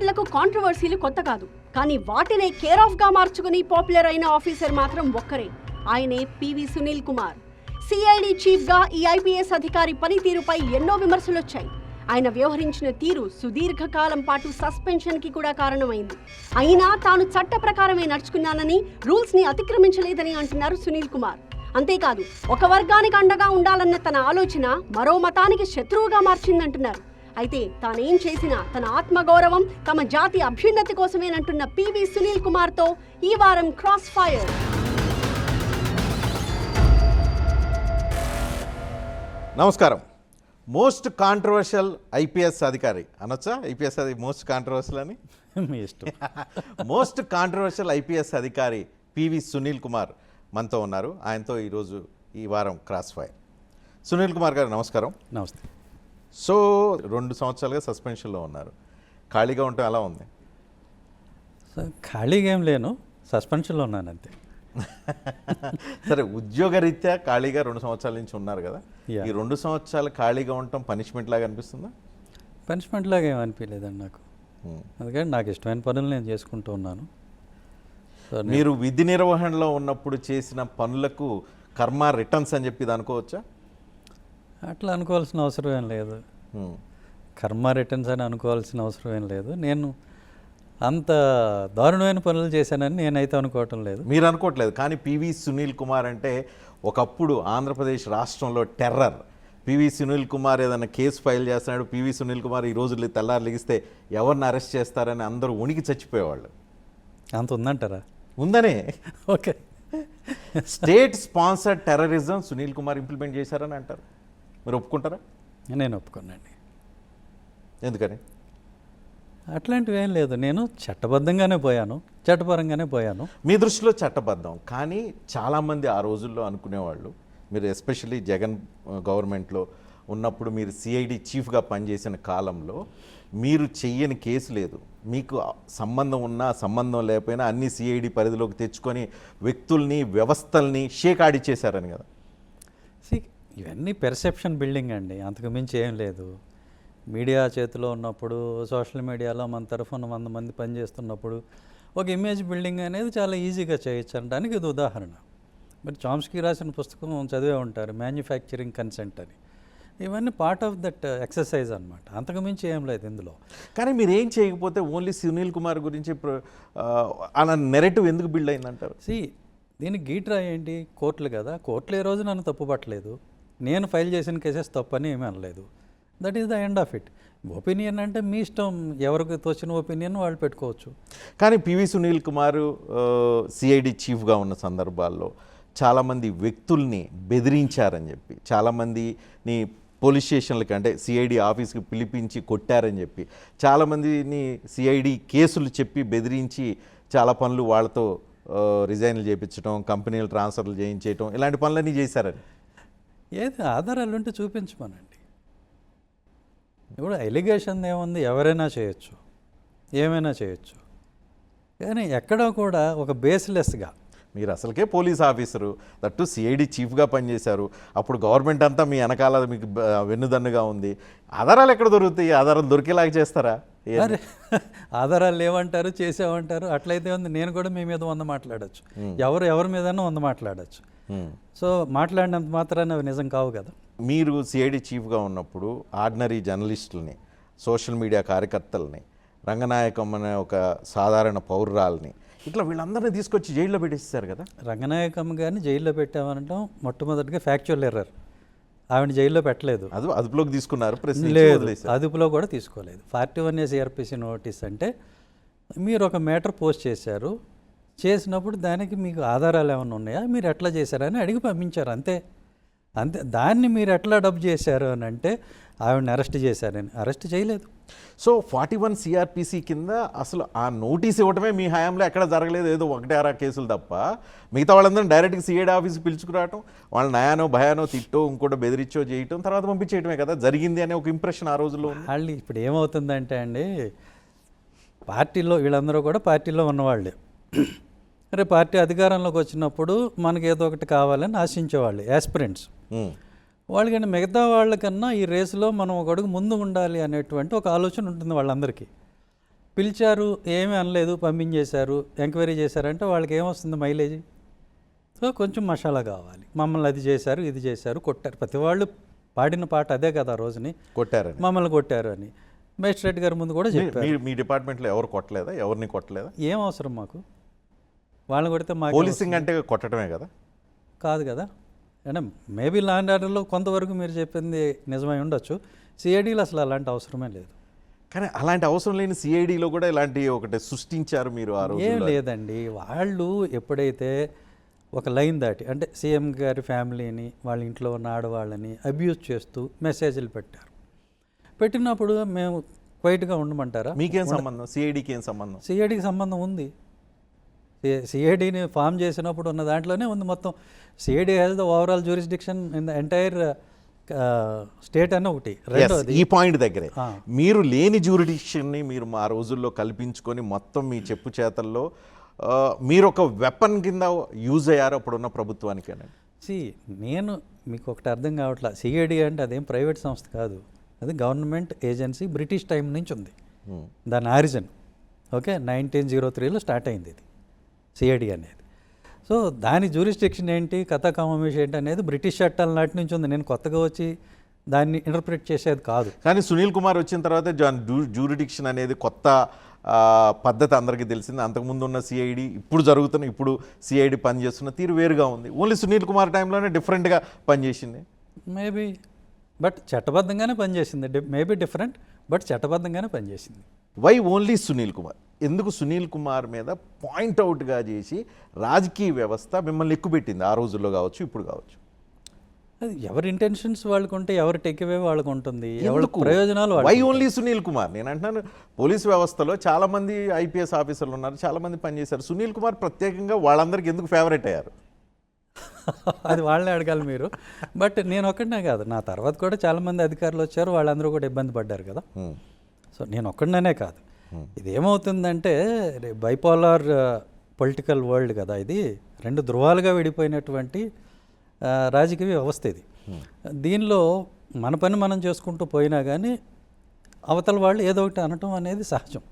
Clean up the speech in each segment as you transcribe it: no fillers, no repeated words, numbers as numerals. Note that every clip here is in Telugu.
ఆఫీసర్లకు కాంట్రవర్సీలు కొత్త కాదు, కానీ వాటినే కేర్ ఆఫ్ గా మార్చుకుని పాపులర్ అయిన ఆఫీసర్ మాత్రం ఒక్కరే. ఆయనే PV Sunil Kumar. CID chief గా ఈ ఐపీఎస్ అధికారి పనితీరుపై ఎన్నో విమర్శలొచ్చాయి. ఆయన వ్యవహరించిన తీరు సుదీర్ఘకాలం పాటు సస్పెన్షన్ కి కూడా కారణమైంది. అయినా తాను చట్ట ప్రకారమే నడుచుకున్నానని, రూల్స్ ని అతిక్రమించలేదని అంటున్నారు సునీల్ కుమార్. అంతేకాదు, ఒక వర్గానికి అండగా ఉండాలన్న తన ఆలోచన మరో మతానికి శత్రువుగా మార్చిందంటున్నారు. అయితే తానేం చేసినా తన ఆత్మగౌరవం, తమ జాతి అభ్యున్నతి కోసమేనంటున్న పివి సునీల్ కుమార్ తో ఈ వారం క్రాస్ ఫైర్. నమస్కారం. మోస్ట్ కాంట్రవర్షియల్ ఐపీఎస్ అధికారి అనొచ్చా? ఐపీఎస్ అది మోస్ట్ కాంట్రవర్షియల్ అని మీ ఇష్టం. మోస్ట్ కాంట్రవర్షియల్ ఐపీఎస్ అధికారి పివి సునీల్ కుమార్ మనతో ఉన్నారు. ఆయనతో ఈరోజు ఈ వారం క్రాస్ ఫైర్. సునీల్ కుమార్ గారు నమస్కారం. నమస్తే. సో 2 సంవత్సరాలుగా సస్పెన్షన్లో ఉన్నారు. ఖాళీగా ఉంటే ఎలా ఉంది? ఖాళీగా ఏం లేను, సస్పెన్షన్లో ఉన్నాను అంతే. సరే, ఉద్యోగరీత్యా ఖాళీగా 2 సంవత్సరాల నుంచి ఉన్నారు కదా. Yeah. ఈ 2 సంవత్సరాలు ఖాళీగా ఉండటం పనిష్మెంట్ లాగా అనిపిస్తుందా? పనిష్మెంట్ లాగా ఏం అనిపించలేదండి నాకు. అందుకని నాకు ఇష్టమైన పనులు నేను చేసుకుంటూ ఉన్నాను. మీరు విధి నిర్వహణలో ఉన్నప్పుడు చేసిన పనులకు కర్మ రిటర్న్స్ అని చెప్పి ఇది అనుకోవచ్చా? అట్లా అనుకోవాల్సిన అవసరం ఏం లేదు. కర్మ రిటర్న్స్ అని అనుకోవాల్సిన అవసరం ఏం లేదు. నేను అంత దారుణమైన పనులు చేశానని నేనైతే అనుకోవటం లేదు. మీరు అనుకోవట్లేదు, కానీ పివి సునీల్ కుమార్ అంటే ఒకప్పుడు ఆంధ్రప్రదేశ్ రాష్ట్రంలో టెర్రర్. పివి సునీల్ కుమార్ ఏదైనా కేసు ఫైల్ చేస్తున్నాడు, పివి సునీల్ కుమార్ ఈ రోజు తెల్లారు లెగిస్తే ఎవరిని అరెస్ట్ చేస్తారని అందరూ ఉనికి చచ్చిపోయేవాళ్ళు. అంత ఉందంటారా? ఉందనే. Okay. State sponsored terrorism Sunil Kumar implement చేశారని అంటారు. మీరు ఒప్పుకుంటారా? నేను ఒప్పుకున్నాండి. ఎందుకని? అట్లాంటివి ఏం లేదు. నేను చట్టబద్ధంగానే పోయాను, చట్టపరంగానే పోయాను. మీ దృష్టిలో చట్టబద్ధం, కానీ చాలామంది ఆ రోజుల్లో అనుకునేవాళ్ళు, మీరు ఎస్పెషల్లీ జగన్ గవర్నమెంట్లో ఉన్నప్పుడు మీరు సిఐడి చీఫ్గా పనిచేసిన కాలంలో మీరు చెయ్యని కేసు లేదు. మీకు సంబంధం ఉన్నా సంబంధం లేకపోయినా అన్ని సిఐడి పరిధిలోకి తెచ్చుకొని వ్యక్తుల్ని, వ్యవస్థల్ని షేక్ ఆడిచ్చేశారని కదా. ఇవన్నీ పెర్సెప్షన్ బిల్డింగ్ అండి, అంతకు మించి ఏం లేదు. మీడియా చేతిలో ఉన్నప్పుడు, సోషల్ మీడియాలో మన తరఫున 100 మంది పనిచేస్తున్నప్పుడు ఒక ఇమేజ్ బిల్డింగ్ అనేది చాలా ఈజీగా చేయొచ్చు అనడానికి ఇది ఉదాహరణ. మరి చామ్స్కీ రాసిన పుస్తకం చదివే ఉంటారు, మ్యానుఫ్యాక్చరింగ్ కన్సెంట్ అని. ఇవన్నీ పార్ట్ ఆఫ్ దట్ ఎక్సర్సైజ్ అనమాట, అంతకు మించి ఏం లేదు ఇందులో. కానీ మీరు ఏం చేయకపోతే ఓన్లీ సునీల్ కుమార్ గురించి అలా నెరేటివ్ ఎందుకు బిల్డ్ అయిందంటారు? దీనికి గీట్రా ఏంటి? కోర్టులు కదా. కోర్టులు ఏ రోజు నన్ను తప్పు పట్టలేదు. నేను ఫైల్ చేసిన కేసెస్ తప్పని ఏమీ అనలేదు. That is the end of it. Opinion అంటే మీ ఇష్టం, ఎవరికి తోచిన ఒపీనియన్ వాళ్ళు పెట్టుకోవచ్చు. కానీ పివి సునీల్ కుమార్ సిఐడి చీఫ్గా ఉన్న సందర్భాల్లో చాలామంది వ్యక్తుల్ని బెదిరించారని చెప్పి, చాలామందిని పోలీస్ స్టేషన్లకి అంటే సిఐడి ఆఫీస్కి పిలిపించి కొట్టారని చెప్పి, చాలామందిని సిఐడి కేసులు చెప్పి బెదిరించి చాలా పనులు వాళ్ళతో రిజైన్లు చేయించడం, కంపెనీలు ట్రాన్స్ఫర్లు చేయించేయటం, ఇలాంటి పనులన్నీ చేశారని. ఏది ఆధారాలు ఉంటే చూపించమనండి. ఇప్పుడు ఎలిగేషన్ ఏముంది? ఎవరైనా చేయొచ్చు, ఏమైనా చేయొచ్చు. కానీ ఎక్కడో కూడా ఒక బేస్లెస్గా, మీరు అసలుకే పోలీస్ ఆఫీసరు, దట్టు సిఐడి చీఫ్గా పనిచేశారు, అప్పుడు గవర్నమెంట్ అంతా మీ వెనకాల మీకు వెన్నుదన్నుగా ఉంది. ఆధారాలు ఎక్కడ దొరుకుతాయి? ఆధారాలు దొరికేలాగా చేస్తారా? అరే ఆధారాలు లేవంటారు, చేసామంటారు. అట్లయితే ఉంది, నేను కూడా మీ మీద 100 మాట్లాడచ్చు, ఎవరి మీదన్నా 100 మాట్లాడచ్చు. సో మాట్లాడినంత మాత్రాన్ని అవి నిజం కావు కదా. మీరు సిఐడి చీఫ్గా ఉన్నప్పుడు ఆర్డినరీ జర్నలిస్టులని, సోషల్ మీడియా కార్యకర్తలని, రంగనాయకం అనే ఒక సాధారణ పౌరురాలని, ఇట్లా వీళ్ళందరినీ తీసుకొచ్చి జైల్లో పెట్టేస్తారు కదా. రంగనాయకమ్మ గారిని జైల్లో పెట్టామనటం మొట్టమొదటిగా ఫ్యాక్చువల్ ఎర్రర్. ఆవిడ జైల్లో పెట్టలేదు, అదుపులోకి తీసుకున్నారు. లేదు, అదుపులో కూడా తీసుకోలేదు. 41A CRPC నోటీస్ అంటే మీరు ఒక మ్యాటర్ పోస్ట్ చేశారు, చేసినప్పుడు దానికి మీకు ఆధారాలు ఏమైనా ఉన్నాయా, మీరు ఎట్లా చేశారని అడిగి పంపించారు, అంతే. దాన్ని మీరు ఎట్లా డబ్ చేశారు అని అంటే ఆవిడని అరెస్ట్ చేశారని. అరెస్ట్ చేయలేదు. సో 41 CRPC కింద అసలు ఆ నోటీస్ ఇవ్వటమే మీ హయాంలో ఎక్కడ జరగలేదు. ఏదో 1-6 కేసులు తప్ప మిగతా వాళ్ళందరూ డైరెక్ట్గా సిఐడి ఆఫీస్కి పిలుచుకురావటం, వాళ్ళ నయానో భయానో తిట్టో ఇంకోటో బెదిరించో చేయటం, తర్వాత పంపించేయటమే కదా జరిగింది అనే ఒక ఇంప్రెషన్ ఆ రోజుల్లో. వాళ్ళు ఇప్పుడు ఏమవుతుందంటే అండి, పార్టీలో వీళ్ళందరూ కూడా పార్టీలో ఉన్నవాళ్ళే. అరే పార్టీ అధికారంలోకి వచ్చినప్పుడు మనకి ఏదో ఒకటి కావాలని ఆశించేవాళ్ళు, యాస్పిరెంట్స్. వాళ్ళకన్నా మిగతా వాళ్ళకన్నా ఈ రేసులో మనం ఒక అడుగు ముందు ఉండాలి అనేటువంటి ఒక ఆలోచన ఉంటుంది వాళ్ళందరికీ. పిలిచారు, ఏమీ అనలేదు, పంపించేశారు, ఎంక్వైరీ చేశారంటే వాళ్ళకి ఏమొస్తుంది మైలేజ్? సో కొంచెం మసాలా కావాలి. మమ్మల్ని అది చేశారు, ఇది చేశారు, కొట్టారు. ప్రతి వాళ్ళు పాడిన పాట అదే కదా ఆ రోజుని, కొట్టారని. మమ్మల్ని కొట్టారు అని. మేజిస్ట్రేట్ గారి ముందు కూడా చెప్పారు. మీ డిపార్ట్మెంట్లో ఎవరు కొట్టలేదా? ఎవరిని కొట్టలేదా? ఏం అవసరం మాకు? వాళ్ళని కొడితే మాకు పోలీసింగ్ అంటే కొట్టడమే కదా? కాదు కదా. అంటే మేబీ లా అండ్ ఆర్డర్లో కొంతవరకు మీరు చెప్పింది నిజమై ఉండొచ్చు. సిఐడీలో అసలు అలాంటి అవసరమే లేదు. కానీ అలాంటి అవసరం లేని సిఐడిలో కూడా ఇలాంటి ఒకటి సృష్టించారు మీరు ఆ రోజు. ఏం లేదండి, వాళ్ళు ఎప్పుడైతే ఒక లైన్ దాటి, అంటే సీఎం గారి ఫ్యామిలీని, వాళ్ళ ఇంట్లో ఉన్న ఆడవాళ్ళని అబ్యూజ్ చేస్తూ మెసేజ్లు పెట్టారు. పెట్టినప్పుడు మేము క్వైట్గా ఉండమంటారా? మీకేం సంబంధం? సిఐడికి ఏం సంబంధం? సిఐడికి సంబంధం ఉంది. సిఐడిని ఫామ్ చేసినప్పుడు ఉన్న దాంట్లోనే ఉంది మొత్తం. CID has the overall jurisdiction in the entire state అని ఒకటి. రెండోది ఈ పాయింట్ దగ్గరే మీరు లేని జ్యూరిడిక్షన్ని మీరు ఆ రోజుల్లో కల్పించుకొని మొత్తం మీ చెప్పు చేతల్లో మీరు ఒక వెపన్ కింద యూజ్ అయ్యారు అప్పుడున్న ప్రభుత్వానికి. నేను మీకు ఒకటి అర్థం కావట్లా. సిఐడి అంటే అదేం ప్రైవేట్ సంస్థ కాదు, అది గవర్నమెంట్ ఏజెన్సీ. బ్రిటిష్ టైం నుంచి ఉంది దాని ఆరిజిన్. ఓకే, 1903లో స్టార్ట్ అయింది ఇది సిఐడి అనేది. సో దాని జ్యూరిస్డిక్షన్ ఏంటి, కథా కమోమేష్ ఏంటి అనేది బ్రిటిష్ చట్టాల నాటి నుంచి ఉంది. నేను కొత్తగా వచ్చి దాన్ని ఇంటర్ప్రిట్ చేసేది కాదు. కానీ సునీల్ కుమార్ వచ్చిన తర్వాత జ్యూరిడిక్షన్ అనేది కొత్త పద్ధతి అందరికీ తెలిసింది. అంతకుముందు ఉన్న సిఐడి, ఇప్పుడు సిఐడి పనిచేస్తున్న తీరు వేరుగా ఉంది. ఓన్లీ సునీల్ కుమార్ టైంలోనే డిఫరెంట్గా పనిచేసింది మేబీ, బట్ చట్టబద్ధంగానే పనిచేసింది. మేబీ డిఫరెంట్, బట్ చట్టబద్ధంగానే పనిచేసింది. Why only Sunil Kumar? ఎందుకు సునీల్ కుమార్ మీద పాయింట్అవుట్గా చేసి రాజకీయ వ్యవస్థ మిమ్మల్ని ఎక్కుపెట్టింది ఆ రోజుల్లో కావచ్చు, ఇప్పుడు కావచ్చు? అది ఎవరి ఇంటెన్షన్స్ వాళ్ళకు ఉంటే, ఎవరి టేక్అవే వాళ్ళకు ఉంటుంది, ఎవరి ప్రయోజనాలు. Why only Sunil Kumar? నేను అంటున్నాను, పోలీస్ వ్యవస్థలో చాలామంది ఐపీఎస్ ఆఫీసర్లు ఉన్నారు, చాలామంది పనిచేశారు. సునీల్ కుమార్ ప్రత్యేకంగా వాళ్ళందరికీ ఎందుకు ఫేవరెట్ అయ్యారు? అది వాళ్ళే అడగాలి మీరు. బట్ నేను ఒక్కడనే కాదు, నా తర్వాత కూడా చాలామంది అధికారులు వచ్చారు, వాళ్ళందరూ కూడా ఇబ్బంది పడ్డారు కదా. సో నేను ఒక్కడనే కాదు. ఇది ఏమవుతుందంటే బైపోలార్ పొలిటికల్ వరల్డ్ కదా ఇది, రెండు ధృవాలుగా విడిపోయినటువంటి రాజకీయ వ్యవస్థ ఇది. దీనిలో మన పని మనం చేసుకుంటూ పోయినా కానీ అవతల వాళ్ళు ఏదో ఒకటి అనటం అనేది సహజం.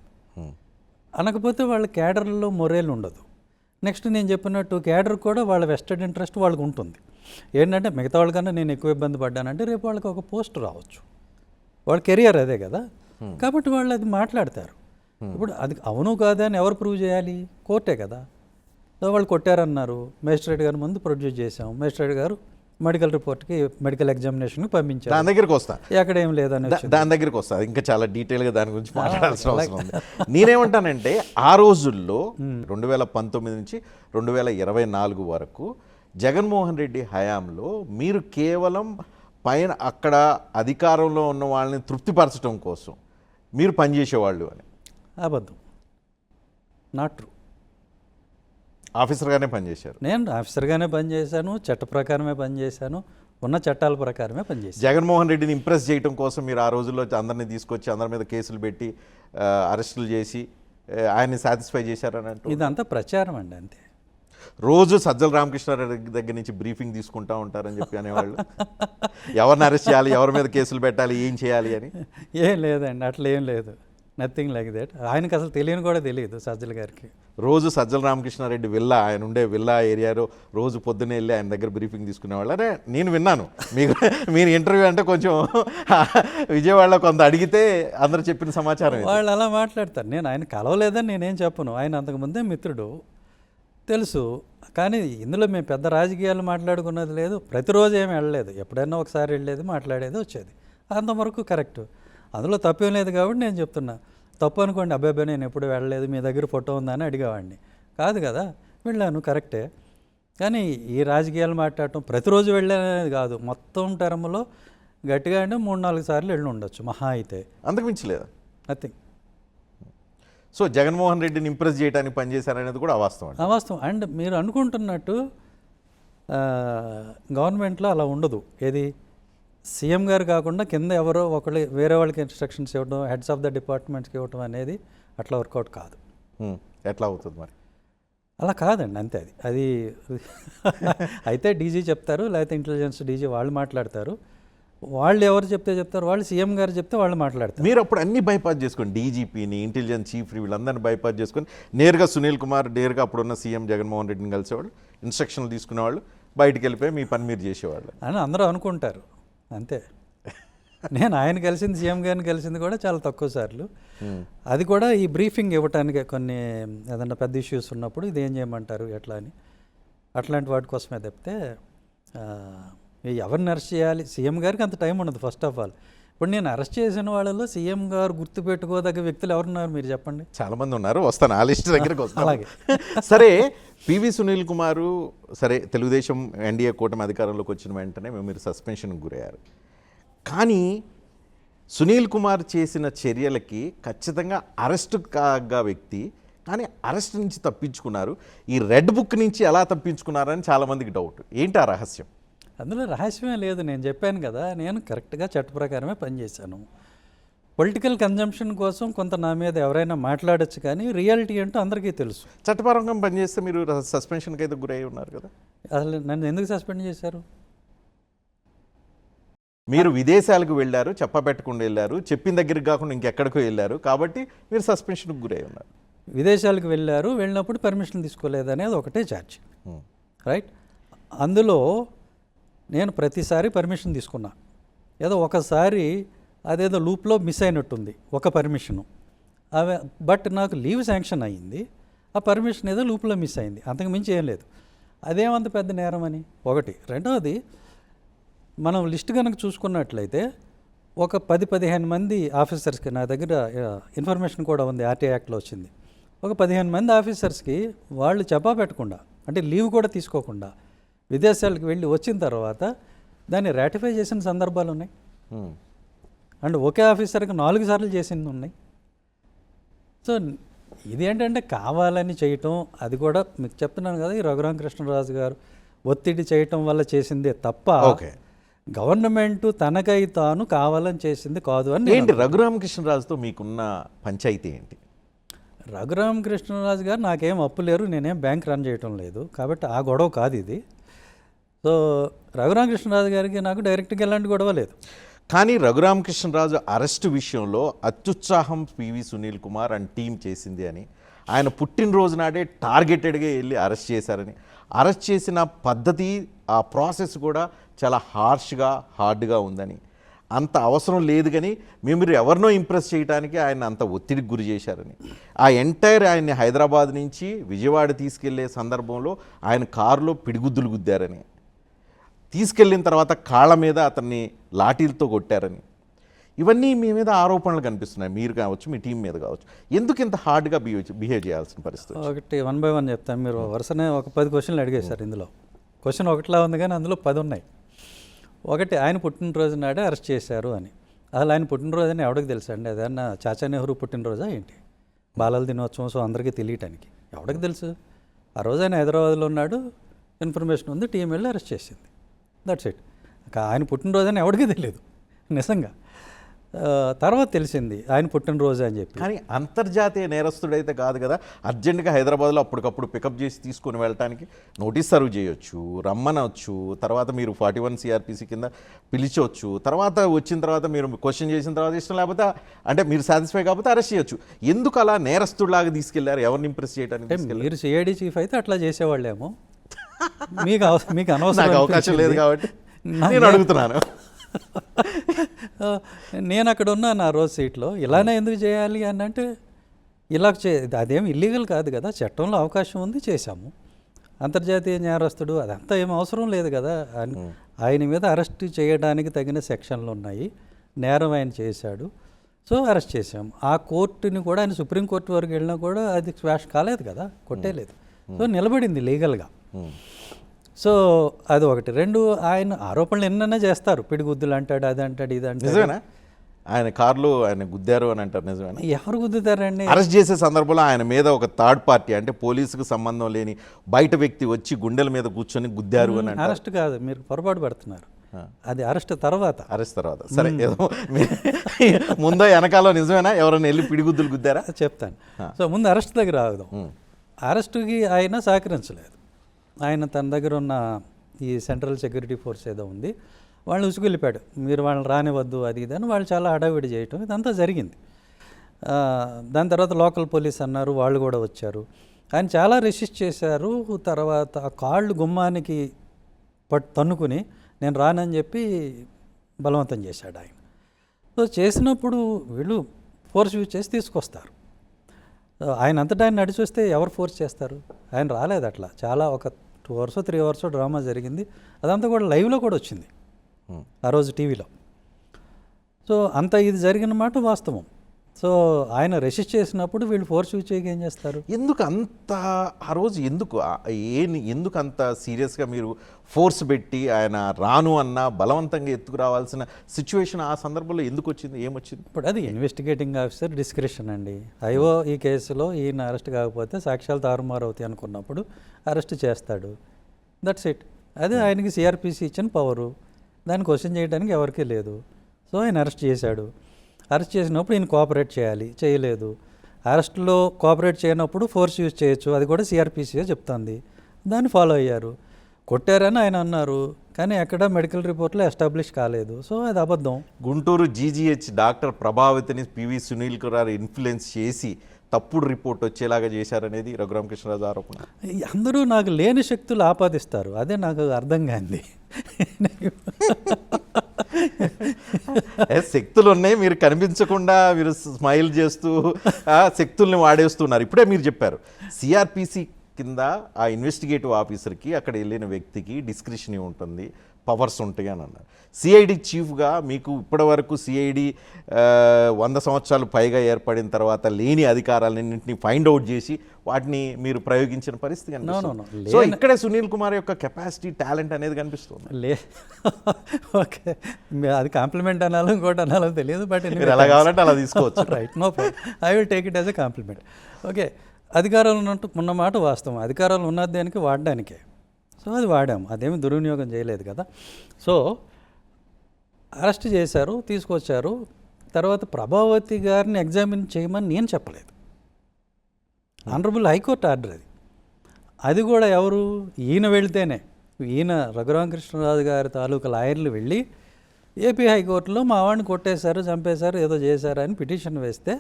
అనకపోతే వాళ్ళ క్యాడర్లో మొరేలు ఉండదు. నెక్స్ట్ నేను చెప్పినట్టు క్యాడర్ కూడా వాళ్ళ వెస్టెడ్ ఇంట్రెస్ట్ వాళ్ళకు ఉంటుంది. ఏంటంటే మిగతా వాళ్ళకన్నా నేను ఎక్కువ ఇబ్బంది పడ్డానంటే రేపు వాళ్ళకి ఒక పోస్ట్ రావచ్చు, వాళ్ళ కెరియర్ అదే కదా. కాబట్టి వాళ్ళు అది మాట్లాడతారు. ఇప్పుడు అది అవును కాదా అని ఎవరు ప్రూవ్ చేయాలి? కోర్టే కదా. సో వాళ్ళు కొట్టారన్నారు, మేజిస్ట్రేట్ గారి ముందు ప్రొడ్యూస్ చేసాం, మేజిస్ట్రేట్ గారు మెడికల్ రిపోర్ట్కి, మెడికల్ ఎగ్జామినేషన్కి పంపించారు. దాని దగ్గరికి వస్తా, ఎక్కడ ఏం లేదని దాని దగ్గరికి వస్తా, ఇంకా చాలా డీటెయిల్గా దాని గురించి మాట్లాడాల్సిన అవసరం ఉంది. నేనేమంటానంటే ఆ రోజుల్లో 2019 నుంచి 2024 వరకు జగన్మోహన్ రెడ్డి హయాంలో మీరు కేవలం పైన అక్కడ అధికారంలో ఉన్న వాళ్ళని తృప్తిపరచడం కోసం మీరు పనిచేసేవాళ్ళు అని. అబద్ధం, నాట్ ట్రూ. ఆఫీసర్గానే పనిచేశారు. నేను ఆఫీసర్గానే పనిచేశాను, చట్ట ప్రకారమే పనిచేశాను, ఉన్న చట్టాల ప్రకారమే పనిచేశాను. జగన్మోహన్ రెడ్డిని ఇంప్రెస్ చేయడం కోసం మీరు ఆ రోజుల్లో అందరినీ తీసుకొచ్చి అందరి మీద కేసులు పెట్టి అరెస్టులు చేసి ఆయన్ని సాటిస్ఫై చేశారని అంటూ ఇదంతా ప్రచారం అండి, అంతే. రోజు సజ్జల రామకృష్ణారెడ్డి దగ్గర నుంచి బ్రీఫింగ్ తీసుకుంటూ ఉంటారని చెప్పి అనేవాళ్ళు. ఎవరిని అరెస్ట్ చేయాలి, ఎవరి మీద కేసులు పెట్టాలి, ఏం చేయాలి అని. ఏం లేదండి, అట్లా ఏం లేదు, నథింగ్ లైక్ దట్. ఆయనకు అసలు తెలియని కూడా తెలియదు సజ్జల గారికి. రోజు సజ్జల రామకృష్ణారెడ్డి ఆయన ఉండే విల్లా ఏరియాలో రోజు పొద్దున్నే వెళ్ళి ఆయన దగ్గర బ్రీఫింగ్ తీసుకునేవాళ్ళు. అదే నేను విన్నాను. మీరు ఇంటర్వ్యూ అంటే కొంచెం విజయవాడలో కొంత అడిగితే అందరూ చెప్పిన సమాచారం. వాళ్ళు అలా మాట్లాడతారు. నేను ఆయన కలవలేదని నేనేం చెప్పను, ఆయన అంతకుముందే మిత్రుడు, తెలుసు. కానీ ఇందులో మేము పెద్ద రాజకీయాలు మాట్లాడుకున్నది లేదు, ప్రతిరోజు ఏమి వెళ్ళలేదు, ఎప్పుడైనా ఒకసారి వెళ్ళేది, మాట్లాడేది, వచ్చేది, అంతవరకు కరెక్ట్. అందులో తప్పేం లేదు కాబట్టి నేను చెప్తున్నా. తప్పు అనుకోండి, అబ్బాయి నేను ఎప్పుడు వెళ్ళలేదు, మీ దగ్గర ఫోటో ఉందా అని అడిగేవాడిని. కాదు కదా, వెళ్ళాను, కరెక్టే. కానీ ఈ రాజకీయాలు మాట్లాడటం ప్రతిరోజు వెళ్ళాననేది కాదు, మొత్తం టర్మ్లో గట్టిగా అంటే 3-4 సార్లు వెళ్ళి ఉండొచ్చు మహా అయితే, అంతకు మించలేదా? నథింగ్. సో జగన్మోహన్ రెడ్డిని ఇంప్రెస్ చేయడానికి పనిచేశారనేది కూడా అవాస్తవం. అవాస్తవం. అండ్ మీరు అనుకుంటున్నట్టు గవర్నమెంట్లో అలా ఉండదు. ఏది, సీఎం గారు కాకుండా కింద ఎవరో ఒకళ్ళు వేరే వాళ్ళకి ఇన్స్ట్రక్షన్స్ ఇవ్వడం, హెడ్స్ ఆఫ్ ద డిపార్ట్మెంట్స్కి ఇవ్వడం అనేది అట్లా వర్కౌట్ కాదు. ఎట్లా అవుతుంది మరి? అలా కాదండి, అంతే. అది అయితే డీజీ చెప్తారు, లేకపోతే ఇంటెలిజెన్స్ డీజీ వాళ్ళు మాట్లాడతారు. వాళ్ళు ఎవరు చెప్తే చెప్తారు, వాళ్ళు సీఎం గారు చెప్తే వాళ్ళు మాట్లాడతారు. మీరు అప్పుడు అన్ని బైపాస్ చేసుకోండి, డీజీపీని, ఇంటెలిజెన్స్ చీఫ్, వీళ్ళందరినీ బైపాస్ చేసుకొని నేరుగా సునీల్ కుమార్ నేరుగా అప్పుడున్న సీఎం జగన్మోహన్ రెడ్డిని కలిసేవాళ్ళు, ఇన్స్ట్రక్షన్లు తీసుకునేవాళ్ళు, బయటికి వెళ్ళిపోయి మీ పని మీరు చేసేవాళ్ళు అని అందరూ అనుకుంటారు అంతే. నేను ఆయన కలిసింది, సీఎం గారిని కలిసింది కూడా చాలా తక్కువ సార్లు. అది కూడా ఈ బ్రీఫింగ్ ఇవ్వటానికి, కొన్ని ఏదన్నా పెద్ద ఇష్యూస్ ఉన్నప్పుడు ఇది ఏం చేయమంటారు ఎట్లా అని, అట్లాంటి వాటి కోసమే తప్పితే ఎవరిని అరెస్ట్ చేయాలి, సీఎం గారికి అంత టైం ఉండదు ఫస్ట్ ఆఫ్ ఆల్. ఇప్పుడు నేను అరెస్ట్ చేసిన వాళ్ళలో సీఎం గారు గుర్తుపెట్టుకోదగ్గ వ్యక్తులు ఎవరున్నారు మీరు చెప్పండి? చాలా మంది ఉన్నారు, వస్తాను ఆ లిస్ట్ దగ్గరికి వస్తాను. అలాగే. సరే, పివి సునీల్ కుమారు సరే తెలుగుదేశం ఎన్డీఏ కూటమి అధికారంలోకి వచ్చిన వెంటనే మీరు సస్పెన్షన్కి గురయ్యారు. కానీ సునీల్ కుమార్ చేసిన చర్యలకి ఖచ్చితంగా అరెస్ట్ కాగా వ్యక్తి, కానీ అరెస్ట్ నుంచి తప్పించుకున్నారు. ఈ రెడ్ బుక్ నుంచి ఎలా తప్పించుకున్నారని చాలామందికి డౌట్. ఏంటి ఆ రహస్యం? అందులో రహస్యమే లేదు, నేను చెప్పాను కదా, నేను కరెక్ట్గా చట్ట ప్రకారమే పనిచేశాను. పొలిటికల్ కన్జంప్షన్ కోసం కొంత నా మీద ఎవరైనా మాట్లాడచ్చు, కానీ రియాలిటీ ఏంటో అందరికీ తెలుసు. చట్టపరంగా పనిచేస్తే మీరు సస్పెన్షన్కి అయితే గురై ఉన్నారు కదా. అసలు నన్ను ఎందుకు సస్పెండ్ చేశారు? మీరు విదేశాలకు వెళ్ళారు, చెప్పబెట్టకుండా వెళ్ళారు, చెప్పిన దగ్గరికి కాకుండా ఇంకెక్కడికో వెళ్ళారు, కాబట్టి మీరు సస్పెన్షన్కి గురై ఉన్నారు. విదేశాలకు వెళ్ళినప్పుడు పర్మిషన్ తీసుకోలేదు అనేది ఒకటే ఛార్జ్, రైట్? అందులో నేను ప్రతిసారి పర్మిషన్ తీసుకున్నా. ఏదో ఒకసారి అదేదో లూప్లో మిస్ అయినట్టుంది ఒక పర్మిషను, బట్ నాకు లీవ్ శాంక్షన్ అయ్యింది, ఆ పర్మిషన్ ఏదో లూప్లో మిస్ అయింది, అంతకు మించి ఏం లేదు. అదేమంత పెద్ద నేరం అని ఒకటి. రెండవది, మనం లిస్ట్ కనుక చూసుకున్నట్లయితే ఒక 10-15 మంది ఆఫీసర్స్కి, నా దగ్గర ఇన్ఫర్మేషన్ కూడా ఉంది, ఆర్టీఐ యాక్ట్లో వచ్చింది, ఒక 15 మంది ఆఫీసర్స్కి వాళ్ళు చెప్పా పెట్టకుండా, అంటే లీవ్ కూడా తీసుకోకుండా విదేశాలకు వెళ్ళి వచ్చిన తర్వాత దాన్ని రాటిఫై చేసిన సందర్భాలు ఉన్నాయి. అండ్ ఒకే ఆఫీసర్కి 4 సార్లు చేసింది ఉన్నాయి. సో ఇది ఏంటంటే కావాలని చేయటం, అది కూడా మీకు చెప్తున్నాను కదా, ఈ రఘురామకృష్ణరాజు గారు ఒత్తిడి చేయటం వల్ల చేసిందే తప్ప గవర్నమెంట్ తనకై తాను కావాలని చేసింది కాదు అని. ఏంటి రఘురామకృష్ణరాజుతో మీకున్న పంచాయతీ ఏంటి? రఘురామకృష్ణరాజు గారు నాకేం అప్పు లేరు, నేనేం బ్యాంక్ రన్ చేయటం లేదు, కాబట్టి ఆ గొడవ కాదు ఇది. సో రఘురామకృష్ణరాజు గారికి నాకు డైరెక్ట్గా ఎలాంటి గొడవ లేదు. కానీ రఘురామకృష్ణరాజు అరెస్టు విషయంలో అత్యుత్సాహం PV Sunil Kumar and team చేసింది అని, ఆయన పుట్టినరోజు నాడే టార్గెటెడ్గా వెళ్ళి అరెస్ట్ చేశారని, అరెస్ట్ చేసిన పద్ధతి, ఆ ప్రాసెస్ కూడా చాలా హార్డ్గా ఉందని, అంత అవసరం లేదు కానీ మీరు ఎవరినో ఇంప్రెస్ చేయడానికి ఆయన అంత ఒత్తిడికి గురి చేశారని, ఆ ఎంటైర్ ఆయన్ని హైదరాబాద్ నుంచి విజయవాడ తీసుకెళ్లే సందర్భంలో ఆయన కారులో పిడిగుద్దులు గుద్దారని, తీసుకెళ్ళిన తర్వాత కాళ్ళ మీద అతన్ని లాఠీలతో కొట్టారని, ఇవన్నీ మీ మీద ఆరోపణలు కనిపిస్తున్నాయి. మీరు కావచ్చు, మీ టీం మీద కావచ్చు. ఎందుకు ఇంత హార్డ్గా బిహేవ్ చేయాల్సిన పరిస్థితి? ఒకటి 1 by 1 చెప్తాను. మీరు వరుసనే ఒక 10 క్వశ్చన్లు అడిగేశారు. ఇందులో క్వశ్చన్ ఒకటిలా ఉంది కానీ అందులో 10 ఉన్నాయి. ఒకటి, ఆయన పుట్టినరోజు నాడే అరెస్ట్ చేశారు అని. అసలు ఆయన పుట్టినరోజు అని ఎవరికి తెలుసు అండి? అదన్నా చాచా నెహ్రూ పుట్టినరోజా ఏంటి? బాలల దినోత్సవం, సో అందరికీ తెలియటానికి ఎవరికి తెలుసు? ఆ రోజు ఆయన హైదరాబాద్లో ఉన్నాడు, ఇన్ఫర్మేషన్ ఉంది, టీం వెళ్ళి అరెస్ట్ చేసింది, దట్స్ ఇట్. ఆయన పుట్టినరోజు అని ఎవరికి తెలియదు నిజంగా. తర్వాత తెలిసింది ఆయన పుట్టినరోజు అని చెప్పి. కానీ అంతర్జాతీయ నేరస్తుడైతే కాదు కదా, అర్జెంటుగా హైదరాబాద్లో అప్పటికప్పుడు పికప్ చేసి తీసుకొని వెళ్ళటానికి నోటీస్ సర్వ్ చేయొచ్చు, రమ్మనవచ్చు, తర్వాత మీరు 41 CRPC కింద పిలిచవచ్చు, తర్వాత వచ్చిన తర్వాత మీరు క్వశ్చన్ చేసిన తర్వాత ఇష్టం లేకపోతే, అంటే మీరు సాటిస్ఫై కాకపోతే అరెస్ట్ చేయొచ్చు. ఎందుకు అలా నేరస్తుడిలాగా తీసుకెళ్లారు? ఎవరిని ఇంప్రెస్ చేయడానికి? మీరు సిఐడి చీఫ్ అయితే అట్లా చేసేవాళ్ళేమో, మీకు అనవసరం అవకాశం లేదు కాబట్టి నేను అడుగుతున్నాను. నేను అక్కడ ఉన్నాను ఆ రోజు సీట్లో. ఇలానే ఎందుకు చేయాలి అని అంటే, ఇలా అదేం ఇల్లీగల్ కాదు కదా, చట్టంలో అవకాశం ఉంది, చేశాము. అంతర్జాతీయ నేరస్తుడు అదంతా ఏం అవసరం లేదు కదా. ఆయన మీద అరెస్ట్ చేయడానికి తగిన సెక్షన్లు ఉన్నాయి, నేరం ఆయన చేశాడు, సో అరెస్ట్ చేశాము. ఆ కోర్టుని కూడా ఆయన సుప్రీంకోర్టు వరకు వెళ్ళినా కూడా అది స్వాష్ కాలేదు కదా, కొట్టేలేదు, సో నిలబడింది లీగల్గా. సో అది ఒకటి. 2, ఆయన ఆరోపణలు ఎన్నైనా చేస్తారు, పిడిగుద్దులు అంటాడు, అది అంటాడు, ఇది అంటాడు. నిజమేనా? ఆయన కార్లు ఆయన గుద్దారు అని అంటారు, నిజమేనా? ఎవరు గుద్దుతారండి? అరెస్ట్ చేసే సందర్భంలో ఆయన మీద ఒక థర్డ్ పార్టీ, అంటే పోలీసుకు సంబంధం లేని బయట వ్యక్తి వచ్చి గుండెల మీద కూర్చొని గుద్దారు అని. అరెస్ట్ కాదు, మీరు పొరపాటు పడుతున్నారు, అది అరెస్ట్ తర్వాత. అరెస్ట్ తర్వాత సరే, ఏదో ముందో వెనకాల నిజమేనా? ఎవరైనా వెళ్ళి పిడిగుద్దులు గుద్దారా? చెప్తాను. సో ముందు అరెస్ట్ దగ్గర ఆగుదాం. అరెస్టుకి ఆయన సహకరించలేదు. ఆయన తన దగ్గర ఉన్న ఈ సెంట్రల్ సెక్యూరిటీ ఫోర్స్ ఏదో ఉంది, వాళ్ళు ఉసుగులిపాడు, మీరు వాళ్ళని రానివద్దు అది ఇది అని వాళ్ళు చాలా హడావిడి చేయటం ఇదంతా జరిగింది. దాని తర్వాత లోకల్ పోలీస్ అన్నారు, వాళ్ళు కూడా వచ్చారు. ఆయన చాలా రెసిస్ట్ చేశారు. తర్వాత ఆ కాళ్ళు గుమ్మానికి తన్నుకుని నేను రానని చెప్పి బలవంతం చేశాడు ఆయన. సో చేసినప్పుడు వీళ్ళు ఫోర్స్ యూజ్ చేసి తీసుకొస్తారు. ఆయన అంతటా ఆయన నడిచి వస్తే ఎవరు ఫోర్స్ చేస్తారు? ఆయన రాలేదు అట్లా. చాలా ఒక 2 hours 3 hours డ్రామా జరిగింది. అదంతా కూడా లైవ్లో కూడా వచ్చింది ఆ రోజు టీవీలో. సో అంత ఇది జరిగిన మాట వాస్తవం. సో ఆయన రెసిస్ట్ చేసినప్పుడు వీళ్ళు ఫోర్స్ యూజ్ చేయక ఏం చేస్తారు? ఎందుకు అంత ఆ రోజు ఎందుకు అంత సీరియస్గా మీరు ఫోర్స్ పెట్టి ఆయన రాను అన్న బలవంతంగా ఎత్తుకురావాల్సిన సిచ్యువేషన్ ఆ సందర్భంలో ఎందుకు వచ్చింది? ఏమొచ్చింది? ఇప్పుడు అది ఇన్వెస్టిగేటింగ్ ఆఫీసర్ డిస్క్రిప్షన్ అండి. అయ్యో ఈ కేసులో ఈయన అరెస్ట్ కాకపోతే సాక్ష్యాలు తారుమారు అవుతాయి అనుకున్నప్పుడు అరెస్ట్ చేస్తాడు. That's it. అదే ఆయనకి సిఆర్పిసి ఇచ్చిన పవరు. దాన్ని క్వశ్చన్ చేయడానికి ఎవరికీ లేదు. సో ఆయన అరెస్ట్ చేశాడు. అరెస్ట్ చేసినప్పుడు ఈయన కోఆపరేట్ చేయాలి, చేయలేదు. అరెస్ట్లో కోఆపరేట్ చేయనప్పుడు ఫోర్స్ యూజ్ చేయొచ్చు, అది కూడా సిఆర్పిసియే చెప్తుంది. దాన్ని ఫాలో అయ్యారు. కొట్టారని ఆయన అన్నారు, కానీ ఎక్కడ మెడికల్ రిపోర్ట్లో ఎస్టాబ్లిష్ కాలేదు. సో అది అబద్ధం. గుంటూరు జీజీహెచ్ డాక్టర్ ప్రభావతిని పివి సునీల్ కుమార్ ఇన్ఫ్లుయెన్స్ చేసి తప్పుడు రిపోర్ట్ వచ్చేలాగా చేశారనేది రఘురామకృష్ణరాజు ఆరోపణ. అందరూ నాకు లేని శక్తులు ఆపాదిస్తారు, అదే నాకు అర్థం కాంది. శక్తులు ఉన్నాయి, మీరు కనిపించకుండా మీరు స్మైల్ చేస్తూ ఆ శక్తుల్ని వాడేస్తున్నారు. ఇప్పుడే మీరు చెప్పారు సిఆర్పిసి కింద ఆ ఇన్వెస్టిగేటివ్ ఆఫీసర్కి అక్కడ వెళ్ళిన వ్యక్తికి డిస్క్రిషన్ ఉంటుంది, పవర్స్ ఉంటాయి అని అన్నారు. సిఐడి చీఫ్గా మీకు ఇప్పటివరకు సిఐడి 100 సంవత్సరాలు పైగా ఏర్పడిన తర్వాత లేని అధికారాలన్నింటినీ ఫైండ్ అవుట్ చేసి వాటిని మీరు ప్రయోగించిన పరిస్థితి కనిపిస్తుంది. సో ఇక్కడే సునీల్ కుమార్ యొక్క కెపాసిటీ, టాలెంట్ అనేది కనిపిస్తుంది. ఓకే, అది కాంప్లిమెంట్ అనాలో ఇంకోటి అనాలో తెలియదు, బట్ ఎలా కావాలంటే అలా తీసుకోవచ్చు. Right, no problem. I will take it as a compliment. Okay, అధికారాలు ఉన్న మాట వాస్తవం. అధికారాలు ఉన్నది దానికి వాడడానికే. సో అది వాడాము, అదేమి దుర్వినియోగం చేయలేదు కదా. సో అరెస్ట్ చేశారు, తీసుకొచ్చారు. తర్వాత ప్రభావతి గారిని ఎగ్జామిన్ చేయమని నేను చెప్పలేదు. ఆనరబుల్ హైకోర్టు ఆర్డర్ అది. అది కూడా ఎవరు? ఈయన వెళితేనే. ఈయన రఘురామకృష్ణరాజు గారి తాలూకా లాయర్లు వెళ్ళి ఏపీ హైకోర్టులో మా వాడిని కొట్టేశారు, చంపేశారు, ఏదో చేశారు అని పిటిషన్ వేస్తే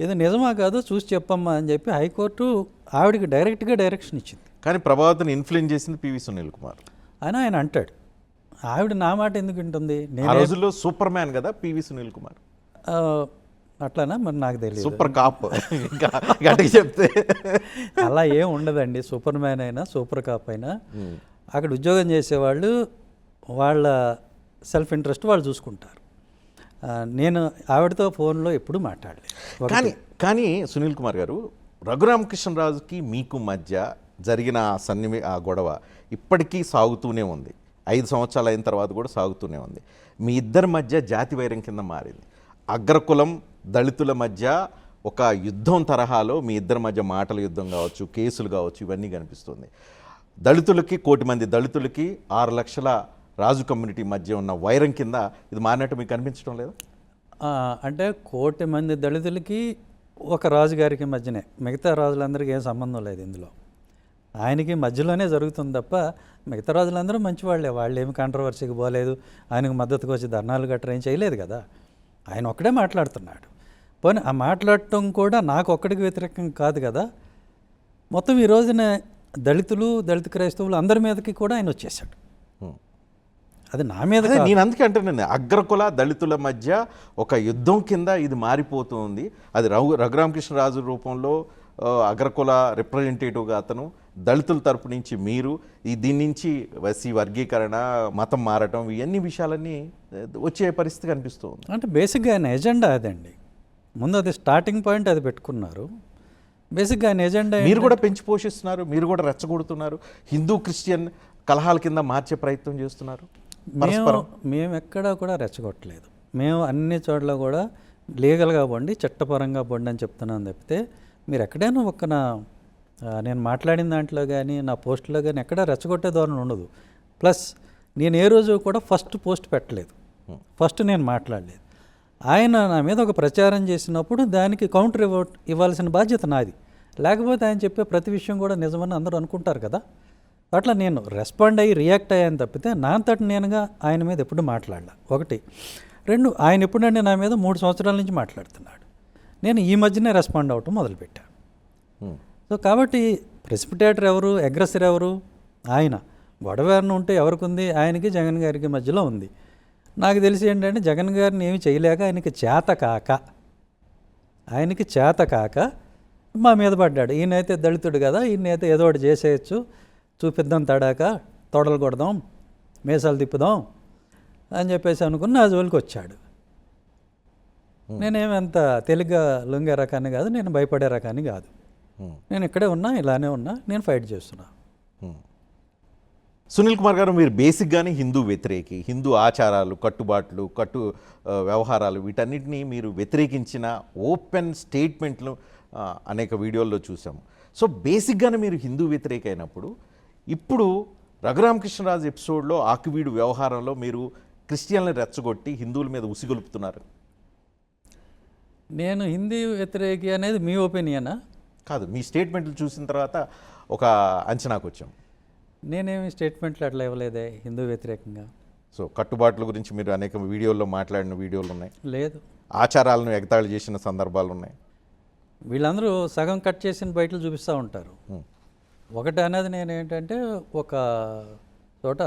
ఇది నిజమా కాదో చూసి చెప్పమ్మా అని చెప్పి హైకోర్టు ఆవిడికి డైరెక్ట్గా డైరెక్షన్ ఇచ్చింది. కానీ ప్రభావతిని ఇన్ఫ్లుయెన్స్ చేసింది పివి సునీల్ కుమార్ అని ఆయన అంటాడు. ఆవిడ నా మాట ఎందుకు వింటుంది? ఆ రోజుల్లో సూపర్ మ్యాన్ కదా పివి సునీల్ కుమార్. అట్లానా? మరి నాకు తెలియదు. సూపర్ కాప్ గట్టిగా చెప్తే అలా ఏం ఉండదండి. సూపర్ మ్యాన్ అయినా సూపర్ కాప్ అయినా అక్కడ ఉద్యోగం చేసేవాళ్ళు వాళ్ళ సెల్ఫ్ ఇంట్రెస్ట్ వాళ్ళు చూసుకుంటారు. నేను ఆవిడతో ఫోన్లో ఎప్పుడు మాట్లాడలేదు. కానీ సునీల్ కుమార్ గారు, రఘురామకృష్ణరాజుకి మీకు మధ్య జరిగిన ఆ గొడవ ఇప్పటికీ సాగుతూనే ఉంది. 5 సంవత్సరాలు అయిన తర్వాత కూడా సాగుతూనే ఉంది. మీ ఇద్దరి మధ్య జాతి వైరం కింద మారింది. అగ్రకులం దళితుల మధ్య ఒక యుద్ధం తరహాలో మీ ఇద్దరి మధ్య మాటల యుద్ధం కావచ్చు, కేసులు కావచ్చు, ఇవన్నీ కనిపిస్తుంది. దళితులకి 1 కోటి మంది దళితులకి 6 లక్షల రాజు కమ్యూనిటీ మధ్య ఉన్న వైరం కింద ఇది మారినట్టు మీకు కనిపించడం లేదా? అంటే 1 కోటి మంది దళితులకి ఒక రాజుగారికి మధ్యనే, మిగతా రాజులందరికీ ఏం సంబంధం లేదు ఇందులో. ఆయనకి మధ్యలోనే జరుగుతుంది తప్ప మిగతా రాజులందరూ మంచివాళ్లే. వాళ్ళు ఏమి కాంట్రవర్సీకి పోలేదు, ఆయనకు మద్దతుకు వచ్చి ధర్నాలు గట్రా ఏం చేయలేదు కదా. ఆయన ఒక్కడే మాట్లాడుతున్నాడు. పోనీ ఆ మాట్లాడటం కూడా నాకు ఒక్కడికి వ్యతిరేకం కాదు కదా. మొత్తం ఈ రోజున దళితులు, దళిత క్రైస్తవులు అందరి మీదకి కూడా ఆయన వచ్చేసాడు. అది నా మీద నేను అందుకే అంటున్నాను, అగ్రకుల దళితుల మధ్య ఒక యుద్ధం కింద ఇది మారిపోతుంది. అది రఘురామకృష్ణరాజు రూపంలో అగ్రకుల రిప్రజెంటేటివ్గా అతను, దళితుల తరపు నుంచి మీరు, దీని నుంచి ఎస్సీ వర్గీకరణ, మతం మారటం, ఇవన్నీ విషయాలన్నీ వచ్చే పరిస్థితి కనిపిస్తుంది. అంటే బేసిక్గా ఆయన ఎజెండా అదండి. ముందు అది స్టార్టింగ్ పాయింట్ అది పెట్టుకున్నారు. బేసిక్గా ఆయన ఎజెండా మీరు కూడా పెంచి పోషిస్తున్నారు, మీరు కూడా రెచ్చగొడుతున్నారు, హిందూ క్రిస్టియన్ కలహాల కింద మార్చే ప్రయత్నం చేస్తున్నారు. మేము ఎక్కడా కూడా రెచ్చగొట్టలేదు. మేము అన్ని చోట్ల కూడా లీగల్గా పోండి, చట్టపరంగా పోండి అని చెప్తున్నాను తప్పితే మీరు ఎక్కడైనా నేను మాట్లాడిన దాంట్లో కానీ నా పోస్ట్లో కానీ ఎక్కడా రెచ్చగొట్టే ధోరణి ఉండదు. ప్లస్ నేను ఏ రోజు కూడా ఫస్ట్ పోస్ట్ పెట్టలేదు, ఫస్ట్ నేను మాట్లాడలేదు. ఆయన నా మీద ఒక ప్రచారం చేసినప్పుడు దానికి కౌంటర్ ఇవ్వాల్సిన బాధ్యత నాది. లేకపోతే ఆయన చెప్పే ప్రతి విషయం కూడా నిజమని అందరూ అనుకుంటారు కదా. అట్లా నేను రెస్పాండ్ అయ్యి రియాక్ట్ అయ్యాను తప్పితే నా అంతటి నేనుగా ఆయన మీద ఎప్పుడు మాట్లాడలే. ఒకటి. రెండు, ఆయన ఎప్పుడంటే నా మీద 3 సంవత్సరాల నుంచి మాట్లాడుతున్నాడు. నేను ఈ మధ్యనే రెస్పాండ్ అవ్వటం మొదలుపెట్టాను. సో కాబట్టి ప్రెసిపిటేటర్ ఎవరు, అగ్రెసర్ ఎవరు? ఆయన. గొడవ ఏమైనా ఉంటే ఎవరికి ఉంది? ఆయనకి జగన్ గారికి మధ్యలో ఉంది. నాకు తెలిసి ఏంటంటే జగన్ గారిని ఏమి చేయలేక ఆయనకి చేత కాక మా మీద పడ్డాడు. ఈయనైతే దళితుడు కదా, ఈయనైతే ఏదో ఒకటి చేసేయచ్చు, చూపిద్దాం తడాక, తొడలు కొడదాం, మీసాలు తిప్పుదాం అని చెప్పేసి అనుకుని నా జోలికి వచ్చాడు. నేనేమి అంత తేలిగ్గా లొంగే రకాన్ని కాదు, నేను భయపడే రకాన్ని కాదు. నేను ఇక్కడే ఉన్నా, ఇలానే ఉన్నా, నేను ఫైట్ చేస్తున్నా. సునీల్ కుమార్ గారు, మీరు బేసిక్గానే హిందూ వ్యతిరేకి, హిందూ ఆచారాలు, కట్టుబాట్లు, వ్యవహారాలు వీటన్నిటినీ మీరు వ్యతిరేకించిన ఓపెన్ స్టేట్మెంట్లు అనేక వీడియోల్లో చూసాము. సో బేసిక్గానే మీరు హిందూ వ్యతిరేక అయినప్పుడు ఇప్పుడు రఘురామకృష్ణరాజు ఎపిసోడ్లో ఆకువీడు వ్యవహారంలో మీరు క్రిస్టియన్లను రెచ్చగొట్టి హిందువుల మీద ఉసిగొలుపుతున్నారు. నేను హిందీ వ్యతిరేకి అనేది మీ ఒపీనియనా? కాదు, మీ స్టేట్మెంట్లు చూసిన తర్వాత ఒక అంచనాకు వచ్చాం. నేనేమి స్టేట్మెంట్లు అట్లా ఇవ్వలేదే హిందూ వ్యతిరేకంగా. సో కట్టుబాట్ల గురించి మీరు అనేక వీడియోల్లో మాట్లాడిన వీడియోలు ఉన్నాయి. లేదు. ఆచారాలను ఎగతాళి చేసిన సందర్భాలు ఉన్నాయి. వీళ్ళందరూ సగం కట్ చేసిన బయటలు చూపిస్తూ ఉంటారు. ఒకటి అనేది నేను ఏంటంటే ఒక చోట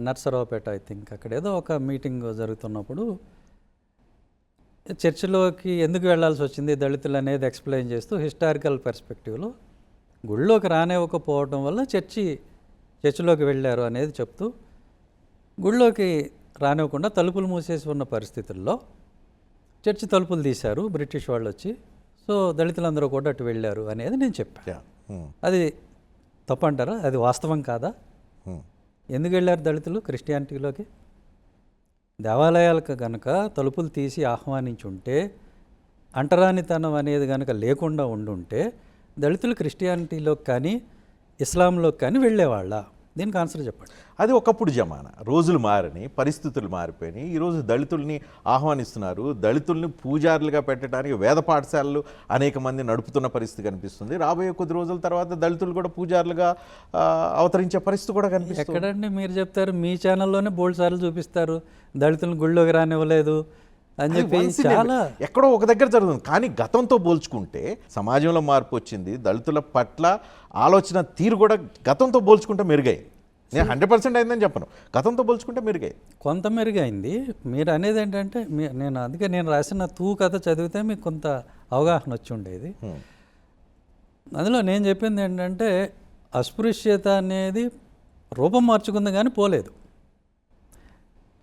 నర్సరావుపేట ఐ థింక్ అక్కడ ఏదో ఒక మీటింగ్ జరుగుతున్నప్పుడు చర్చిలోకి ఎందుకు వెళ్ళాల్సి వచ్చింది దళితులు అనేది ఎక్స్ప్లెయిన్ చేస్తూ హిస్టారికల్ పర్స్పెక్టివ్లో గుళ్ళోకి రానివ్వకపోవడం వల్ల చర్చిలోకి వెళ్ళారు అనేది చెప్తూ, గుళ్ళోకి రానివ్వకుండా తలుపులు మూసేసి ఉన్న పరిస్థితుల్లో చర్చి తలుపులు తీశారు బ్రిటిష్ వాళ్ళు వచ్చి, సో దళితులందరూ కూడా అటు వెళ్ళారు అనేది నేను చెప్పాను. అది తప్పంటారా? అది వాస్తవం కాదా? ఎందుకు వెళ్ళారు దళితులు క్రిస్టియానిటీలోకి? దేవాలయాలకు కనుక తలుపులు తీసి ఆహ్వానించి ఉంటే, అంటరానితనం అనేది కనుక లేకుండా ఉండుంటే దళితులు క్రిస్టియానిటీలోకి కానీ ఇస్లాంలోకి కానీ వెళ్ళేవాళ్ళ? దీనికి ఆన్సర్ చెప్పండి. అది ఒకప్పుడు జమానా, రోజులు మారినాయి, పరిస్థితులు మారిపోయినాయి. ఈరోజు దళితుల్ని ఆహ్వానిస్తున్నారు. దళితుల్ని పూజారులుగా పెట్టడానికి వేద పాఠశాలలు అనేక మంది నడుపుతున్న పరిస్థితి కనిపిస్తుంది. రాబోయే కొద్ది రోజుల తర్వాత దళితులు కూడా పూజారులుగా అవతరించే పరిస్థితి కూడా కనిపిస్తుంది. ఎక్కడండి మీరు చెప్తారు? మీ ఛానల్లోనే బోల్డ్ సార్లు చూపిస్తారు దళితులను గుళ్ళోకి రానివ్వలేదు అని చెప్పి. చాలా ఎక్కడో ఒక దగ్గర జరుగుతుంది. కానీ గతంతో పోల్చుకుంటే సమాజంలో మార్పు వచ్చింది. దళితుల పట్ల ఆలోచన తీరు కూడా గతంతో పోల్చుకుంటే మెరుగాయి. నేను 100% అయిందని చెప్పను, గతంతో పోల్చుకుంటే మెరుగాయి. కొంత మెరుగైంది. మీరు అనేది ఏంటంటే నేను రాసిన కథ చదివితే మీకు కొంత అవగాహన వచ్చి ఉండేది. అందులో నేను చెప్పింది ఏంటంటే అస్పృశ్యత అనేది రూపం మార్చుకుంది కానీ పోలేదు.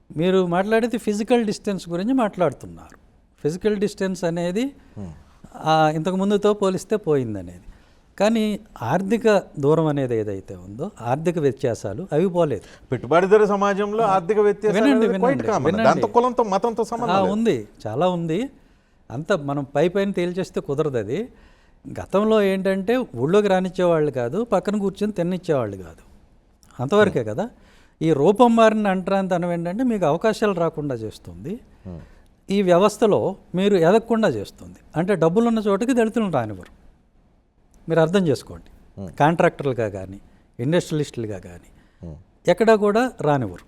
మీరు మాట్లాడేది ఫిజికల్ డిస్టెన్స్ గురించి మాట్లాడుతున్నారు. ఫిజికల్ డిస్టెన్స్ అనేది ఇంతకు ముందుతో పోలిస్తే పోయిందనేది. కానీ ఆర్థిక దూరం అనేది ఏదైతే ఉందో, ఆర్థిక వ్యత్యాసాలు అవి పోలేదు. పెట్టుబడిదారు సమాజంలో ఆర్థిక వ్యత్యాసాలు కులంతో మతంతో సంబంధం ఉంది, చాలా ఉంది. అంత మనం పైన తేల్చేస్తే కుదరదు. అది గతంలో ఏంటంటే ఊళ్ళోకి రానిచ్చేవాళ్ళు కాదు, పక్కన కూర్చొని తిన్నిచ్చేవాళ్ళు కాదు, అంతవరకే కదా. ఈ రూపం మారిన అంటరానితనం ఏంటంటే మీకు అవకాశాలు రాకుండా చేస్తుంది. ఈ వ్యవస్థలో మీరు ఎదగకుండా చేస్తుంది. అంటే డబ్బులున్న చోటకి దళితులను రానివ్వరు. మీరు అర్థం చేసుకోండి. కాంట్రాక్టర్లుగా కానీ ఇండస్ట్రియలిస్టులుగా కానీ ఎక్కడా కూడా రానివ్వరు.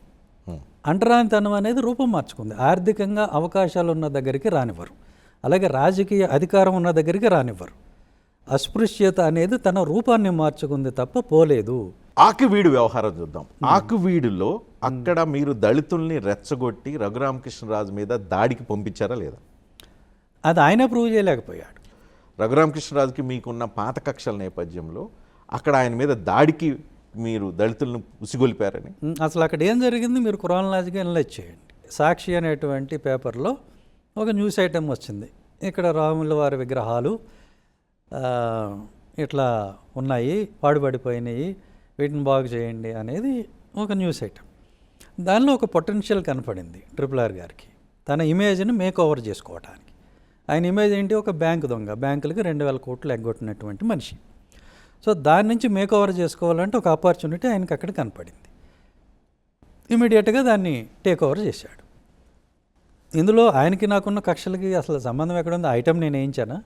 అంటరానితనం అనేది రూపం మార్చుకుంది. ఆర్థికంగా అవకాశాలు ఉన్న దగ్గరికి రానివ్వరు, అలాగే రాజకీయ అధికారం ఉన్న దగ్గరికి రానివ్వరు. అస్పృశ్యత అనేది తన రూపాన్ని మార్చుకుంది తప్ప పోలేదు. ఆకువీడు వ్యవహారం చూద్దాం. ఆకువీడులో అక్కడ మీరు దళితుల్ని రెచ్చగొట్టి రఘురామకృష్ణరాజు మీద దాడికి పంపించారా లేదా? అది ఆయనే ప్రూవ్ చేయలేకపోయాడు. రఘురామకృష్ణరాజుకి మీకున్న పాత కక్షల నేపథ్యంలో అక్కడ ఆయన మీద దాడికి మీరు దళితులను ఉసిగొలిపారని. అసలు అక్కడ ఏం జరిగింది మీరు క్రోనలాజిగా అనలైజ్ చేయండి. సాక్షి అనేటువంటి పేపర్లో ఒక న్యూస్ ఐటెం వచ్చింది. ఇక్కడ రాముల వారి విగ్రహాలు ఇట్లా ఉన్నాయి, పాడుపడిపోయినాయి, వీటిని బాగు చేయండి అనేది ఒక న్యూస్ ఐటెం. దానిలో ఒక పొటెన్షియల్ కనపడింది RRR గారికి, తన ఇమేజ్ని మేక్ ఓవర్ చేసుకోవడానికి. ఆయన ఇమేజ్ ఏంటి? ఒక బ్యాంకు దొంగ, బ్యాంకులకి 2000 కోట్లు ఎగ్గొట్టినటువంటి మనిషి. సో దాని నుంచి మేక్ ఓవర్ చేసుకోవాలంటే ఒక ఆపర్చునిటీ ఆయనకి అక్కడ కనపడింది. ఇమీడియట్గా దాన్ని టేక్ ఓవర్ చేశాడు. ఇందులో ఆయనకి నాకున్న కక్షలకి అసలు సంబంధం ఎక్కడుంది? ఐటెం నేను వేయించానా?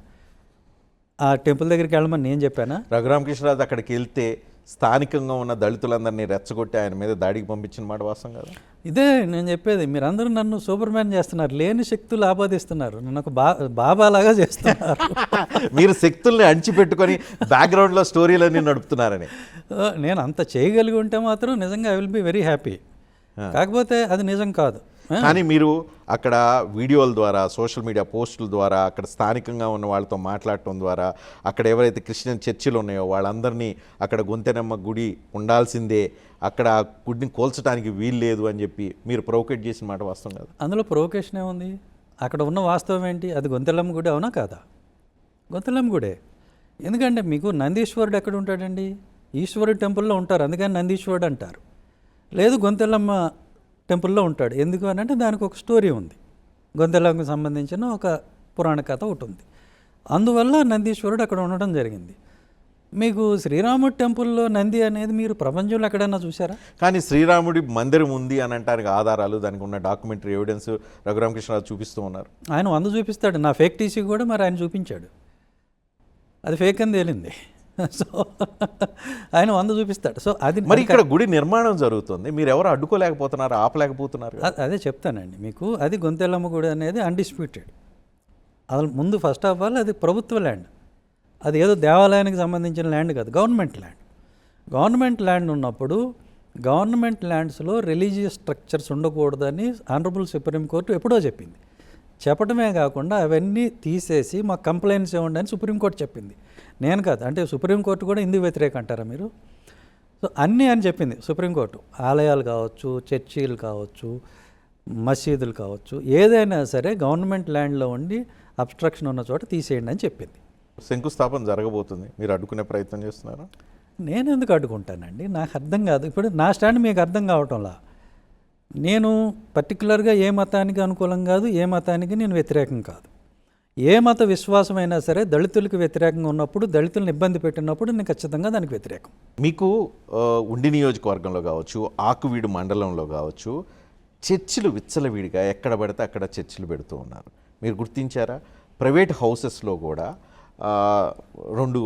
ఆ టెంపుల్ దగ్గరికి వెళ్ళమని నేను చెప్పానా? రఘురామకృష్ణరాజు అక్కడికి వెళ్తే స్థానికంగా ఉన్న దళితులందరినీ రెచ్చగొట్టి ఆయన మీద దాడికి పంపించిన మాట వాస్తవం కదా? ఇదే నేను చెప్పేది, మీరందరూ నన్ను సూపర్ మ్యాన్ చేస్తున్నారు, లేని శక్తులు ఆపాదిస్తున్నారు, నన్ను ఒక బాబాలాగా చేస్తున్నారు. మీరు శక్తుల్ని అణిచిపెట్టుకొని బ్యాక్గ్రౌండ్లో స్టోరీలన్నీ నడుపుతున్నారని. నేను అంత చేయగలిగి ఉంటే మాత్రం నిజంగా I will be very happy. కాకపోతే అది నిజం కాదు. కానీ మీరు అక్కడ వీడియోల ద్వారా, సోషల్ మీడియా పోస్టుల ద్వారా, అక్కడ స్థానికంగా ఉన్న వాళ్ళతో మాట్లాడటం ద్వారా, అక్కడ ఎవరైతే క్రిస్టియన్ చర్చిలు ఉన్నాయో వాళ్ళందరినీ అక్కడ గొంతెనమ్మ గుడి ఉండాల్సిందే, అక్కడ ఆ గుడిని కోల్చడానికి వీలు లేదు అని చెప్పి మీరు ప్రొవోకేట్ చేసిన మాట వాస్తవం కాదు. అందులో ప్రొవోకేషన్ ఏముంది? అక్కడ ఉన్న వాస్తవం ఏంటి? అది గొంతెలమ్మ గుడి అవునా కాదా? గొంతెలమ్మ గుడే. ఎందుకంటే మీకు నందీశ్వరుడు ఎక్కడ ఉంటాడండి? ఈశ్వరుడు టెంపుల్లో ఉంటారు, అందుకని నందీశ్వరుడు అంటారు. లేదు గొంతెలమ్మ టెంపుల్లో ఉంటాడు. ఎందుకు అని అంటే దానికి ఒక స్టోరీ ఉంది, గొంతెలమ్మకు సంబంధించిన ఒక పురాణ కథ ఒకటి ఉంది. అందువల్ల నందీశ్వరుడు అక్కడ ఉండడం జరిగింది. మీకు శ్రీరాముడి టెంపుల్లో నంది అనేది మీరు ప్రపంచంలో ఎక్కడైనా చూసారా? కానీ శ్రీరాముడి మందిరం ఉంది అని అంటానికి ఆధారాలు, దానికి ఉన్న డాక్యుమెంటరీ ఎవిడెన్స్ రఘురామకృష్ణరాజు చూపిస్తూ ఉన్నారు. ఆయన 100 చూపిస్తాడు. నా ఫేక్ టీసీ కూడా మరి ఆయన చూపించాడు, అది ఫేక్ అని తేలింది. సో ఆయన 100 చూపిస్తాడు. సో అది మరి ఇక్కడ గుడి నిర్మాణం జరుగుతుంది, మీరు ఎవరు అడ్డుకోలేకపోతున్నారు, ఆపలేకపోతున్నారు. అదే చెప్తానండి మీకు. అది గొంతెలమ్మ గుడి అనేది అన్డిస్ప్యూటెడ్. అసలు ముందు ఫస్ట్ ఆఫ్ ఆల్ అది ప్రభుత్వ ల్యాండ్, అది ఏదో దేవాలయానికి సంబంధించిన ల్యాండ్ కాదు, గవర్నమెంట్ ల్యాండ్. గవర్నమెంట్ ల్యాండ్ ఉన్నప్పుడు గవర్నమెంట్ ల్యాండ్స్లో రిలీజియస్ స్ట్రక్చర్స్ ఉండకూడదని ఆనరబుల్ సుప్రీం కోర్టు ఎప్పుడో చెప్పింది. చెప్పడమే కాకుండా అవన్నీ తీసేసి మాకు కంప్లైంట్స్ ఇవ్వండి అని సుప్రీంకోర్టు చెప్పింది. నేను కాదు, అంటే సుప్రీంకోర్టు కూడా హిందూ వ్యతిరేక అంటారా మీరు? సో అన్నీ అని చెప్పింది సుప్రీంకోర్టు. ఆలయాలు కావచ్చు, చర్చీలు కావచ్చు, మసీదులు కావచ్చు, ఏదైనా సరే గవర్నమెంట్ ల్యాండ్లో ఉండి అబ్స్ట్రక్షన్ ఉన్న చోట తీసేయండి అని చెప్పింది. శంకుస్థాపన జరగబోతుంది, మీరు అడ్డుకునే ప్రయత్నం చేస్తున్నారు. నేను ఎందుకు అడ్డుకుంటానండి? నాకు అర్థం కాదు. ఇప్పుడు నా స్టాండ్ మీకు అర్థం కావటంలా. నేను పర్టికులర్గా ఏ మతానికి అనుకూలం కాదు, ఏ మతానికి నేను వ్యతిరేకం కాదు. ఏ మత విశ్వాసమైనా సరే దళితులకు వ్యతిరేకంగా ఉన్నప్పుడు, దళితులను ఇబ్బంది పెట్టినప్పుడు నేను ఖచ్చితంగా దానికి వ్యతిరేకం. మీకు ఉండి నియోజకవర్గంలో కావచ్చు, ఆకువీడు మండలంలో కావచ్చు, చర్చిలు విచ్చలవిడిగా ఎక్కడ పడితే అక్కడ చర్చిలు పెడుతూ ఉన్నారు. మీరు గుర్తించారా? ప్రైవేట్ హౌసెస్లో కూడా 2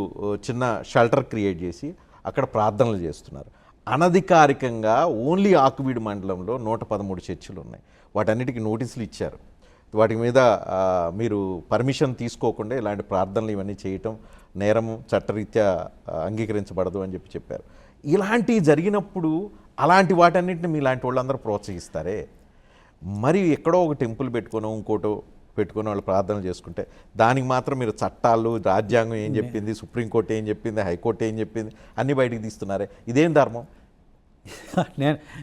చిన్న షెల్టర్ క్రియేట్ చేసి అక్కడ ప్రార్థనలు చేస్తున్నారు. అనధికారికంగా ఓన్లీ ఆకువీడు మండలంలో 113 చర్చిలు ఉన్నాయి. వాటన్నిటికీ నోటీసులు ఇచ్చారు. వాటి మీద మీరు పర్మిషన్ తీసుకోకుండా ఇలాంటి ప్రార్థనలు ఇవన్నీ చేయటం నేరము, చట్టరీత్యా అంగీకరించబడదు అని చెప్పారు. ఇలాంటివి జరిగినప్పుడు అలాంటి వాటన్నిటిని మీలాంటి వాళ్ళందరూ ప్రోత్సహిస్తారే. మరి ఎక్కడో ఒక టెంపుల్ పెట్టుకోనో ఇంకోటో పెట్టుకుని వాళ్ళు ప్రార్థనలు చేసుకుంటే దానికి మాత్రం మీరు చట్టాలు, రాజ్యాంగం ఏం చెప్పింది, సుప్రీంకోర్టు ఏం చెప్పింది, హైకోర్టు ఏం చెప్పింది అన్నీ బయటికి తీస్తున్నారే. ఇదేం ధర్మం?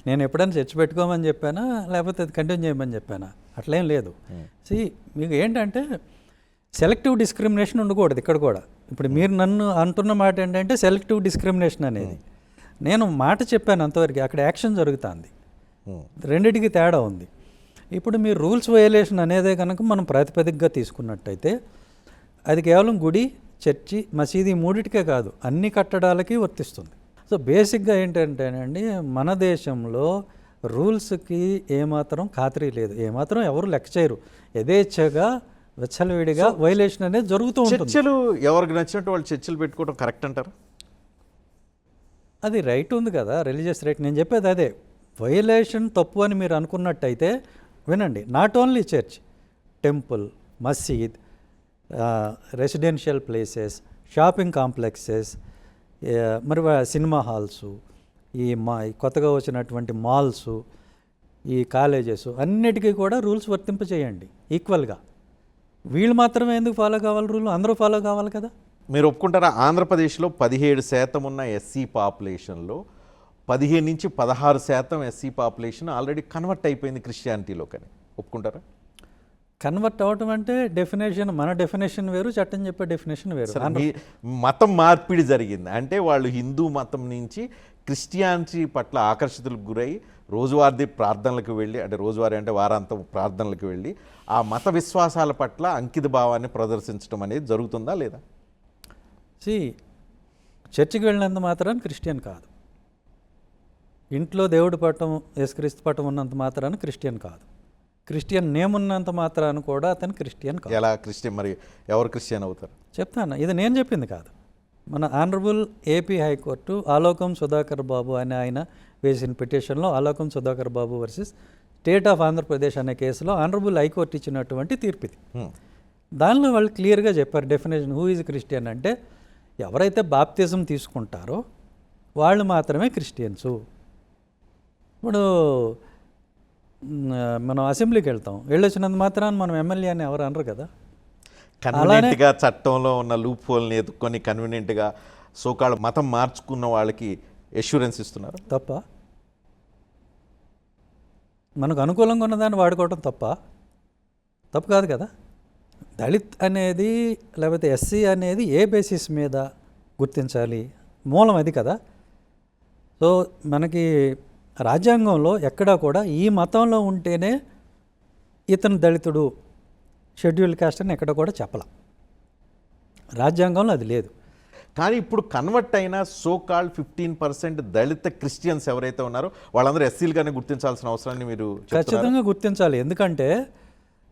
నేను ఎప్పుడైనా చర్చ పెట్టుకోమని చెప్పానా, లేకపోతే అది కంటిన్యూ చేయమని చెప్పానా? అట్లేం లేదు. మీకు ఏంటంటే సెలెక్టివ్ డిస్క్రిమినేషన్ ఉండకూడదు ఇక్కడ కూడా. ఇప్పుడు మీరు నన్ను అంటున్న మాట ఏంటంటే సెలెక్టివ్ డిస్క్రిమినేషన్ అనేది. నేను మాట చెప్పాను అంతవరకు, అక్కడ యాక్షన్ జరుగుతుంది. రెండిటికి తేడా ఉంది. ఇప్పుడు మీరు రూల్స్ వయలేషన్ అనేదే కనుక మనం ప్రాతిపదికగా తీసుకున్నట్టయితే అది కేవలం గుడి, చర్చి, మసీదు 3టికే కాదు, అన్ని కట్టడాలకి వర్తిస్తుంది. సో బేసిక్గా ఏంటంటేనండి, మన దేశంలో రూల్స్కి ఏమాత్రం ఖాతరీ లేదు, ఏమాత్రం ఎవరు లెక్క చేయరు. యథేచ్ఛగా విచ్చలవిడిగా వైలేషన్ అనేది జరుగుతూ ఉంటుంది. చర్చలు ఎవరికి నచ్చినట్టు వాళ్ళు చర్చలు పెట్టుకోవడం కరెక్ట్ అంటారు? అది రైట్ ఉంది కదా, రిలీజియస్ రైట్. నేను చెప్పేది అదే. వైలేషన్ తప్పు అని మీరు అనుకున్నట్టయితే వినండి, నాట్ ఓన్లీ చర్చ్, టెంపుల్, మసీద్, రెసిడెన్షియల్ ప్లేసెస్, షాపింగ్ కాంప్లెక్సెస్, మరి సినిమా హాల్సు, ఈ కొత్తగా వచ్చినటువంటి మాల్సు, ఈ కాలేజెస్ అన్నిటికీ కూడా రూల్స్ వర్తింపచేయండి ఈక్వల్గా. వీళ్ళు మాత్రమే ఎందుకు ఫాలో కావాలి రూల్? అందరూ ఫాలో కావాలి కదా. మీరు ఒప్పుకుంటారా? ఆంధ్రప్రదేశ్లో 17% ఉన్న ఎస్సీ పాపులేషన్లో 15 నుంచి 16% ఎస్సీ పాపులేషన్ ఆల్రెడీ కన్వర్ట్ అయిపోయింది క్రిస్టియానిటీలోకి అని ఒప్పుకుంటారా? కన్వర్ట్ అవటం అంటే డెఫినేషన్, మన డెఫినేషన్ వేరు, చట్టం చెప్పే డెఫినేషన్ వేరు. మతం మార్పిడి జరిగింది అంటే వాళ్ళు హిందూ మతం నుంచి క్రిస్టియానిటీ పట్ల ఆకర్షితులకు గురై రోజువారీ ప్రార్థనలకు వెళ్ళి, అంటే రోజువారీ అంటే వారాంతం ప్రార్థనలకు వెళ్ళి ఆ మత విశ్వాసాల పట్ల అంకిత భావాన్ని ప్రదర్శించడం అనేది జరుగుతుందా లేదా? చర్చికి వెళ్ళినంత మాత్రాన్ని క్రిస్టియన్ కాదు, ఇంట్లో దేవుడి పట్టం, యేసుక్రీస్తు పట్టం ఉన్నంత మాత్రాన క్రిస్టియన్ కాదు, క్రిస్టియన్ నేమ్ ఉన్నంత మాత్రాన కూడా అతను క్రిస్టియన్ కాదు. ఎలా క్రిస్టియన్? మరి ఎవరు క్రిస్టియన్ అవుతారు? చెప్తాను, ఇది నేను చెప్పింది కాదు, మన honourable AP high court Alokam Sudhakar బాబు అనే ఆయన వేసిన పిటిషన్లో ఆలోకం సుధాకర్ బాబు వర్సెస్ స్టేట్ ఆఫ్ ఆంధ్రప్రదేశ్ అనే కేసులో ఆనరబుల్ హైకోర్టు ఇచ్చినటువంటి తీర్పు ఇది. దానిలో వాళ్ళు క్లియర్గా చెప్పారు డెఫినేషన్ హూ ఈజ్ క్రిస్టియన్ అంటే ఎవరైతే బాప్తిజం తీసుకుంటారో వాళ్ళు మాత్రమే క్రిస్టియన్సు. ఇప్పుడు మనం అసెంబ్లీకి వెళ్ళొచ్చినంత మాత్రాన మనం ఎమ్మెల్యే అని ఎవరు అనరు కదా. కన్వీనియంట్గా చట్టంలో ఉన్న లూప్ హోల్ని ఎదుర్కొని కన్వీనియంట్గా సోకాళ్ళ మతం మార్చుకున్న వాళ్ళకి ఎష్యూరెన్స్ ఇస్తున్నారు. తప్ప మనకు అనుకూలంగా ఉన్నదాన్ని వాడుకోవడం తప్పు కాదు కదా. దళిత్ అనేది లేకపోతే ఎస్సీ అనేది ఏ బేసిస్ మీద గుర్తించాలి, మూలం అది కదా. సో మనకి రాజ్యాంగంలో ఎక్కడా కూడా ఈ మతంలో ఉంటేనే ఇతను దళితుడు షెడ్యూల్ కాస్ట్ అని ఎక్కడ కూడా చెప్పలేం, రాజ్యాంగంలో అది లేదు. కానీ ఇప్పుడు కన్వర్ట్ అయిన సోకాల్డ్ 15% దళిత క్రిస్టియన్స్ ఎవరైతే ఉన్నారో వాళ్ళందరూ ఎస్సీలుగానే గుర్తించాల్సిన అవసరాన్ని మీరు ఖచ్చితంగా గుర్తించాలి. ఎందుకంటే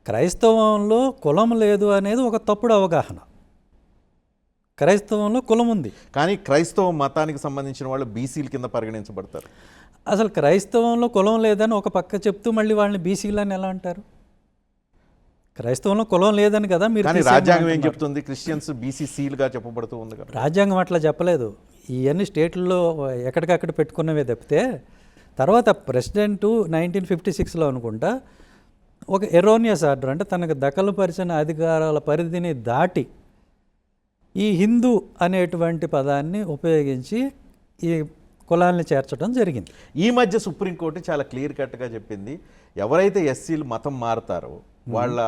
క్రైస్తవంలో కులం లేదు అనేది ఒక తప్పుడు అవగాహన. క్రైస్తవంలో కులం ఉంది, కానీ క్రైస్తవ మతానికి సంబంధించిన వాళ్ళు బీసీల కింద పరిగణించబడతారు. అసలు క్రైస్తవంలో కులం లేదని ఒక పక్క చెప్తూ మళ్ళీ వాళ్ళని బీసీలని ఎలా అంటారు? క్రైస్తవంలో కులం లేదని కదా మీరు. కానీ రాజ్యాంగం ఏం చెప్తుంది? క్రిస్టియన్స్ బీసీసీలుగా చెప్పబడుతూ ఉంది కదా. రాజ్యాంగం అట్లా చెప్పలేదు. ఇవన్నీ స్టేట్లలో ఎక్కడికక్కడ పెట్టుకున్నవే తప్పితే తర్వాత ప్రెసిడెంటు 1956లో అనుకుంటా ఒక ఎరోనియస్ ఆర్డర్ అంటే తనకు దఖలుపరిచిన అధికారాల పరిధిని దాటి ఈ హిందూ అనేటువంటి పదాన్ని ఉపయోగించి ఈ కులాన్ని చేర్చడం జరిగింది. ఈ మధ్య సుప్రీంకోర్టు చాలా క్లియర్ కట్గా చెప్పింది, ఎవరైతే ఎస్సీలు మతం మారుతారో వాళ్ళ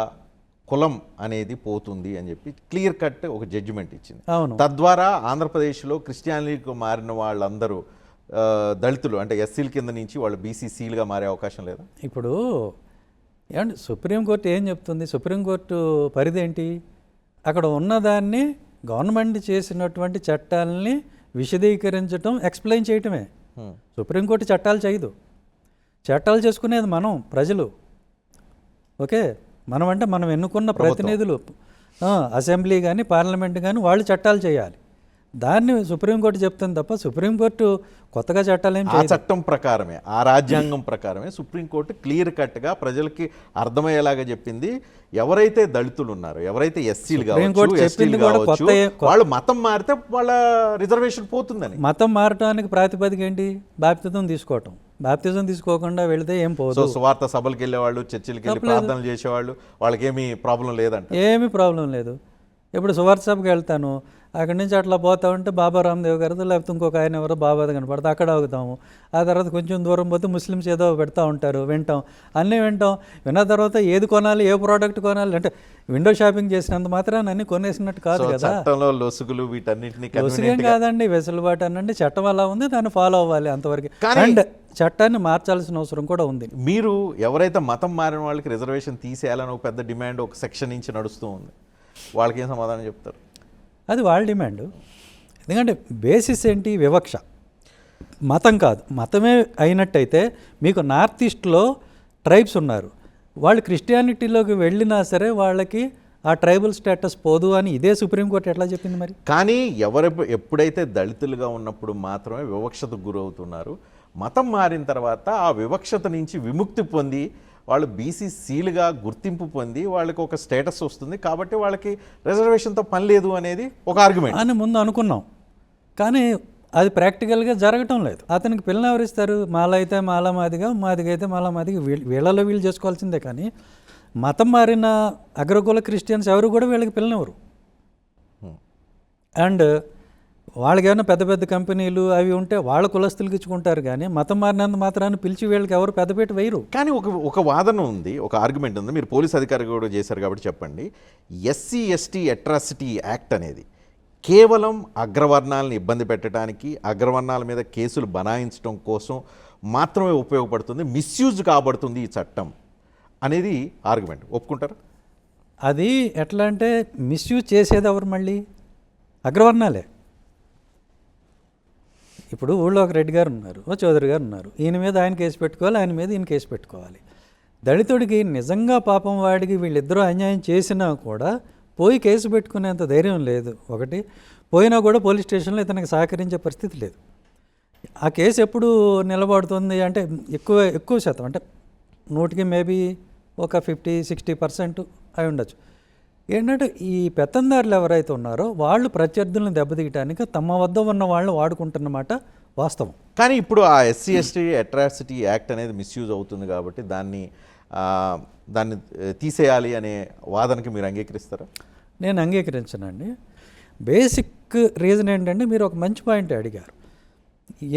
కులం అనేది పోతుంది అని చెప్పి క్లియర్ కట్ ఒక జడ్జిమెంట్ ఇచ్చింది. అవును. తద్వారా ఆంధ్రప్రదేశ్లో క్రిస్టియానిటీకి మారిన వాళ్ళందరూ దళితులు అంటే ఎస్సీల కింద నుంచి వాళ్ళు బీసీసీలుగా మారే అవకాశం లేదా? ఇప్పుడు ఏమంటే సుప్రీంకోర్టు ఏం చెప్తుంది? సుప్రీంకోర్టు పరిధి ఏంటి? అక్కడ ఉన్నదాన్ని గవర్నమెంట్ చేసినటువంటి చట్టాలని విశదీకరించడం, ఎక్స్ప్లెయిన్ చేయటమే. సుప్రీంకోర్టు చట్టాలు చేయదు. చట్టాలు చేసుకునేది మనం ప్రజలు. ఓకే, మనం అంటే మనం ఎన్నుకున్న ప్రతినిధులు, అసెంబ్లీ కానీ పార్లమెంట్ కానీ వాళ్ళు చట్టాలు చేయాలి. దాన్ని సుప్రీంకోర్టు చెప్తుంది తప్ప సుప్రీంకోర్టు కొత్తగా చట్టాలు ఏం చేయదు. ఆ చట్టం ప్రకారమే, ఆ రాజ్యాంగం ప్రకారమే సుప్రీంకోర్టు క్లియర్ కట్గా ప్రజలకి అర్థమయ్యేలాగా చెప్పింది. ఎవరైతే దళితులు ఉన్నారో, ఎవరైతే ఎస్సీలు కావచ్చు, వాళ్ళు మతం మారితే వాళ్ళ రిజర్వేషన్ పోతుందని. మతం మారటానికి ప్రాతిపదిక ఏంటి? బాప్తిజం తీసుకోవటం. బాప్తిజం తీసుకోకుండా వెళితే ఏం పోదు. సువార్త సభలకు వెళ్ళేవాళ్ళు, చర్చిలకు వెళ్ళి ప్రార్థనలు చేసేవాళ్ళు, వాళ్ళకి ఏమీ ప్రాబ్లం లేదంట. ఏమీ ప్రాబ్లం లేదు. ఇప్పుడు సువార్త సభకి వెళ్తాను, అక్కడి నుంచి అట్లా పోతా ఉంటే బాబా రామ్దేవ్ గారితో లేకపోతే ఇంకొక ఆయన ఎవరో బాబాది కనపడితే అక్కడ ఆగుతాము. ఆ తర్వాత కొంచెం దూరం పోతే ముస్లిమ్స్ ఏదో పెడతా ఉంటారు, వింటాం, అన్నీ వింటాం. విన్న తర్వాత ఏది కొనాలి, ఏ ప్రోడక్ట్ కొనాలి అంటే విండో షాపింగ్ చేసినంత మాత్రాన్ని అన్ని కొనేసినట్టు కాదు కదా. చట్టంలో లొసుగులు వీటన్నిటిని లొసుగేం కాదండి, వెసులుబాటు అనండి. చట్టం అలా ఉంది, దాన్ని ఫాలో అవ్వాలి అంతవరకు. అండ్ చట్టాన్ని మార్చాల్సిన అవసరం కూడా ఉంది. మీరు ఎవరైతే మతం మారిన వాళ్ళకి రిజర్వేషన్ తీసేయాలని ఒక పెద్ద డిమాండ్ ఒక సెక్షన్ నుంచి నడుస్తూ ఉంది, వాళ్ళకి ఏం సమాధానం చెప్తారు? అది వాళ్ళ డిమాండ్. ఎందుకంటే బేసిస్ ఏంటి? వివక్ష. మతం కాదు. మతమే అయినట్టయితే మీకు నార్త్ ఈస్ట్లో ట్రైబ్స్ ఉన్నారు, వాళ్ళు క్రిస్టియానిటీలోకి వెళ్ళినా సరే వాళ్ళకి ఆ ట్రైబల్ స్టేటస్ పోదు అని ఇదే సుప్రీంకోర్టు ఎట్లా చెప్పింది మరి? కానీ ఎప్పుడైతే దళితులుగా ఉన్నప్పుడు మాత్రమే వివక్షతకు గురవుతున్నారు. మతం మారిన తర్వాత ఆ వివక్షత నుంచి విముక్తి పొంది వాళ్ళు బీసీసీలుగా గుర్తింపు పొంది వాళ్ళకి ఒక స్టేటస్ వస్తుంది, కాబట్టి వాళ్ళకి రిజర్వేషన్తో పని లేదు అనేది ఒక ఆర్గ్యుమెంట్ అని ముందు అనుకున్నాం. కానీ అది ప్రాక్టికల్గా జరగటం లేదు. అతనికి పిల్లలు ఎవరిస్తారు? మాల అయితే మాల మాదిగా, మాదిగా అయితే మాల మాదిగా, వీళ్ళలో వీళ్ళు చేసుకోవాల్సిందే. కానీ మతం మారిన అగ్రకుల క్రిస్టియన్స్ ఎవరు కూడా వీళ్ళకి పిల్లనెవరు. అండ్ వాళ్ళకి ఏమైనా పెద్ద పెద్ద కంపెనీలు అవి ఉంటే వాళ్ళ కులస్తులకి ఇచ్చుకుంటారు, కానీ మతం మారినంత మాత్రాన్ని పిలిచి వీళ్ళకి ఎవరు పెద్దపీట వేయరు. కానీ ఒక వాదన ఉంది, ఒక ఆర్గ్యుమెంట్ ఉంది, మీరు పోలీస్ అధికారి కూడా చేశారు కాబట్టి చెప్పండి. ఎస్సీ ఎస్టీ అట్రాసిటీ యాక్ట్ అనేది కేవలం అగ్రవర్ణాలను ఇబ్బంది పెట్టడానికి, అగ్రవర్ణాల మీద కేసులు బనాయించడం కోసం మాత్రమే ఉపయోగపడుతుంది, మిస్యూజ్ కాబడుతుంది ఈ చట్టం అనేది ఆర్గ్యుమెంట్. ఒప్పుకుంటారు? అది ఎట్లా అంటే మిస్యూజ్ చేసేది ఎవరు? మళ్ళీ అగ్రవర్ణాలే. ఇప్పుడు ఊళ్ళో ఒక రెడ్డి గారు ఉన్నారు, ఓ చౌదరి గారు ఉన్నారు, ఈయన మీద ఆయన కేసు పెట్టుకోవాలి, ఆయన మీద ఈయన కేసు పెట్టుకోవాలి. దళితుడికి నిజంగా పాపం వాడికి వీళ్ళిద్దరూ అన్యాయం చేసినా కూడా పోయి కేసు పెట్టుకునేంత ధైర్యం లేదు. ఒకటి పోయినా కూడా పోలీస్ స్టేషన్లో ఇతనికి సహకరించే పరిస్థితి లేదు. ఆ కేసు ఎప్పుడు నిలబడుతుంది అంటే ఎక్కువ శాతం అంటే 100కి మేబీ ఒక 50-60% అయి ఉండొచ్చు. ఏంటంటే ఈ పెత్తందారులు ఎవరైతే ఉన్నారో వాళ్ళు ప్రత్యర్థులను దెబ్బతీయటానికి తమ వద్ద ఉన్న వాళ్ళని వాడుకుంటున్నమాట వాస్తవం. కానీ ఇప్పుడు ఆ SC/ST అట్రాసిటీ యాక్ట్ అనేది మిస్యూజ్ అవుతుంది కాబట్టి దాన్ని తీసేయాలి అనే వాదనకి మీరు అంగీకరిస్తారా? నేను అంగీకరించనండి. బేసిక్ రీజన్ ఏంటంటే మీరు ఒక మంచి పాయింట్ అడిగారు.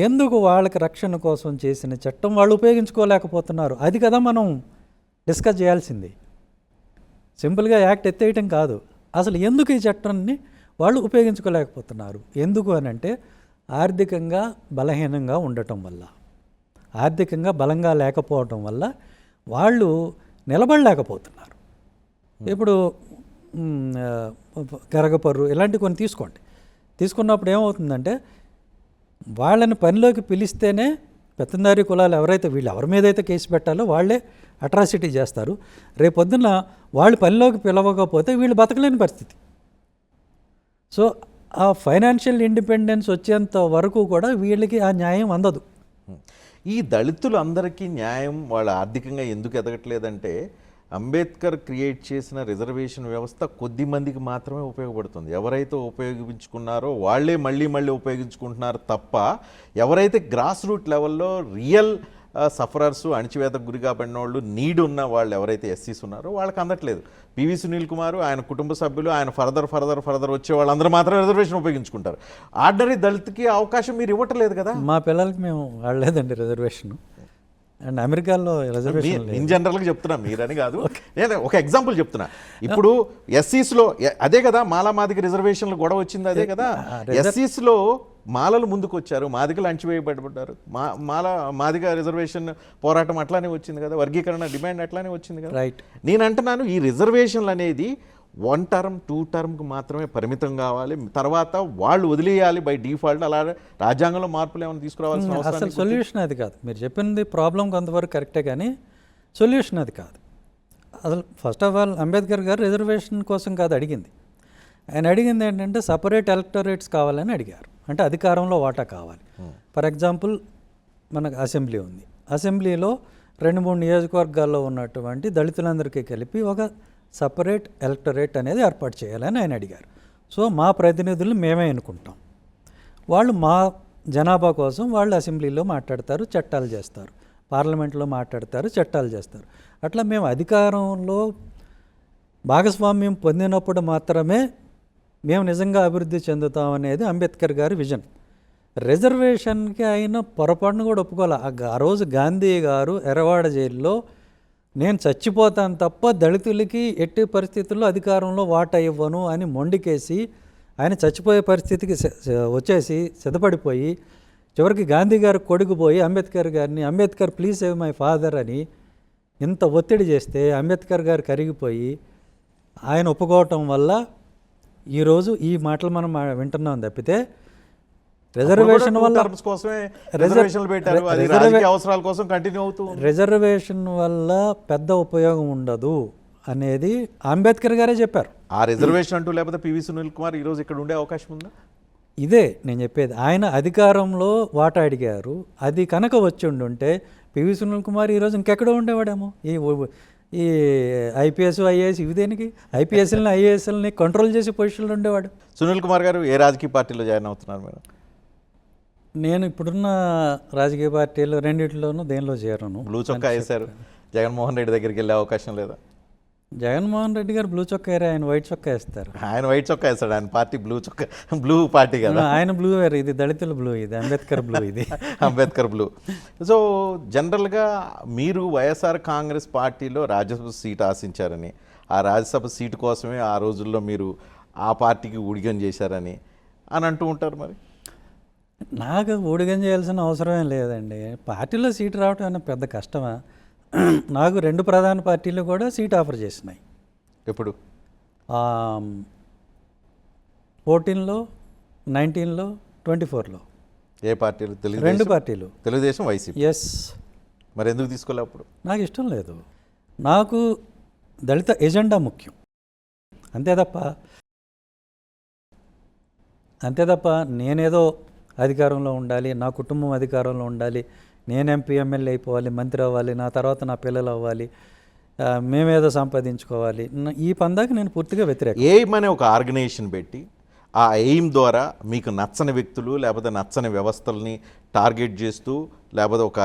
ఎందుకు వాళ్ళకి రక్షణ కోసం చేసిన చట్టం వాళ్ళు ఉపయోగించుకోలేకపోతున్నారు, అది కదా మనం డిస్కస్ చేయాల్సింది. సింపుల్గా యాక్ట్ ఎత్తేయటం కాదు, అసలు ఎందుకు ఈ చట్టాన్ని వాళ్ళు ఉపయోగించుకోలేకపోతున్నారు. ఎందుకు అని అంటే ఆర్థికంగా బలహీనంగా ఉండటం వల్ల, ఆర్థికంగా బలంగా లేకపోవటం వల్ల వాళ్ళు నిలబడలేకపోతున్నారు. ఇప్పుడు గరగపర్రు ఇలాంటివి కొన్ని తీసుకున్నప్పుడు ఏమవుతుందంటే వాళ్ళని పనిలోకి పిలిస్తేనే పెత్తందారీ కులాలు ఎవరైతే వీళ్ళు ఎవరి మీద అయితే కేసు పెట్టాలో వాళ్ళే అట్రాసిటీ చేస్తారు. రేపొద్దున వాళ్ళు పనిలోకి పిలవకపోతే వీళ్ళు బతకలేని పరిస్థితి. సో ఆ ఫైనాన్షియల్ ఇండిపెండెన్స్ వచ్చేంత వరకు కూడా వీళ్ళకి ఆ న్యాయం అందదు. ఈ దళితులు అందరికీ న్యాయం వాళ్ళు ఆర్థికంగా ఎందుకు ఎదగట్లేదంటే అంబేద్కర్ క్రియేట్ చేసిన రిజర్వేషన్ వ్యవస్థ కొద్ది మందికి మాత్రమే ఉపయోగపడుతుంది. ఎవరైతే ఉపయోగించుకున్నారో వాళ్ళే మళ్ళీ ఉపయోగించుకుంటున్నారు తప్ప ఎవరైతే గ్రాస్ రూట్ లెవెల్లో రియల్ సఫరర్సు, అణచివేతకు గురి కాబడిన వాళ్ళు, నీడ్ ఉన్న వాళ్ళు ఎవరైతే ఎస్సీస్ ఉన్నారో వాళ్ళకి అందట్లేదు. పివి సునీల్ కుమార్, ఆయన కుటుంబ సభ్యులు, ఆయన ఫర్దర్ వచ్చే వాళ్ళందరూ మాత్రం రిజర్వేషన్ ఉపయోగించుకుంటారు. ఆర్డినరీ దళితుకి అవకాశం మీరు ఇవ్వట్లేదు కదా. మా పిల్లలకి మేము వాడలేదండి రిజర్వేషన్. అండ్ అమెరికాలో రిజర్వేషన్ ఇన్ జనరల్గా చెప్తున్నా, మీరని కాదు, నేను ఒక ఎగ్జాంపుల్ చెప్తున్నా. ఇప్పుడు ఎస్సీస్లో అదే కదా మాదిగ రిజర్వేషన్లు గొడవ వచ్చింది, అదే కదా. ఎస్సీస్లో మాలలు ముందుకు వచ్చారు, మాదిగలు అణచివేయబడ్డారు. మాదిగ రిజర్వేషన్ పోరాటం అట్లానే వచ్చింది కదా, వర్గీకరణ డిమాండ్ అట్లానే వచ్చింది కదా. రైట్. నేను అంటున్నాను ఈ రిజర్వేషన్లు అనేది 1 టర్మ్ 2 టర్మ్కి మాత్రమే పరిమితం కావాలి, తర్వాత వాళ్ళు వదిలేయాలి బై డిఫాల్ట్. అలా రాజ్యాంగంలో మార్పులు ఏమైనా తీసుకురావాల్సిన అవసరం అసలు సొల్యూషన్ అది కాదు. మీరు చెప్పింది ప్రాబ్లం కొంతవరకు కరెక్టే, కానీ సొల్యూషన్ అది కాదు. అసలు ఫస్ట్ ఆఫ్ ఆల్ అంబేద్కర్ గారు రిజర్వేషన్ కోసం కాదు అడిగింది. ఆయన అడిగింది ఏంటంటే సపరేట్ ఎలక్టరేట్స్ కావాలని అడిగారు. అంటే అధికారంలో వాటా కావాలి. ఫర్ ఎగ్జాంపుల్ మనకు అసెంబ్లీ ఉంది, అసెంబ్లీలో 2-3 నియోజకవర్గాల్లో ఉన్నటువంటి దళితులందరికీ కలిపి ఒక సపరేట్ ఎలక్టరేట్ అనేది ఏర్పాటు చేయాలని ఆయన అడిగారు. సో మా ప్రతినిధులు మేమే ఎన్నుకుంటాం, వాళ్ళు మా జనాభా కోసం వాళ్ళు అసెంబ్లీలో మాట్లాడతారు, చట్టాలు చేస్తారు, పార్లమెంట్లో మాట్లాడతారు, చట్టాలు చేస్తారు. అట్లా మేము అధికారంలో భాగస్వామ్యం పొందినప్పుడు మాత్రమే మేము నిజంగా అభివృద్ధి చెందుతాం అనేది అంబేద్కర్ గారి విజన్. రిజర్వేషన్కి అయిన పొరపాటును కూడా ఒప్పుకోవాలి. ఆ రోజు గాంధీ గారు ఎర్రవాడ జైల్లో నేను చచ్చిపోతాను తప్ప దళితులకి ఎట్టి పరిస్థితుల్లో అధికారంలో వాటా ఇవ్వను అని మొండికేసి ఆయన చచ్చిపోయే పరిస్థితికి వచ్చేసి సిద్ధపడిపోయి చివరికి గాంధీ గారు కొడుకుపోయి అంబేద్కర్ గారిని Ambedkar please save my father అని ఇంత ఒత్తిడి చేస్తే అంబేద్కర్ గారు కరిగిపోయి ఆయన ఒప్పుకోవటం వల్ల ఈరోజు ఈ మాటలు మనం వింటున్నాం తప్పితే రిజర్వేషన్ వల్ల అవసరాల కోసం కంటిన్యూ అవుతూ రిజర్వేషన్ వల్ల పెద్ద ఉపయోగం ఉండదు అనేది అంబేద్కర్ గారే చెప్పారు. ఆ రిజర్వేషన్ అంటూ లేకపోతే పివి సునీల్ కుమార్ ఈరోజు ఇక్కడ ఉండే అవకాశం ఉందా? ఇదే నేను చెప్పేది. ఆయన అధికారంలో వాటా అడిగారు, అది కనుక వచ్చి ఉండుంటే పివి సునీల్ కుమార్ ఈరోజు ఇంకెక్కడో ఉండేవాడేమో. ఈ IPS IAS ఇవి దేనికి? IPSలని IASలని కంట్రోల్ చేసే పొజిషన్లో ఉండేవాడు. సునీల్ కుమార్ గారు ఏ రాజకీయ పార్టీలో జాయిన్ అవుతున్నారు మేడం? నేను ఇప్పుడున్న రాజకీయ పార్టీలు రెండింటిలోనూ దేనిలో చేరను. బ్లూ చొక్కా వేశారు, జగన్మోహన్ రెడ్డి దగ్గరికి వెళ్ళే అవకాశం లేదా? జగన్మోహన్ రెడ్డి గారు బ్లూ చొక్కా వేరే, ఆయన వైట్ చొక్కా వేస్తారు. ఆయన వైట్ చొక్కా వేస్తాడు, ఆయన పార్టీ బ్లూ పార్టీ కదా. ఆయన బ్లూ వేరు, ఇది దళితుల బ్లూ, ఇది అంబేద్కర్ బ్లూ, ఇది అంబేద్కర్ బ్లూ. సో జనరల్గా మీరు వైఎస్ఆర్ కాంగ్రెస్ పార్టీలో రాజ్యసభ సీట్ ఆశించారని, ఆ రాజ్యసభ సీటు కోసమే ఆ రోజుల్లో మీరు ఆ పార్టీకి ఊడిగం చేశారని అంటూ ఉంటారు. మరి నాకు ఊడిగం చేయాల్సిన అవసరమే లేదండి. పార్టీలో సీటు రావటం అన్న పెద్ద కష్టమా? నాకు 2 ప్రధాన పార్టీలు కూడా సీట్ ఆఫర్ చేసినాయి. ఎప్పుడు? 14లో, 19లో, 24లో. ఏ పార్టీలు? 2 పార్టీలు, తెలుగుదేశం, వైసీపీ. ఎస్. మరి ఎందుకు తీసుకోలే అప్పుడు? నాకు ఇష్టం లేదు. నాకు దళిత ఎజెండా ముఖ్యం, అంతే తప్ప అంతే తప్ప నేనేదో అధికారంలో ఉండాలి, నా కుటుంబం అధికారంలో ఉండాలి, నేను ఎంపీ ఎమ్మెల్యే అయిపోవాలి, మంత్రి అవ్వాలి, నా తర్వాత నా పిల్లలు అవ్వాలి, మేమేదో సంపాదించుకోవాలి, ఈ పందాకి నేను పూర్తిగా వ్యతిరేకం. ఎయిమ్ అనే ఒక ఆర్గనైజేషన్ పెట్టి ఆ ఎయిమ్ ద్వారా మీకు నచ్చని వ్యక్తులు లేకపోతే నచ్చని వ్యవస్థల్ని టార్గెట్ చేస్తూ లేకపోతే ఒక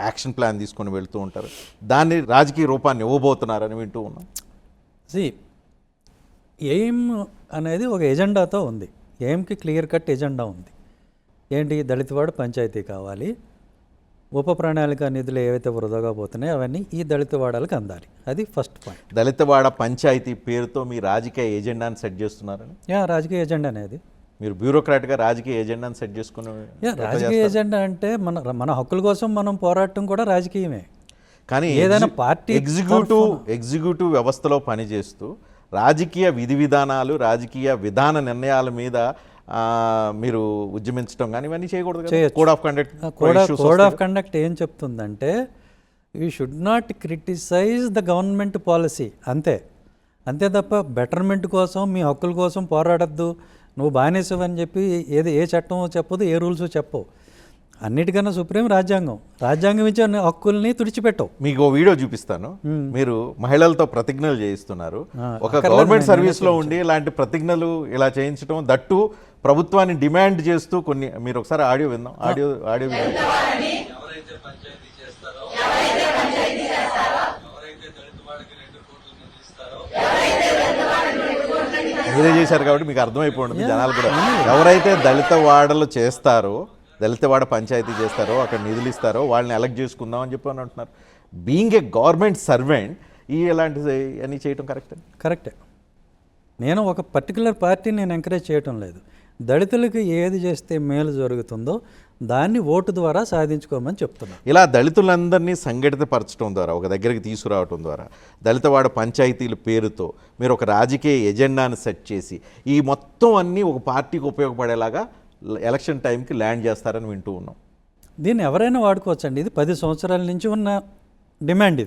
యాక్షన్ ప్లాన్ తీసుకొని వెళ్తూ ఉంటారు. దాన్ని రాజకీయ రూపాన్ని ఇవ్వబోతున్నారని వింటూ ఉన్నాం. ఎయిమ్ అనేది ఒక ఎజెండాతో ఉంది. ఎయిమ్కి క్లియర్ కట్ ఎజెండా ఉంది. ఏంటి? దళితవాడ పంచాయతీ కావాలి, ఉప ప్రణాళిక నిధులు ఏవైతే వృధాగా పోతున్నాయో అవన్నీ ఈ దళితవాడలకు అందాలి. అది ఫస్ట్ పాయింట్. దళితవాడ పంచాయతీ పేరుతో మీ రాజకీయ ఎజెండాని సెట్ చేస్తున్నారని? రాజకీయ ఎజెండా అనేది మీరు బ్యూరోక్రాట్గా రాజకీయ ఎజెండాని సెట్ చేసుకుని రాజకీయ ఎజెండా అంటే మన హక్కుల కోసం మనం పోరాటం కూడా రాజకీయమే. కానీ ఏదైనా పార్టీ ఎగ్జిక్యూటివ్ వ్యవస్థలో పనిచేస్తూ రాజకీయ విధి విధానాలు రాజకీయ విధాన నిర్ణయాల మీద మీరు ఉద్యమించడం కానీ ఇవన్నీ చేయకూడదు. కోడ్ ఆఫ్ కండక్ట్ ఏం చెప్తుందంటే you should not criticise the government policy, అంతే తప్ప బెటర్మెంట్ కోసం మీ హక్కుల కోసం పోరాడద్దు, నువ్వు బానిసవని చెప్పి ఏ చట్టం చెప్పదు, ఏ రూల్స్ చెప్పవు. అన్నిటికన్నా సుప్రీం రాజ్యాంగం ఇచ్చే హక్కుల్ని తుడిచిపెట్టవు. మీకు ఓ వీడియో చూపిస్తాను. మీరు మహిళలతో ప్రతిజ్ఞలు చేయిస్తున్నారు. ఒక గవర్నమెంట్ సర్వీస్ లో ఉండి ఇలాంటి ప్రతిజ్ఞలు ఇలా చేయించడం, దట్టు ప్రభుత్వాన్ని డిమాండ్ చేస్తూ కొన్ని, మీరు ఒకసారి ఆడియో విందాం. ఆడియో మీరే చేశారు కాబట్టి మీకు అర్థమైపోయింది జనాలు కూడా. ఎవరైతే దళిత వాడలు చేస్తారో, దళితవాడ పంచాయతీ చేస్తారో, అక్కడ నిధులు ఇస్తారో వాళ్ళని ఎలక్ట్ చేసుకుందాం అని చెప్పి అని అంటున్నారు. బీయింగ్ ఏ గవర్నమెంట్ సర్వెంట్ ఇలాంటివి అన్నీ చేయటం కరెక్టే. నేను ఒక పర్టికులర్ పార్టీని నేను ఎంకరేజ్ చేయటం లేదు. దళితులకు ఏది చేస్తే మేలు జరుగుతుందో దాన్ని ఓటు ద్వారా సాధించుకోమని చెప్తున్నాను. ఇలా దళితులందరినీ సంఘటితపరచడం ద్వారా, ఒక దగ్గరికి తీసుకురావటం ద్వారా, దళితవాడ పంచాయతీల పేరుతో మీరు ఒక రాజకీయ ఎజెండాను సెట్ చేసి ఈ మొత్తం అన్నీ ఒక పార్టీకి ఉపయోగపడేలాగా ఎలక్షన్ టైంకి ల్యాండ్ చేస్తారని వింటూ ఉన్నాం. దీన్ని ఎవరైనా వాడుకోవచ్చండి. ఇది 10 సంవత్సరాల నుంచి ఉన్న డిమాండ్.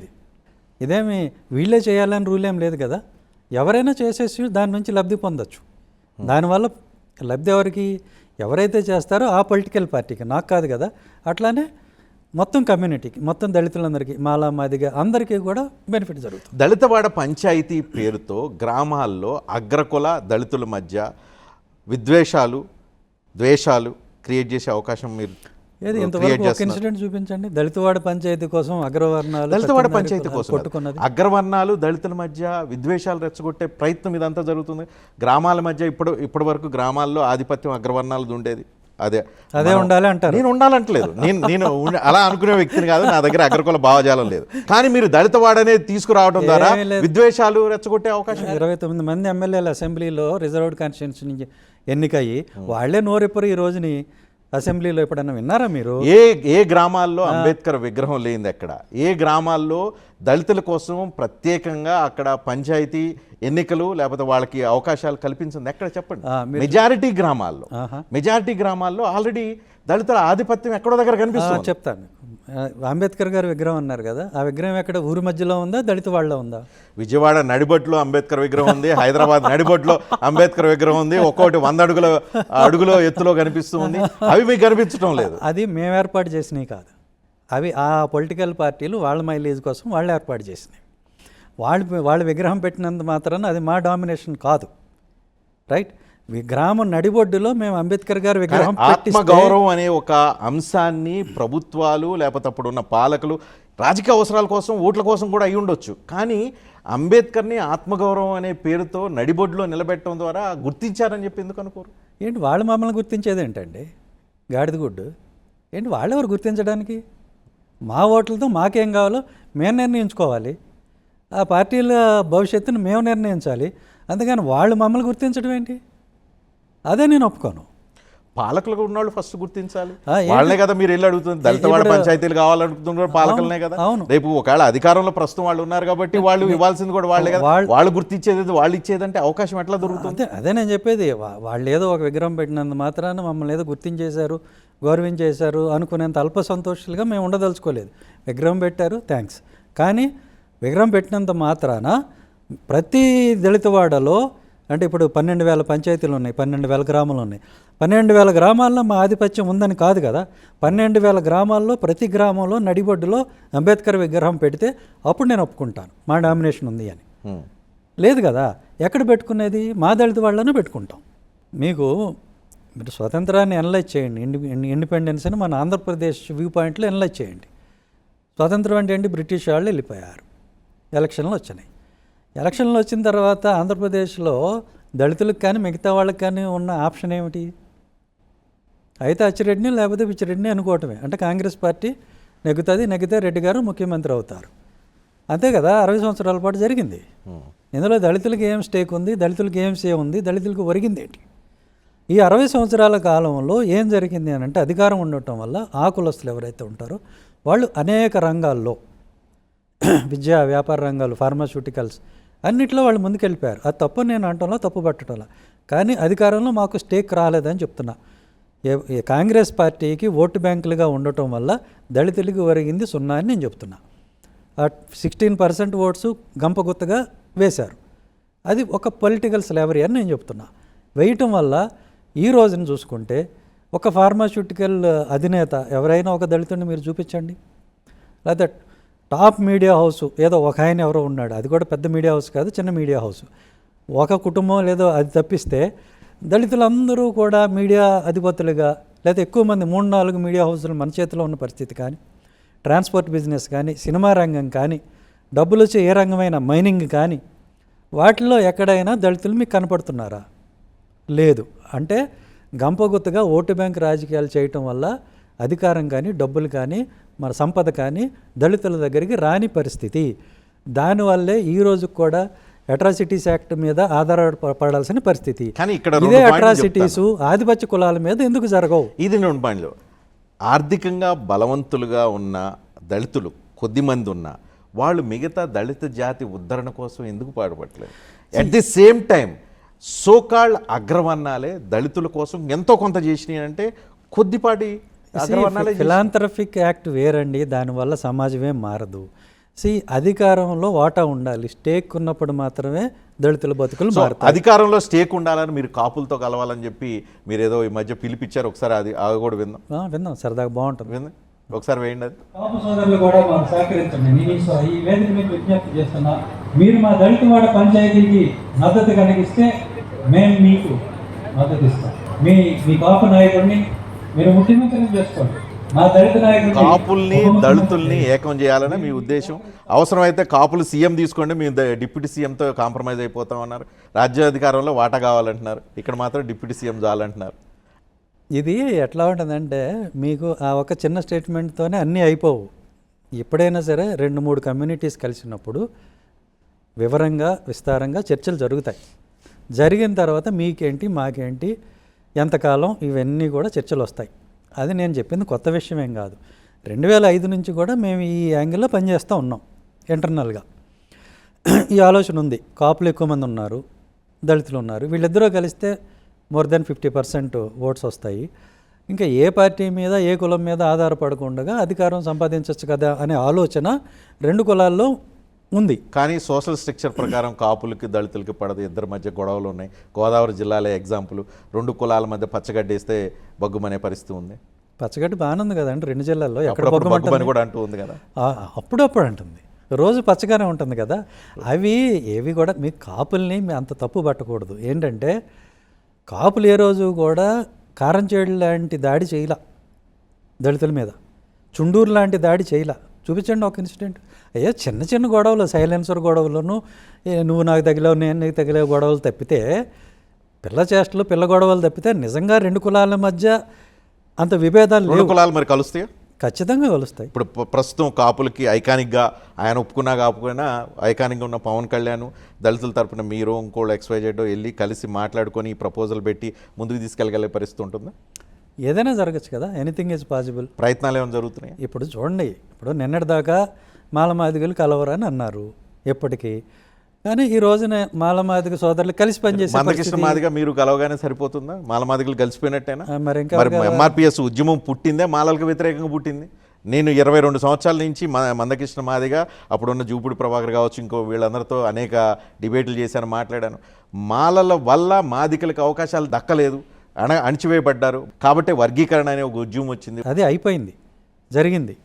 ఇదేమి వీళ్ళే చేయాలని రూల్ ఏం లేదు కదా. ఎవరైనా చేసేసి దాని నుంచి లబ్ధి పొందొచ్చు. దానివల్ల లబ్ధి ఎవరికి? ఎవరైతే చేస్తారో ఆ పొలిటికల్ పార్టీకి, నాకు కాదు కదా. అట్లానే మొత్తం కమ్యూనిటీకి, మొత్తం దళితులందరికీ, మాలా మాదిగా అందరికీ కూడా బెనిఫిట్ జరుగుతుంది. దళితవాడ పంచాయతీ పేరుతో గ్రామాల్లో అగ్రకుల దళితుల మధ్య ద్వేషాలు క్రియేట్ చేసే అవకాశం మీరు ఇంతవరకు ఒక ఇన్సిడెంట్ చూపించండి. దళితవాడ పంచాయతీ కోసం దళితవాడ పంచాయతీ కోసం అగ్రవర్ణాలు దళితుల మధ్య విద్వేషాలు రెచ్చగొట్టే ప్రయత్నం ఇదంతా జరుగుతుంది. గ్రామాల మధ్య ఇప్పటి వరకు గ్రామాల్లో ఆధిపత్యం అగ్రవర్ణాలది ఉండేది. అదే ఉండాలి అంటారు. నేను ఉండాలంటలేదు, నేను అలా అనుకునే వ్యక్తిని కాదు, నా దగ్గర అగ్రకుల భావజాలం లేదు. కానీ మీరు దళితవాడ అనేది తీసుకురావడం ద్వారా విద్వేషాలు రెచ్చగొట్టే అవకాశం. 29 మంది ఎమ్మెల్యేలు అసెంబ్లీలో రిజర్వ్డ్ కాన్స్టిట్యూన్సీ నుంచి ఎన్నికయ్యి వాళ్ళే నోరెప్పరు ఈ రోజుని అసెంబ్లీలో. ఎప్పుడన్నా విన్నారా మీరు? ఏ గ్రామాల్లో అంబేద్కర్ విగ్రహం లేనిది ఎక్కడ? ఏ గ్రామాల్లో దళితుల కోసం ప్రత్యేకంగా అక్కడ పంచాయతీ ఎన్నికలు లేకపోతే వాళ్ళకి అవకాశాలు కల్పించింది ఎక్కడ చెప్పండి? మెజారిటీ గ్రామాల్లో ఆల్రెడీ దళితుల ఆధిపత్యం ఎక్కడో దగ్గర కనిపిస్తుంది. చెప్తాను. అంబేద్కర్ గారి విగ్రహం అన్నారు కదా, ఆ విగ్రహం ఎక్కడ? ఊరి మధ్యలో ఉందా, దళిత వాళ్ళలో ఉందా? విజయవాడ నడిబొట్లో అంబేద్కర్ విగ్రహం ఉంది, హైదరాబాద్ నడిబొట్లో అంబేద్కర్ విగ్రహం ఉంది, ఒక్కొక్కటి 100 అడుగుల ఎత్తులో కనిపిస్తుంది. అవి మీకు కనిపించడం లేదు. అది మేము ఏర్పాటు చేసినవి కాదు, అవి ఆ పొలిటికల్ పార్టీలు వాళ్ళ మైలేజ్ కోసం వాళ్ళు ఏర్పాటు చేసినాయి. వాళ్ళ విగ్రహం పెట్టినంత మాత్రాన అది మా డామినేషన్ కాదు, రైట్? గ్రామం నడిబొడ్డులో మేము అంబేద్కర్ గారి విగ్రహం, ఆత్మగౌరవం అనే ఒక అంశాన్ని ప్రభుత్వాలు లేకపోతే అప్పుడున్న పాలకులు రాజకీయ అవసరాల కోసం, ఓట్ల కోసం కూడా అయి ఉండొచ్చు. కానీ అంబేద్కర్ని ఆత్మగౌరవం అనే పేరుతో నడిబొడ్డులో నిలబెట్టడం ద్వారా గుర్తించారని చెప్పి ఎందుకు అనుకోరు? ఏంటి వాళ్ళు మమ్మల్ని గుర్తించేది ఏంటండి? గాడిదగుడ్డు ఏంటి? వాళ్ళెవరు గుర్తించడానికి? మా ఓట్లతో మాకేం కావాలో మేము నిర్ణయించుకోవాలి. ఆ పార్టీల భవిష్యత్తును మేము నిర్ణయించాలి. అందుకని వాళ్ళు మమ్మల్ని గుర్తించడం ఏంటి? అదే నేను ఒప్పుకోను. పాలకులుగా ఉన్నవాళ్ళు ఫస్ట్ గుర్తించాలి. వాళ్ళనే కదా మీరు వెళ్ళి అడుగుతుంది. దళితవాడ పంచాయతీలు కావాలనుకుంటున్నారు పాలకులనే కదా. రేపు ఒకవేళ అధికారంలో ప్రస్తుతం వాళ్ళు ఉన్నారు కాబట్టి వాళ్ళు ఇవ్వాల్సింది కూడా వాళ్ళే కదా. వాళ్ళు గుర్తించేది, వాళ్ళు ఇచ్చేదంటే అవకాశం ఎట్లా దొరుకుతుంది? అదే నేను చెప్పేది. వాళ్ళు ఏదో ఒక విగ్రహం పెట్టినంత మాత్రాన మమ్మల్ని ఏదో గుర్తించేశారు, గౌరవించేశారు అనుకునేంత అల్ప సంతోషాలుగా మేము ఉండదలుచుకోలేదు. విగ్రహం పెట్టారు, థ్యాంక్స్. కానీ విగ్రహం పెట్టినంత మాత్రాన ప్రతి దళితవాడలో అంటే ఇప్పుడు 12,000 పంచాయతీలు ఉన్నాయి, 12,000 గ్రామాలు ఉన్నాయి. 12,000 గ్రామాల్లో మా ఆధిపత్యం ఉందని కాదు కదా. 12,000 గ్రామాల్లో ప్రతి గ్రామంలో నడిబొడ్డులో అంబేద్కర్ విగ్రహం పెడితే అప్పుడు నేను ఒప్పుకుంటాను మా డామినేషన్ ఉంది అని. లేదు కదా. ఎక్కడ పెట్టుకునేది? మా దళిత వాళ్ళను పెట్టుకుంటాం. మీకు మీరు స్వతంత్రాన్ని అనలైజ్ చేయండి, ఇండిపెండెన్స్ని మన ఆంధ్రప్రదేశ్ వ్యూ పాయింట్లో అనలైజ్ చేయండి. స్వతంత్రం అంటే ఏంటి? బ్రిటిష్ వాళ్ళు వెళ్ళిపోయారు, ఎలక్షన్లు వచ్చినాయి. ఎలక్షన్లు వచ్చిన తర్వాత ఆంధ్రప్రదేశ్లో దళితులకు కానీ మిగతా వాళ్ళకి కానీ ఉన్న ఆప్షన్ ఏమిటి? అయితే అచ్చిరెడ్డిని లేకపోతే పిచ్చిరెడ్డిని అనుకోవటమే. అంటే కాంగ్రెస్ పార్టీ నెగ్గితే రెడ్డి గారు ముఖ్యమంత్రి అవుతారు. అంతే కదా. 60 సంవత్సరాల పాటు జరిగింది. ఇందులో దళితులకి ఏం స్టేక్ ఉంది, దళితులకి ఏం సే ఉంది, దళితులకు ఒరిగింది ఏంటి? ఈ 60 సంవత్సరాల కాలంలో ఏం జరిగింది అని అంటే అధికారం ఉండటం వల్ల ఆ కులస్తులు ఎవరైతే ఉంటారో వాళ్ళు అనేక రంగాల్లో విద్యా వ్యాపార రంగాలు, ఫార్మాస్యూటికల్స్ అన్నిట్లో వాళ్ళు ముందుకెళ్ళిపోయారు. అది తప్పు నేను అంటంలో, తప్పు పట్టడంలో. కానీ అధికారంలో మాకు స్టేక్ రాలేదని చెప్తున్నా. కాంగ్రెస్ పార్టీకి ఓటు బ్యాంకులుగా ఉండటం వల్ల దళితులకి ఒరిగింది 0 అని నేను చెప్తున్నా. 16% ఓట్స్ గంపగుత్తగా వేశారు. అది ఒక పొలిటికల్ స్లేవరీ అని నేను చెప్తున్నా. వేయటం వల్ల ఈ రోజున చూసుకుంటే ఒక ఫార్మాస్యూటికల్ అధినేత ఎవరైనా ఒక దళితుడిని మీరు చూపించండి. లేదా టాప్ మీడియా హౌస్ ఏదో ఒక ఆయన ఎవరో ఉన్నాడు, అది కూడా పెద్ద మీడియా హౌస్ కాదు, చిన్న మీడియా హౌస్, ఒక కుటుంబం లేదో అది తప్పిస్తే దళితులందరూ కూడా మీడియా అధిపతులుగా, లేదా ఎక్కువ మంది 3-4 మీడియా హౌసులు మన చేతిలో ఉన్న పరిస్థితి కానీ, ట్రాన్స్పోర్ట్ బిజినెస్ కానీ, సినిమా రంగం కానీ, డబ్బులు వచ్చే ఏ రంగమైన మైనింగ్ కానీ, వాటిల్లో ఎక్కడైనా దళితులు మీకు కనపడుతున్నారా? లేదు. అంటే గంపగుత్తగా ఓటు బ్యాంక్ రాజకీయాలు చేయటం వల్ల అధికారం కానీ, డబ్బులు కానీ, మన సంపద కానీ దళితుల దగ్గరికి రాని పరిస్థితి. దానివల్లే ఈ రోజు కూడా అట్రాసిటీస్ యాక్ట్ మీద ఆధారపడాల్సిన పరిస్థితి. కానీ ఇక్కడ ఇదే అట్రాసిటీస్ ఆధిపత్య కులాల మీద ఎందుకు జరగవు? ఇది 2 పాయింట్లు. ఆర్థికంగా బలవంతులుగా ఉన్న దళితులు కొద్దిమంది ఉన్నా వాళ్ళు మిగతా దళిత జాతి ఉద్ధరణ కోసం ఎందుకు పాటుపడలేదు? At the same time so called అగ్రవర్ణాలే దళితుల కోసం ఎంతో కొంత చేసినాయి అంటే కొద్దిపాటి అగ్రవర్ణాలే. ఫిలాంథ్రఫిక్ యాక్ట్ వేరండి, దానివల్ల సమాజమే మారదు. అధికారంలో వాటా ఉండాలి, స్టేక్ ఉన్నప్పుడు మాత్రమే దళితుల బతుకులు మారుతాయి. అధికారంలో స్టేక్ ఉండాలని మీరు కాపులతో కలవాలని చెప్పి మీరు ఏదో ఈ మధ్య పిలిపించారు, ఒకసారి అది కూడా విందాం, సరదాగా బాగుంటుంది. విందాం, ఒకసారి వేయండి. అది కాపు సోదరులు కూడా మాకు సహకరించండి. నేను ఈ వేదిక మీకు విజ్ఞప్తి చేస్తున్నా, మీరు మా దళితవాడ పంచాయతీకి మద్దతు కలిగిస్తే మేము మీకు మద్దతు ఇస్తాం. మీ కాపు నాయకుడిని మీరు ముఖ్యమంత్రిని చేసుకోండి. మా దళిత నాయకుడు కాపుల్ని దళితుల్ని ఏకం చేయాలని మీ ఉద్దేశం. అవసరమైతే కాపులు సీఎం తీసుకోండి, మేము డిప్యూటీ సీఎంతో కాంప్రమైజ్ అయిపోతాం అన్నారు. రాజ్యాధికారంలో వాటా కావాలంటున్నారు, ఇక్కడ మాత్రం డిప్యూటీ సీఎం చాలంటున్నారు. ఇది ఎట్లా ఉంటుందంటే మీకు ఆ ఒక చిన్న స్టేట్మెంట్తోనే అన్నీ అయిపోవు. ఎప్పుడైనా సరే 2-3 కమ్యూనిటీస్ కలిసినప్పుడు వివరంగా విస్తారంగా చర్చలు జరుగుతాయి. జరిగిన తర్వాత మీకేంటి మాకేంటి ఎంతకాలం ఇవన్నీ కూడా చర్చలు వస్తాయి. అది నేను చెప్పింది కొత్త విషయం ఏం కాదు. 2005 నుంచి కూడా మేము ఈ యాంగిల్లో పనిచేస్తూ ఉన్నాం. ఇంటర్నల్గా ఈ ఆలోచన ఉంది. కాపులు ఎక్కువ మంది ఉన్నారు, దళితులు ఉన్నారు, వీళ్ళిద్దరూ కలిస్తే మోర్ దెన్ 50% ఓట్స్ వస్తాయి. ఇంకా ఏ పార్టీ మీద ఏ కులం మీద ఆధారపడకుండా అధికారం సంపాదించవచ్చు కదా అనే ఆలోచన 2 కులాల్లో ఉంది. కానీ సోషల్ స్ట్రక్చర్ ప్రకారం కాపులకి దళితులకి పడదు, ఇద్దరి మధ్య గొడవలు ఉన్నాయి. గోదావరి జిల్లాలో ఎగ్జాంపుల్, 2 కులాల మధ్య పచ్చగడ్డేస్తే బగ్గుమనే పరిస్థితి ఉంది. పచ్చగడ్డి బాగానే ఉంది కదండి 2 జిల్లాల్లో. ఎక్కడ బగ్గుమని కూడా అంటూ ఉంది కదా, అప్పుడప్పుడు అంటుంది, రోజు పచ్చగానే ఉంటుంది కదా. అవి ఏవి కూడా మీ కాపుల్ని అంత తప్పు పట్టకూడదు. ఏంటంటే కాపులు ఏ రోజు కూడా కారంచేడు లాంటి దాడి చేయలా దళితుల మీద, చుండూరు లాంటి దాడి చేయలా. చూపించండి ఒక ఇన్సిడెంట్. అయ్యో చిన్న చిన్న గొడవలు, సైలెన్సర్ గొడవలను, నువ్వు నాకు తగిలావు నేను నీకు తగిలే గొడవలు తప్పితే, పిల్ల చేష్టలు పిల్ల గొడవలు తప్పితే నిజంగా 2 కులాల మధ్య అంత విభేదాలు లేవు. 2 కులాలు మరి కలుస్తాయా? ఖచ్చితంగా కలుస్తాయి. ఇప్పుడు ప్రస్తుతం కాపులకి ఐకానిక్గా ఆయన ఒప్పుకున్నా కాకపోయినా ఐకానిక్గా ఉన్న పవన్ కళ్యాణ్ దళితుల తరపున మీరు ఇంకోళ్ళు XYZ వెళ్ళి కలిసి మాట్లాడుకొని ప్రపోజల్ పెట్టి ముందుకు తీసుకెళ్ళగలిగే పరిస్థితి ఉంటుందా? ఏదైనా జరగచ్చు కదా, ఎనీథింగ్ ఈజ్ పాసిబుల్. ప్రయత్నాలు ఏమైనా జరుగుతున్నాయి? ఇప్పుడు చూడండి, ఇప్పుడు నిన్నటిదాకా మాలమాదిగలు కలవరని అన్నారు ఎప్పటికీ, కానీ ఈ రోజున మాలమాదిగ సోదరులు కలిసి పనిచేసి మందకృష్ణ మాదిగా మీరు కలవగానే సరిపోతుందా? మాలమాదిగలు కలిసిపోయినట్టేనా? మరి ఇంకా MRPS ఉద్యమం పుట్టిందే మాలలకు వ్యతిరేకంగా పుట్టింది. నేను 22 సంవత్సరాల నుంచి మందకృష్ణ మాదిగా అప్పుడున్న జూపుడి ప్రభాకర్ కావచ్చు, ఇంకో వీళ్ళందరితో అనేక డిబేట్లు చేశాను, మాట్లాడాను. మాలల వల్ల మాదికలకు అవకాశాలు దక్కలేదు, అణచివేయబడ్డారు. కాబట్టి వర్గీకరణ అనే ఒక ఉద్యమం వచ్చింది. అది అయిపోయింది, జరిగింది.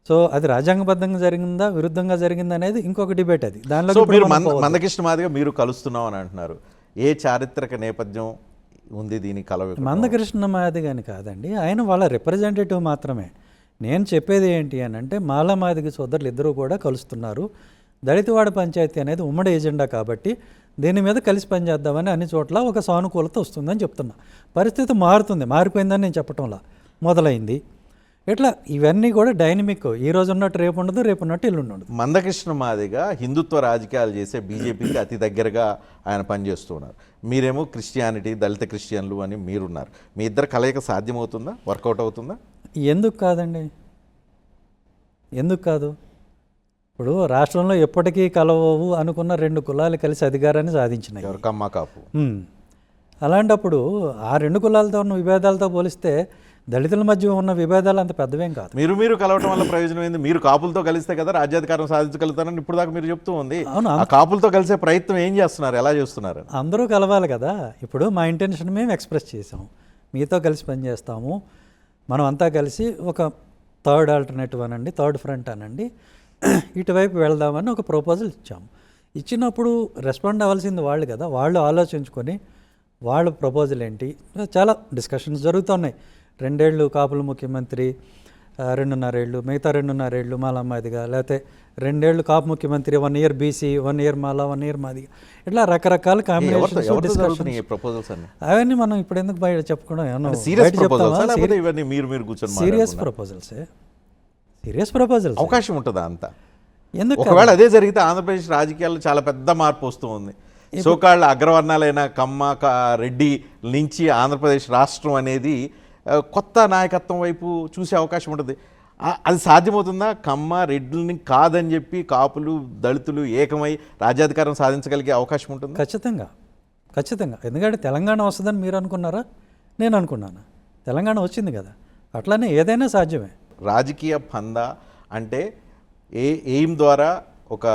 సో అది రాజ్యాంగబద్ధంగా జరిగిందా విరుద్ధంగా జరిగిందా అనేది ఇంకొక డిబేట్. అది దానిలో సో మీరు మందకృష్ణ మాదిగా మీరు కలుస్తున్నాం అని అంటున్నారు. ఏ చారిత్రక నేపథ్యం ఉంది దీని కలవ? మందకృష్ణ మాదిగని కాదండి, ఆయన వాళ్ళ రిప్రజెంటేటివ్ మాత్రమే. నేను చెప్పేది ఏంటి అని అంటే మాల మాదిగ సోదరులు ఇద్దరూ కూడా కలుస్తున్నారు. దళితవాడ పంచాయతీ అనేది ఉమ్మడి ఎజెండా కాబట్టి దీని మీద కలిసి పనిచేద్దామని అన్ని చోట్ల ఒక సానుకూలత వస్తుందని చెప్తున్నా. పరిస్థితి మారుతుంది, మారిపోయిందని నేను చెప్పటంలా మొదలైంది. ఇట్లా ఇవన్నీ కూడా డైనమిక్. ఈ రోజు ఉన్నట్టు రేపు ఉండదు, రేపు ఉన్నట్టు ఎల్లుండి ఉండదు. మందకృష్ణ మాదిగా హిందుత్వ రాజకీయాలు చేసే బీజేపీకి అతి దగ్గరగా ఆయన పనిచేస్తున్నారు. మీరేమో క్రిస్టియానిటీ, దళిత క్రిస్టియన్లు అని మీరున్నారు. మీ ఇద్దరు కలయిక సాధ్యమవుతుందా, వర్కౌట్ అవుతుందా? ఎందుకు కాదండి, ఎందుకు కాదు? ఇప్పుడు రాష్ట్రంలో ఎప్పటికీ కలవవు అనుకున్న 2 కులాలు కలిసి అధికారాన్ని సాధించినాయి. కమ్మ కాపు. అలాంటప్పుడు ఆ 2 కులాలతో ఉన్న విభేదాలతో పోలిస్తే దళితుల మధ్య ఉన్న విభేదాలు అంత పెద్దవేం కాదు. మీరు కలవటం వల్ల ప్రయోజనం ఏంది? మీరు కాపులతో కలిస్తే కదా రాజ్యాధికారం సాధించగలుగుతారని ఇప్పుడు దాకా మీరు చెప్తూ ఉంది. అవును, ఆ కాపులతో కలిసే ప్రయత్నం ఏం చేస్తున్నారు, ఎలా చేస్తున్నారు? అందరూ కలవాలి కదా. ఇప్పుడు మా ఇంటెన్షన్ మేము ఎక్స్ప్రెస్ చేసాం, మీతో కలిసి పనిచేస్తాము, మనం అంతా కలిసి ఒక థర్డ్ ఆల్టర్నేటివ్ అనండి, థర్డ్ ఫ్రంట్ అనండి, ఇటువైపు వెళ్దామని ఒక ప్రపోజల్ ఇచ్చాము. ఇచ్చినప్పుడు రెస్పాండ్ అవ్వాల్సింది వాళ్ళు కదా. వాళ్ళు ఆలోచించుకొని వాళ్ళ ప్రపోజల్ ఏంటి, చాలా డిస్కషన్స్ జరుగుతున్నాయి. 2 ఏళ్ళు కాపుల ముఖ్యమంత్రి, 2.5 ఏళ్ళు, మిగతా 2.5 ఏళ్ళు మాల మాదిగా, లేకపోతే 2 ఏళ్ళు కాపు ముఖ్యమంత్రి, 1 year BC, 1 year Mala, 1 year Madiga, ఇట్లా రకరకాల కాంబినేషన్స్ అవన్నీ మనం ఇప్పుడు ఎందుకు బయట చెప్పుకోవడం? సీరియస్ ప్రపోజల్సే, సీరియస్ ప్రపోజల్స్. అవకాశం ఉంటుందా అంత? ఎందుకు? ఒకవేళ అదే జరిగితే ఆంధ్రప్రదేశ్ రాజకీయాల్లో చాలా పెద్ద మార్పు వస్తూ ఉంది. సోకాళ్ళ అగ్రవర్ణాలైన కమ్మ, రెడ్డి నుంచి ఆంధ్రప్రదేశ్ రాష్ట్రం అనేది కొత్త నాయకత్వం వైపు చూసే అవకాశం ఉంటుంది. అది సాధ్యమవుతుందా? కమ్మ రెడ్డిని కాదని చెప్పి కాపులు, దళితులు ఏకమై రాజ్యాధికారం సాధించగలిగే అవకాశం ఉంటుంది? ఖచ్చితంగా, ఖచ్చితంగా. ఎందుకంటే తెలంగాణ వస్తుందని మీరు అనుకున్నారా? నేను అనుకున్నాను. తెలంగాణ వచ్చింది కదా. అట్లానే ఏదైనా సాధ్యమే. రాజకీయ పందా అంటే ఎయిమ్ ద్వారా ఒక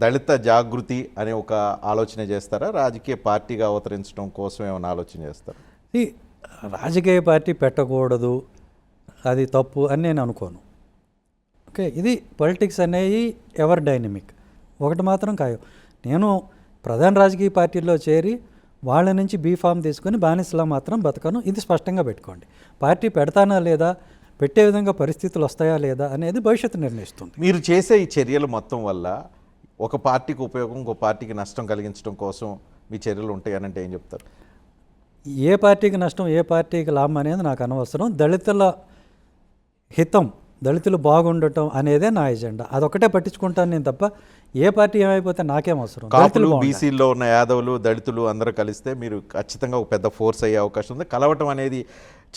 దళిత జాగృతి అనే ఒక ఆలోచన చేస్తారా? రాజకీయ పార్టీగా అవతరించడం కోసం ఏమైనా ఆలోచన చేస్తారా? ఈ రాజకీయ పార్టీ పెట్టకూడదు, అది తప్పు అని నేను అనుకోను. ఓకే, ఇది పొలిటిక్స్ అనేవి ఎవర్ డైనమిక్. ఒకటి మాత్రం ఖాయం, నేను ప్రధాన రాజకీయ పార్టీల్లో చేరి వాళ్ళ నుంచి బీఫామ్ తీసుకొని బానిసలా మాత్రం బతకను. ఇది స్పష్టంగా పెట్టుకోండి. పార్టీ పెడతానా లేదా, పెట్టే విధంగా పరిస్థితులు వస్తాయా లేదా అనేది భవిష్యత్తు నిర్ణయిస్తుంది. మీరు చేసే ఈ చర్యలు మొత్తం వల్ల ఒక పార్టీకి ఉపయోగం, ఇంకో పార్టీకి నష్టం కలిగించడం కోసం మీ చర్యలు ఉంటాయనంటే ఏం చెప్తారు? ఏ పార్టీకి నష్టం, ఏ పార్టీకి లాభం అనేది నాకు అనవసరం. దళితుల హితం, దళితులు బాగుండటం అనేదే నా ఎజెండా. అదొకటే పట్టించుకుంటాను నేను తప్ప ఏ పార్టీ ఏమైపోతే నాకేం అవసరం. కాపులు, బీసీల్లో ఉన్న యాదవులు, దళితులు అందరూ కలిస్తే మీరు ఖచ్చితంగా ఒక పెద్ద ఫోర్స్ అయ్యే అవకాశం ఉంది. కలవటం అనేది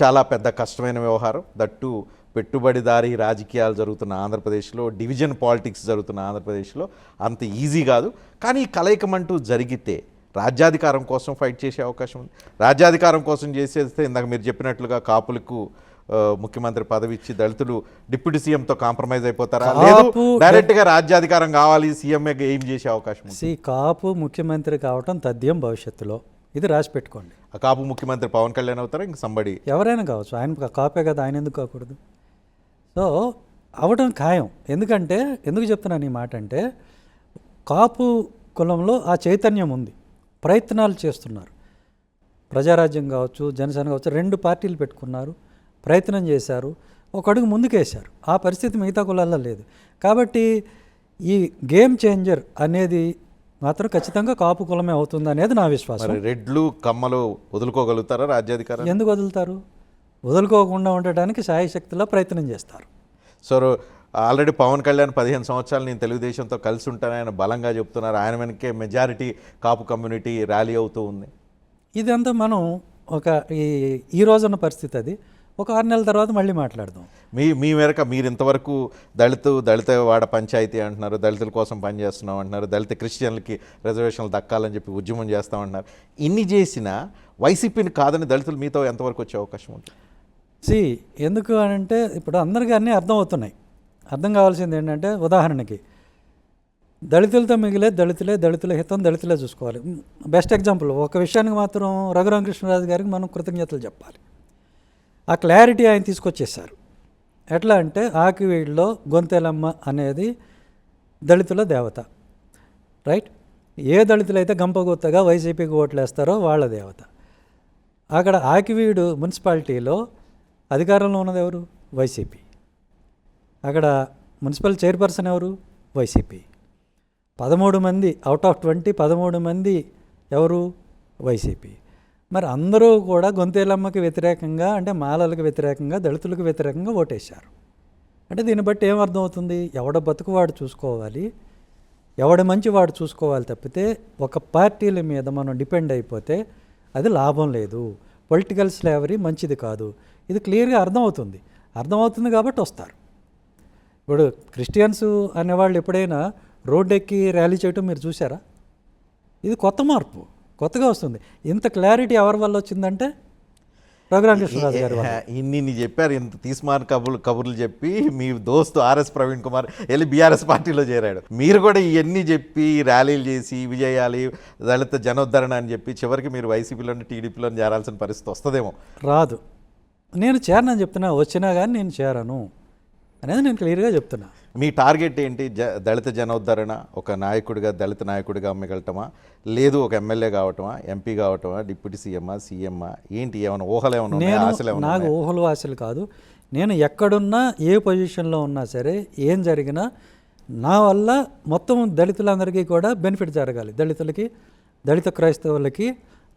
చాలా పెద్ద కష్టమైన వ్యవహారం. దట్టు పెట్టుబడిదారీ రాజకీయాలు జరుగుతున్న ఆంధ్రప్రదేశ్లో, డివిజన్ పాలిటిక్స్ జరుగుతున్న ఆంధ్రప్రదేశ్లో అంత ఈజీ కాదు. కానీ ఈ కలయికమంటూ జరిగితే రాజ్యాధికారం కోసం ఫైట్ చేసే అవకాశం ఉంది. రాజ్యాధికారం కోసం చేసేస్తే ఇందాక మీరు చెప్పినట్లుగా కాపులకు ముఖ్యమంత్రి పదవి ఇచ్చి దళితులు డిప్యూటీ సీఎంతో కాంప్రమైజ్ అయిపోతారా? లేదు డైరెక్ట్గా రాజ్యాధికారం కావాలి సీఎంఏ ఏం చేసే అవకాశం ఉంది? కాపు ముఖ్యమంత్రి కావటం తథ్యం భవిష్యత్తులో. ఇది రాసి పెట్టుకోండి. ఆ కాపు ముఖ్యమంత్రి పవన్ కళ్యాణ్ అవుతారా, ఇంక సంబడి ఎవరైనా కావచ్చు. ఆయన కాపే కదా, ఆయన ఎందుకు కాకూడదు? సో అవటం ఖాయం. ఎందుకు చెప్తున్నాను ఈ మాట అంటే, కాపు కులంలో ఆ చైతన్యం ఉంది, ప్రయత్నాలు చేస్తున్నారు. ప్రజారాజ్యం కావచ్చు, జనసేన కావచ్చు, 2 పార్టీలు పెట్టుకున్నారు, ప్రయత్నం చేశారు, ఒక అడుగు ముందుకేశారు. ఆ పరిస్థితి మిగతా కులాల్లో లేదు. కాబట్టి ఈ గేమ్ చేంజర్ అనేది మాత్రం ఖచ్చితంగా కాపు కులమే అవుతుంది అనేది నా విశ్వాసం. రెడ్లు, కమ్మలు వదులుకోగలుగుతారా రాజ్యాధికారం? ఎందుకు వదులుతారు? వదులుకోకుండా ఉండటానికి శాయశక్తిలో ప్రయత్నం చేస్తారు. సో ఆల్రెడీ పవన్ కళ్యాణ్ 15 సంవత్సరాలు నేను తెలుగుదేశంతో కలిసి ఉంటానని ఆయన బలంగా చెప్తున్నారు. ఆయన వెనకే మెజారిటీ కాపు కమ్యూనిటీ ర్యాలీ అవుతూ ఉంది. ఇదంతా మనం ఒక ఈ రోజున్న పరిస్థితి. అది ఒక 6 నెలల తర్వాత మళ్ళీ మాట్లాడదాం. మీ మేరకు మీరు ఇంతవరకు దళిత వాడ పంచాయతీ అంటున్నారు, దళితుల కోసం పనిచేస్తున్నాం అంటున్నారు, దళిత క్రిస్టియన్లకి రిజర్వేషన్లు దక్కాలని చెప్పి ఉద్యమం చేస్తామంటున్నారు. ఇన్ని చేసినా వైసీపీని కాదని దళితులు మీతో ఎంతవరకు వచ్చే అవకాశం ఉంటుంది? ఎందుకు అని అంటే ఇప్పుడు అందరికీ అన్నీ అర్థం అవుతున్నాయి. అర్థం కావాల్సింది ఏంటంటే, ఉదాహరణకి దళితులతో మిగిలే దళితుల హితం దళితులే చూసుకోవాలి. బెస్ట్ ఎగ్జాంపుల్, ఒక విషయానికి మాత్రం రఘురామకృష్ణరాజు గారికి మనం కృతజ్ఞతలు చెప్పాలి. ఆ క్లారిటీ ఆయన తీసుకొచ్చేసారు. ఎట్లా అంటే, ఆకివీడులో గొంతెలమ్మ అనేది దళితుల దేవత, రైట్? ఏ దళితులైతే గంపగుత్తగా వైసీపీకి ఓట్లు వేస్తారో వాళ్ళ దేవత. అక్కడ ఆకివీడు మున్సిపాలిటీలో అధికారంలో ఉన్నది ఎవరు? వైసీపీ. అక్కడ మున్సిపల్ చైర్పర్సన్ ఎవరు? వైసీపీ. 13 మంది అవుట్ ఆఫ్ 20, 13 మంది ఎవరు? వైసీపీ. మరి అందరూ కూడా గొంతేలమ్మకి వ్యతిరేకంగా, అంటే మాలలకు వ్యతిరేకంగా, దళితులకు వ్యతిరేకంగా ఓటేశారు. అంటే దీన్ని బట్టి ఏమర్థం అవుతుంది? ఎవడ బతుకు వాడు చూసుకోవాలి, ఎవడి మంచి వాడు చూసుకోవాలి తప్పితే ఒక పార్టీల మీద మనం డిపెండ్ అయిపోతే అది లాభం లేదు. పొలిటికల్ స్లేవరీ మంచిది కాదు. ఇది క్లియర్గా అర్థమవుతుంది కాబట్టి వస్తారు. ఇప్పుడు క్రిస్టియన్స్ అనేవాళ్ళు ఎప్పుడైనా రోడ్డు ఎక్కి ర్యాలీ చేయటం మీరు చూసారా? ఇది కొత్త మార్పు, కొత్తగా వస్తుంది. ఇంత క్లారిటీ ఎవరి వల్ల వచ్చిందంటే రఘురామకృష్ణరాజు గారి వల్ల. ఇన్ని చెప్పారు, ఇంత తీస్మార్ కబుర్లు చెప్పి మీ దోస్తు ఆర్ఎస్ ప్రవీణ్ కుమార్ వెళ్ళి బీఆర్ఎస్ పార్టీలో చేరాడు. మీరు కూడా ఇవన్నీ చెప్పి ర్యాలీలు చేసి విజయాలి, దళిత జనోద్ధరణ అని చెప్పి చివరికి మీరు వైసీపీలోని టీడీపీలోని చేరాల్సిన పరిస్థితి వస్తుందేమో. రాదు. నేను చేరనని చెప్తున్నా, వచ్చినా కానీ నేను చేరను అనేది నేను క్లియర్గా చెప్తున్నా. మీ టార్గెట్ ఏంటి? దళిత జనోద్ధరణ, ఒక నాయకుడిగా, దళిత నాయకుడిగా మిగలటమా, లేదు ఒక ఎమ్మెల్యే కావటమా, ఎంపీ కావటమా, డిప్యూటీ సీఎమ్మా, సీఎమ్మా, ఏంటి? ఏమైనా ఊహలు ఏమైనా ఉన్నాయా? ఆశలు ఏమైనా? నాకు ఊహలు ఆశలు కాదు. నేను ఎక్కడున్నా, ఏ పొజిషన్లో ఉన్నా సరే, ఏం జరిగినా నా వల్ల మొత్తం దళితులందరికీ కూడా బెనిఫిట్ జరగాలి. దళితులకి, దళిత క్రైస్తవులకి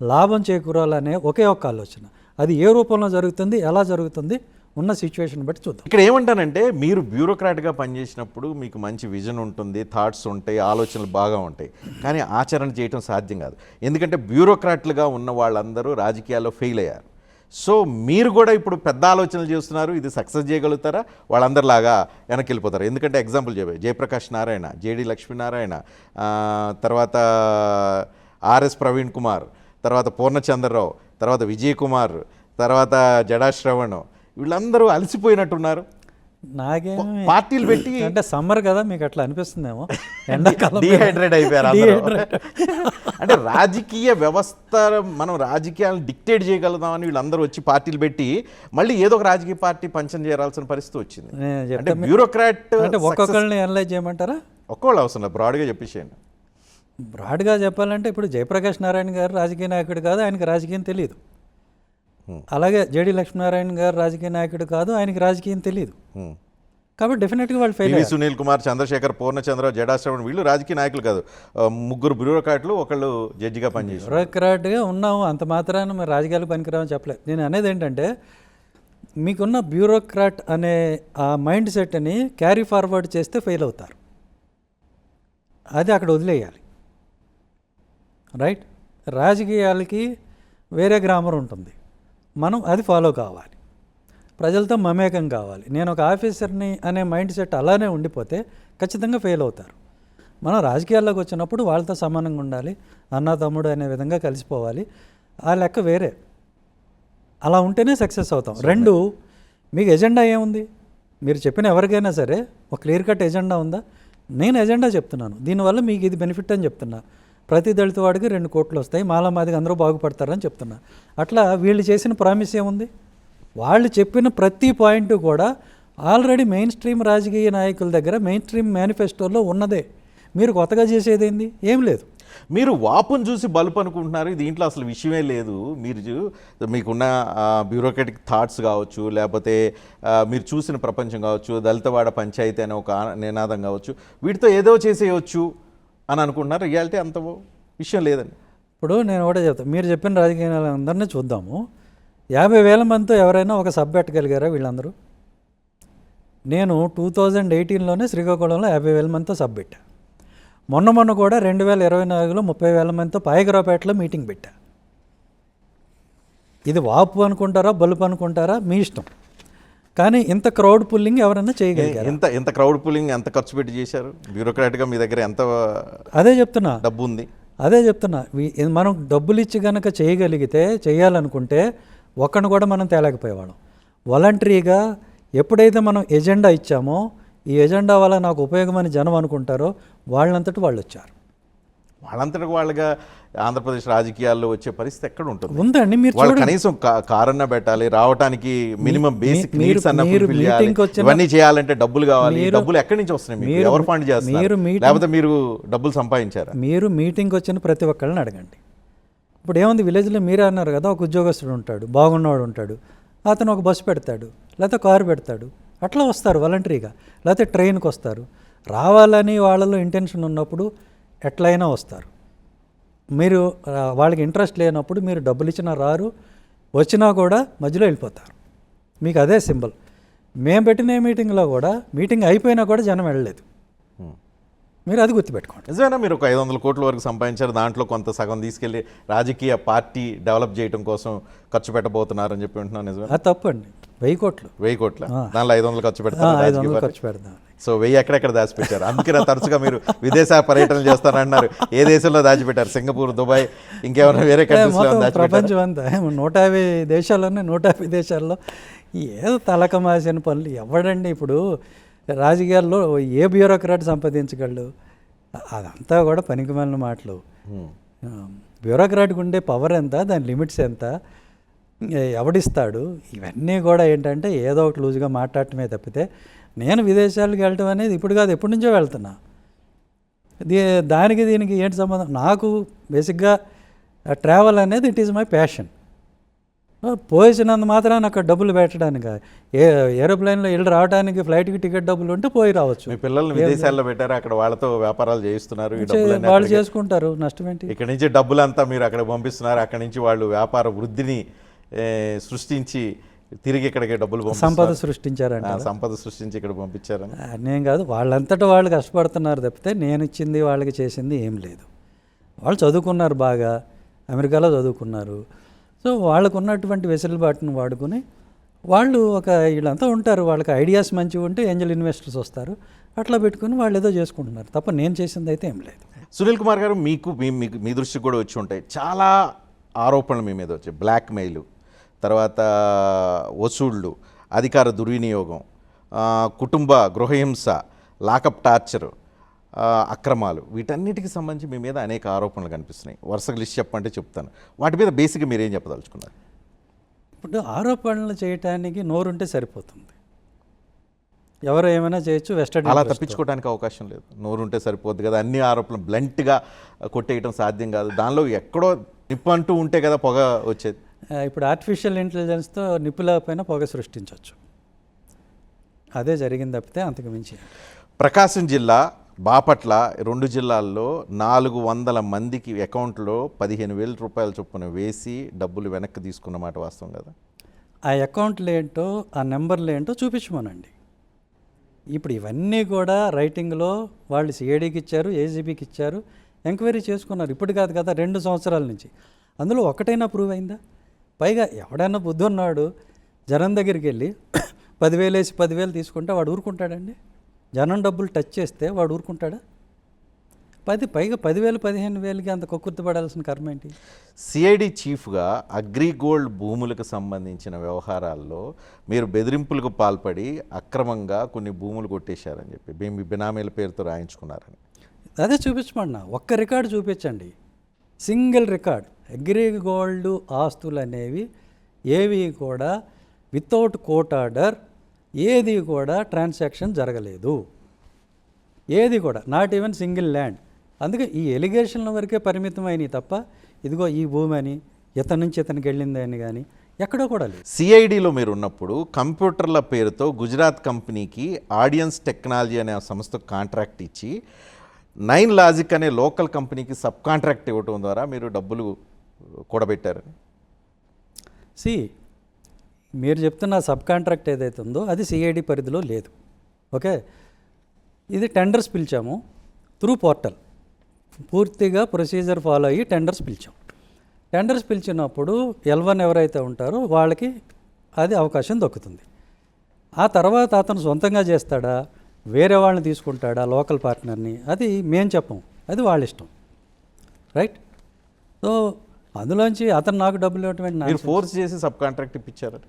లాభం చేకూరాలనే ఒకే ఒక్క ఆలోచన. అది ఏ రూపంలో జరుగుతుంది, ఎలా జరుగుతుంది, ఉన్న సిచ్యువేషన్ బట్టి చూద్దాం. ఇక్కడ ఏమంటానంటే, మీరు బ్యూరోక్రాట్గా పనిచేసినప్పుడు మీకు మంచి విజన్ ఉంటుంది, థాట్స్ ఉంటాయి, ఆలోచనలు బాగా ఉంటాయి, కానీ ఆచరణ చేయటం సాధ్యం కాదు. ఎందుకంటే బ్యూరోక్రాట్లుగా ఉన్న వాళ్ళందరూ రాజకీయాల్లో ఫెయిల్ అయ్యారు. సో మీరు కూడా ఇప్పుడు పెద్ద ఆలోచనలు చేస్తున్నారు, ఇది సక్సెస్ చేయగలుగుతారా? వాళ్ళందరిలాగా వెనక్కి వెళ్ళిపోతారు. ఎందుకంటే ఎగ్జాంపుల్ చెప్పే జయప్రకాష్ నారాయణ, జేడి లక్ష్మీనారాయణ, తర్వాత ఆర్ఎస్ ప్రవీణ్ కుమార్, తర్వాత పూర్ణచంద్రరావు, తర్వాత విజయ్ కుమార్, తర్వాత జడాశ్రవణ్, వీళ్ళందరూ అలసిపోయినట్టున్నారు. నాకేం పార్టీలు పెట్టి, అంటే సమ్మర్ కదా మీకు అట్లా అనిపిస్తుందేమో, ఎండాకాలం డిహైడ్రేట్ అయిపోయారు అందరూ. అంటే రాజకీయ వ్యవస్థ, మనం రాజకీయాలను డిక్టేట్ చేయగలుగుతామని వీళ్ళందరూ వచ్చి పార్టీలు పెట్టి మళ్ళీ ఏదో ఒక రాజకీయ పార్టీ పంచం చేయాల్సిన పరిస్థితి వచ్చింది. అంటే బ్యూరోక్రాట్ అంటే ఒక్కొక్కరిని అనలైజ్ చేయమంటారా? ఒక్కోళ్ళు అవసరం, బ్రాడ్గా చెప్పేసేయండి. బ్రాడ్గా చెప్పాలంటే ఇప్పుడు జయప్రకాష్ నారాయణ గారు రాజకీయ నాయకుడు కాదు, ఆయనకి రాజకీయం తెలియదు. అలాగే జేడి లక్ష్మీనారాయణ గారు రాజకీయ నాయకుడు కాదు, ఆయనకి రాజకీయం తెలియదు. కాబట్టి డెఫినెట్గా వాళ్ళు ఫెయిల్. సునీల్ కుమార్, చంద్రశేఖర్, పూర్ణచంద్రరావు, జడాశ్రవణ్ వీళ్ళు రాజకీయ నాయకులు కాదు, ముగ్గురు బ్యూరోక్రాట్లు, ఒకళ్ళు జడ్జిగా పనిచేస్తారు. బ్యూరోక్రాట్గా ఉన్నాము, అంత మాత్రాన మరి రాజకీయాలు పనికిరామని చెప్పలేదు. నేను అనేది ఏంటంటే, మీకున్న బ్యూరోక్రాట్ అనే ఆ మైండ్ సెట్ని క్యారీ ఫార్వర్డ్ చేస్తే ఫెయిల్ అవుతారు. అది అక్కడ వదిలేయాలి, రైట్? రాజకీయాలకి వేరే గ్రామర్ ఉంటుంది, మనం అది ఫాలో కావాలి, ప్రజలతో మమేకం కావాలి. నేను ఒక ఆఫీసర్ని అనే మైండ్ సెట్ అలానే ఉండిపోతే ఖచ్చితంగా ఫెయిల్ అవుతారు. మనం రాజకీయాల్లోకి వచ్చినప్పుడు వాళ్ళతో సమానంగా ఉండాలి, అన్న తమ్ముడు అనే విధంగా కలిసిపోవాలి. ఆ లెక్క వేరే, అలా ఉంటేనే సక్సెస్ అవుతాం. రెండు, మీకు ఎజెండా ఏముంది? మీరు చెప్పిన ఎవరికైనా సరే ఒక క్లియర్ కట్ ఎజెండా ఉందా? నేను ఎజెండా చెప్తున్నాను, దీనివల్ల మీకు ఇది బెనిఫిట్ అని చెప్తున్నా. ప్రతి దళిత వాడికి 2 కోట్లు వస్తాయి, మాదిగా అందరూ బాగుపడతారని చెప్తున్నా. అట్లా వీళ్ళు చేసిన ప్రామిస్ ఏముంది? వాళ్ళు చెప్పిన ప్రతి పాయింట్ కూడా ఆల్రెడీ మెయిన్ స్ట్రీమ్ రాజకీయ నాయకుల దగ్గర మెయిన్ స్ట్రీమ్ మేనిఫెస్టోలో ఉన్నదే. మీరు కొత్తగా చేసేది ఏంది? ఏం లేదు. మీరు వాపును చూసి బలుపు అనుకుంటున్నారు, దీంట్లో అసలు విషయమే లేదు. మీరు మీకున్న బ్యూరోక్రాటిక్ థాట్స్ కావచ్చు, లేకపోతే మీరు చూసిన ప్రపంచం కావచ్చు, దళితవాడ పంచాయతీ అనే ఒక నినాదం కావచ్చు, వీటితో ఏదో చేసేయచ్చు అని అనుకుంటున్నారు. రియాలిటీ అంత విషయం లేదండి. ఇప్పుడు నేను కూడా చెప్తాను, మీరు చెప్పిన రాజకీయాలందరినీ చూద్దాము. 50,000 మందితో ఎవరైనా ఒక సబ్ పెట్టగలిగారా వీళ్ళందరూ? నేను 2018లోనే శ్రీకాకుళంలో 50,000 మందితో సబ్ పెట్టా. మొన్న కూడా 2024లో 30,000 మందితో పాయకరావుపేటలో మీటింగ్ పెట్టా. ఇది వాపు అనుకుంటారా, బలుపు అనుకుంటారా, మీ ఇష్టం. కానీ ఇంత క్రౌడ్ పుల్లింగ్ ఎవరైనా చేయగలిగారు? ఇంత క్రౌడ్ పుల్లింగ్ ఎంత ఖర్చు పెట్టి చేశారు? బ్యూరోక్రాట్గా మీ దగ్గర ఎంత అదే చెప్తున్నా, డబ్బు ఉంది? అదే చెప్తున్నా. మనం డబ్బులు ఇచ్చి కనుక చేయగలిగితే, చేయాలనుకుంటే ఒక్కడిని కూడా మనం తేలేకపోయేవాళ్ళం. వాలంటరీగా ఎప్పుడైతే మనం ఎజెండా ఇచ్చామో ఈ ఎజెండా వల్ల నాకు ఉపయోగమని జనం అనుకుంటారో వాళ్ళంతటి వాళ్ళు వచ్చారు. వాళ్ళంతటికి వాళ్ళగా ఆంధ్రప్రదేశ్ రాజకీయాల్లో వచ్చే పరిస్థితి ఎక్కడ ఉంటుంది? ఉందండి. మీరు వాళ్ళు చూడండి, కనీసం కారన్న పెట్టాలి, రావడానికి మినిమం బేసిక్ మీరు- నీడ్స్ అన్న మీరు fulfill చేయాలి. మీటింగ్కి వచ్చిన- ఇవన్నీ చేయాలంటే డబ్బులు కావాలి. మీరు- డబ్బులు ఎక్కడి నుంచి వస్తున్నాయి మీకు? మీరు- ఎవరు ఫండ్ చేస్తున్నారు? మీరు మీటింగ్- లేకపోతే మీరు డబ్బులు సంపాదించారా? మీరు మీటింగ్కి వచ్చిన ప్రతి ఒక్కళ్ళని అడగండి. ఇప్పుడు ఏముంది, విలేజ్లో మీరే అన్నారు కదా, ఒక ఉద్యోగస్తుడు ఉంటాడు, బాగున్నవాడు ఉంటాడు, అతను ఒక బస్సు పెడతాడు, లేకపోతే కారు పెడతాడు, అట్లా వస్తారు వాలంటరీగా, లేకపోతే ట్రైన్కి వస్తారు. రావాలని వాళ్ళలో ఇంటెన్షన్ ఉన్నప్పుడు ఎట్లయినా వస్తారు. మీరు వాళ్ళకి ఇంట్రెస్ట్ లేనప్పుడు మీరు డబ్బులు ఇచ్చినా రారు, వచ్చినా కూడా మధ్యలో వెళ్ళిపోతారు. మీకు అదే సింబల్. మేము పెట్టిన మీటింగ్లో కూడా మీటింగ్ అయిపోయినా కూడా జనం వెళ్ళలేదు. మీరు అది గుర్తుపెట్టుకోండి. నిజమేనా? మీరు ఒక 500 కోట్ల వరకు సంపాదించారు, దాంట్లో కొంత సగం తీసుకెళ్లి రాజకీయ పార్టీ డెవలప్ చేయడం కోసం ఖర్చు పెట్టబోతున్నారని చెప్పి ఉంటున్నాను. నిజమే? అది తప్పండి. 1000 కోట్లు 1000 కోట్ల దానిలో 500 ఖర్చు పెడతారు. 500 ఖర్చు పెడదాం. సో 1000 ఎక్కడెక్కడ దాచిపెట్టారు? అందుకే తరచుగా మీరు విదేశ పర్యటనలు చేస్తారంటున్నారు. ఏ దేశంలో దాచిపెట్టారు? సింగపూర్, దుబాయ్, ఇంకేమైనా వేరే కంట్రీస్లో మొత్తం దాచిపెట్టారు? ప్రపంచం అంతా 150 దేశాల్లోనే 150 దేశాల్లో ఏదో తలకమాసిన పనులు ఎవడండి ఇప్పుడు రాజకీయాల్లో ఏ బ్యూరోక్రాట్ సంపాదించగలడు? అదంతా కూడా పనికిమాలిన మాటలు. బ్యూరోక్రాట్కి ఉండే పవర్ ఎంత, దాని లిమిట్స్ ఎంత, ఎవడిస్తాడు, ఇవన్నీ కూడా ఏంటంటే ఏదో ఒకటి లూజుగా మాట్లాడటమే తప్పితే నేను విదేశాలకు వెళ్ళటం అనేది ఇప్పుడు కాదు, ఎప్పటి నుంచో వెళ్తున్నా. దానికి దీనికి ఏంటి సంబంధం? నాకు బేసిక్గా ట్రావెల్ అనేది ఇట్ ఈజ్ మై ప్యాషన్. పోయేసినంత మాత్రాన అక్కడ డబ్బులు పెట్టడానికి, ఏరోప్లేన్లో వెళ్ళి రావడానికి ఫ్లైట్కి టికెట్ డబ్బులు ఉంటే పోయి రావచ్చు. మీ పిల్లల్ని విదేశాల్లో పెట్టారు, అక్కడ వాళ్ళతో వ్యాపారాలు చేయిస్తున్నారు. ఈ డబ్బులన్నీ వాళ్ళు అక్కడికి- చేసుకుంటారు, నష్టం ఏంటి? ఇక్కడ నుంచి డబ్బులంతా మీరు అక్కడ పంపిస్తున్నారు, అక్కడి నుంచి వాళ్ళు వ్యాపార వృద్ధిని సృష్టించి తిరిగి ఇక్కడికి డబ్బులు సంపద సృష్టించారంట. సంపద సృష్టించి ఇక్కడ పంపించారని. నేను కాదు, వాళ్ళంతటా వాళ్ళు కష్టపడుతున్నారు తప్పితే నేను ఇచ్చింది వాళ్ళకి చేసింది ఏం లేదు. వాళ్ళు చదువుకున్నారు, బాగా అమెరికాలో చదువుకున్నారు. సో వాళ్ళకు ఉన్నటువంటి వెసులుబాటును వాడుకొని వాళ్ళు వీళ్ళంతా ఉంటారు, వాళ్ళకి ఐడియాస్ మంచిగా ఉంటే ఏంజల్ ఇన్వెస్టర్స్ వస్తారు, అట్లా పెట్టుకుని వాళ్ళు ఏదో చేసుకుంటున్నారు తప్ప నేను చేసింది అయితే ఏం లేదు. సునీల్ కుమార్ గారు, మీ దృష్టికి కూడా వచ్చి ఉంటాయి చాలా ఆరోపణలు మీ మీద వచ్చాయి. బ్లాక్మెయిల్, తర్వాత వసూళ్లు, అధికార దుర్వినియోగం, కుటుంబ గృహహింస, లాకప్ టార్చర్, అక్రమాలు, వీటన్నిటికి సంబంధించి మీ మీద అనేక ఆరోపణలు కనిపిస్తున్నాయి. వరుసగా లిస్ట్ చెప్పంటే చెప్తాను. వాటి మీద బేసిక్గా మీరేం చెప్పదలుచుకున్నారు? ఇప్పుడు ఆరోపణలు చేయటానికి నోరుంటే సరిపోతుంది, ఎవరు ఏమైనా చేయొచ్చు. వెస్టర్న్ అలా తప్పించుకోవడానికి అవకాశం లేదు. నోరుంటే సరిపోద్ది కదా, అన్ని ఆరోపణలు బ్లంట్గా కొట్టేయటం సాధ్యం కాదు. దానిలో ఎక్కడో నిప్పు అంటూ ఉంటే కదా పొగ వచ్చేది. ఇప్పుడు ఆర్టిఫిషియల్ ఇంటెలిజెన్స్తో నిప్పులేకపోయినా పొగ సృష్టించవచ్చు. అదే జరిగింది తప్పితే అంతకు మించి. ప్రకాశం జిల్లా బాపట్ల 2 జిల్లాల్లో 400 మందికి అకౌంట్లో 15,000 రూపాయల చొప్పున వేసి డబ్బులు వెనక్కి తీసుకున్న మాట వాస్తవం కదా? ఆ అకౌంట్లు ఏంటో, ఆ నెంబర్లు ఏంటో చూపించమనండి. ఇప్పుడు ఇవన్నీ కూడా రైటింగ్లో వాళ్ళు సిఐడికి ఇచ్చారు, ఏసీబీకి ఇచ్చారు, ఎంక్వైరీ చేసుకున్నారు. ఇప్పుడు కాదు కదా, 2 సంవత్సరాల నుంచి. అందులో ఒకటైనా ప్రూవ్ అయిందా? పైగా ఎవడైనా బుద్ధి ఉన్నాడు జనం దగ్గరికి వెళ్ళి 10,000 వేసి 10,000 తీసుకుంటే వాడు ఊరుకుంటాడండి? జనం డబ్బులు టచ్ చేస్తే వాడు ఊరుకుంటాడా? పైగా 10,000 15,000కి అంత కొక్కుర్తి పడాల్సిన కర్మ ఏంటి? సిఐడి చీఫ్గా అగ్రిగోల్డ్ భూములకు సంబంధించిన వ్యవహారాల్లో మీరు బెదిరింపులకు పాల్పడి అక్రమంగా కొన్ని భూములు కొట్టేశారని చెప్పి మీ బినామీల పేరుతో రాయించుకున్నారని. అదే చూపించమన్నా, ఒక్క రికార్డు చూపించండి, సింగిల్ రికార్డ్. అగ్రిగోల్డ్ ఆస్తులు అనేవి ఏవి కూడా వితౌట్ కోర్ట్ ఆర్డర్ ఏది కూడా ట్రాన్సాక్షన్ జరగలేదు, ఏది కూడా, నాట్ ఈవెన్ సింగిల్ ల్యాండ్. అందుకే ఈ ఎలిగేషన్ల వరకే పరిమితం అయినాయి తప్ప ఇదిగో ఈ భూమి అని ఇతని నుంచి ఇతనికి వెళ్ళింది అని కానీ ఎక్కడో కూడా లేదు. సిఐడిలో మీరు ఉన్నప్పుడు కంప్యూటర్ల పేరుతో గుజరాత్ కంపెనీకి ఆడియన్స్ టెక్నాలజీ అనే సంస్థకు కాంట్రాక్ట్ ఇచ్చి 9 లాజిక్ అనే లోకల్ కంపెనీకి సబ్ కాంట్రాక్ట్ ఇవ్వటం ద్వారా మీరు డబ్బులు కూడబెట్టారని. మీరు చెప్తున్న సబ్ కాంట్రాక్ట్ ఏదైతే ఉందో అది సిఐడి పరిధిలో లేదు. ఓకే, ఇది టెండర్స్ పిలిచాము త్రూ పోర్టల్, పూర్తిగా ప్రొసీజర్ ఫాలో అయ్యి టెండర్స్ పిలిచాం. టెండర్స్ పిలిచినప్పుడు L1 ఎవరైతే ఉంటారో వాళ్ళకి అది అవకాశం దక్కుతుంది. ఆ తర్వాత అతను సొంతంగా చేస్తాడా, వేరే వాళ్ళని తీసుకుంటాడా లోకల్ పార్ట్నర్ని, అది మేము చెప్పం, అది వాళ్ళ ఇష్టం, రైట్? సో అందులోంచి అతను నాకు డబ్బులు ఇవ్వటం మీరు ఫోర్స్ చేసి సబ్ కాంట్రాక్ట్ ఇప్పించారు.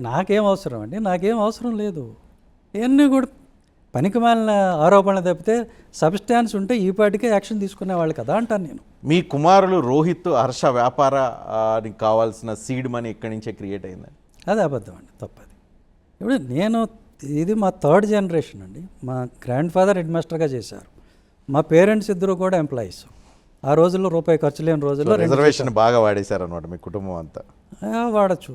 నాకేం అవసరం అండి, నాకేం అవసరం లేదు. ఇవన్నీ కూడా పనికిమాలిన ఆరోపణలు తప్పితే సబ్స్టాన్స్ ఉంటే ఈ పాటికే యాక్షన్ తీసుకునేవాళ్ళు కదా అంటాను నేను. మీ కుమారులు రోహిత్, హర్ష వ్యాపారానికి కావాల్సిన సీడ్ మనీ ఇక్కడి నుంచే క్రియేట్ అయిందండి. అది అబద్ధం అండి, తప్పది. ఇప్పుడు ఇది మా థర్డ్ జనరేషన్ అండి. మా గ్రాండ్ ఫాదర్ హెడ్ మాస్టర్గా చేశారు, మా పేరెంట్స్ ఇద్దరు కూడా ఎంప్లాయీస్. ఆ రోజుల్లో రూపాయి ఖర్చు లేని రోజుల్లో రిజర్వేషన్ బాగా వాడేశారు అనమాట మీ కుటుంబం అంతా. వాడచ్చు.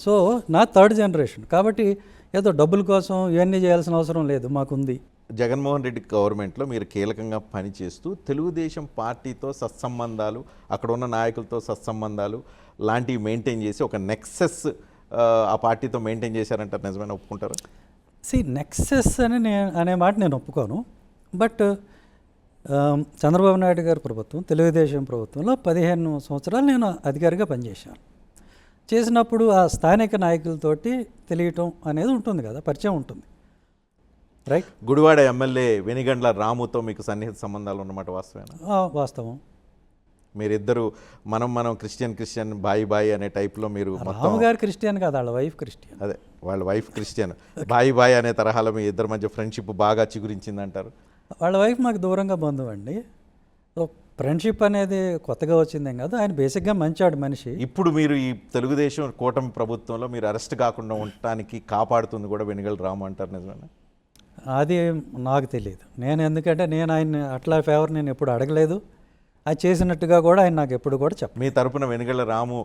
సో నా థర్డ్ జనరేషన్ కాబట్టి ఏదో డబ్బుల కోసం ఇవన్నీ చేయాల్సిన అవసరం లేదు, మాకుంది. జగన్మోహన్ రెడ్డి గవర్నమెంట్లో మీరు కీలకంగా పనిచేస్తూ తెలుగుదేశం పార్టీతో సత్సంబంధాలు, అక్కడ ఉన్న నాయకులతో సత్సంబంధాలు లాంటివి మెయింటైన్ చేసి ఒక నెక్సెస్ ఆ పార్టీతో మెయింటైన్ చేశారంటారు, నిజమైన ఒప్పుకుంటారు? నెక్సెస్ అనే మాట నేను ఒప్పుకోను. బట్ చంద్రబాబు నాయుడు గారి ప్రభుత్వం, తెలుగుదేశం ప్రభుత్వంలో 15 సంవత్సరాలు నేను అధికారిగా పనిచేశాను. చేసినప్పుడు ఆ స్థానిక నాయకులతోటి తెలియటం అనేది ఉంటుంది కదా, పరిచయం ఉంటుంది, రైట్? గుడివాడ ఎమ్మెల్యే వెనిగండ్ల రాముతో మీకు సన్నిహిత సంబంధాలు ఉన్నమాట వాస్తవేనా? వాస్తవం. మీరిద్దరు మనం క్రిస్టియన్ బాయి అనే టైప్లో మీరు రాము గారు క్రిస్టియన్ కాదు, వాళ్ళ వైఫ్ క్రిస్టియన్. అదే, వాళ్ళ వైఫ్ క్రిస్టియన్, బాయి అనే తరహాలో మీ ఇద్దరి మధ్య ఫ్రెండ్షిప్ బాగా చిగురించింది అంటారు. వాళ్ళ వైఫ్ మాకు దూరంగా బంధువు అండి. సో ఫ్రెండ్షిప్ అనేది కొత్తగా వచ్చిందేం కాదు, ఆయన బేసిక్గా మంచాడు మనిషి. ఇప్పుడు మీరు ఈ తెలుగుదేశం కూటమి ప్రభుత్వంలో మీరు అరెస్ట్ కాకుండా ఉండటానికి కాపాడుతుంది కూడా వెనిగండ్ల రాము అంటారు, నిజమేనా? అది నాకు తెలియదు. ఎందుకంటే నేను ఆయన అట్లా ఫేవర్ నేను ఎప్పుడు అడగలేదు, అది చేసినట్టుగా కూడా ఆయన నాకు ఎప్పుడు కూడా చెప్ప. మీ తరపున వెనిగండ్ల రాము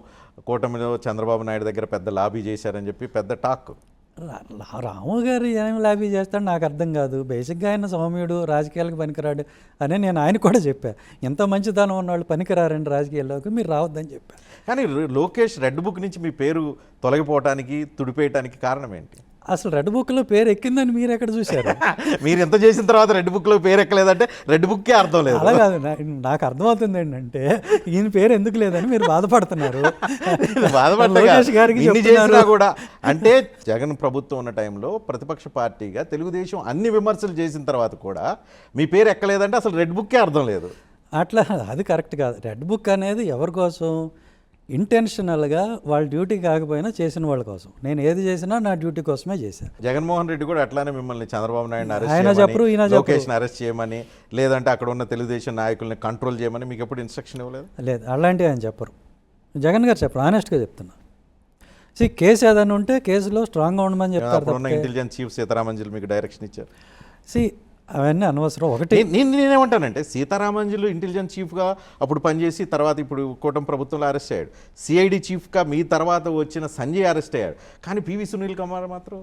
కూటమిలో చంద్రబాబు నాయుడు దగ్గర పెద్ద లాబీ చేశారని చెప్పి పెద్ద టాక్. రాము గారు ఏమి లాబీ చేస్తాడు నాకు అర్థం కాదు. బేసిక్గా ఆయన సౌమ్యుడు, రాజకీయాలకు పనికిరాడు అని నేను ఆయన కూడా చెప్పాను. ఎంత మంచితనం ఉన్నవాళ్ళు పనికిరారండి రాజకీయాల్లోకి, మీరు రావద్దని చెప్పాను. కానీ లోకేష్ రెడ్ బుక్ నుంచి మీ పేరు తొలగిపోవటానికి, తుడిపేయటానికి కారణం ఏంటి? అసలు రెడ్ బుక్లో పేరు ఎక్కిందని మీరు ఎక్కడ చూశారు? మీరు ఎంత చేసిన తర్వాత రెడ్ బుక్లో పేరు ఎక్కలేదంటే రెడ్ బుక్కే అర్థం లేదు. అలా కాదు, నాకు అర్థమవుతుంది ఏంటంటే ఈయన పేరు ఎందుకు లేదని మీరు బాధపడుతున్నారు. చేసినా కూడా అంటే జగన్ ప్రభుత్వం ఉన్న టైంలో ప్రతిపక్ష పార్టీగా తెలుగుదేశం అన్ని విమర్శలు చేసిన తర్వాత కూడా మీ పేరు ఎక్కలేదంటే అసలు రెడ్ బుక్కే అర్థం లేదు. అట్లా అది కరెక్ట్ కాదు. రెడ్ బుక్ అనేది ఎవరి కోసం? ఇంటెన్షనల్గా వాళ్ళ డ్యూటీ కాకపోయినా చేసిన వాళ్ళ కోసం. నేను ఏది చేసినా నా డ్యూటీ కోసమే చేశాను. జగన్మోహన్ రెడ్డి కూడా అట్లానే మిమ్మల్ని చంద్రబాబు నాయుడు అరెస్ట్ అరెస్ట్ చేయమని, లేదంటే అక్కడ ఉన్న తెలుగుదేశం నాయకుల్ని కంట్రోల్ చేయమని మీకు ఎప్పుడు ఇన్స్ట్రక్షన్ ఇవ్వలేదు? లేదు, అలాంటివి ఆయన చెప్పరు. జగన్ గారు చెప్పరు, ఆనెస్ట్గా చెప్తున్నా. కేసు ఏదైనా ఉంటే కేసులో స్ట్రాంగ్గా ఉండమని చెప్తారు. ఇంటెలిజెన్స్ చీఫ్ సీతారామంజులు మీకు డైరెక్షన్ ఇచ్చారు. అవన్నీ అనవసరం. ఒకటి నేనేమంటానంటే సీతారామంజులు ఇంటెలిజెన్స్ చీఫ్గా అప్పుడు పనిచేసి తర్వాత ఇప్పుడు కూటమి ప్రభుత్వంలో అరెస్ట్ అయ్యాడు. సిఐడి చీఫ్గా మీ తర్వాత వచ్చిన సంజయ్ అరెస్ట్ అయ్యాడు. కానీ పివి సునీల్ కుమార్ మాత్రం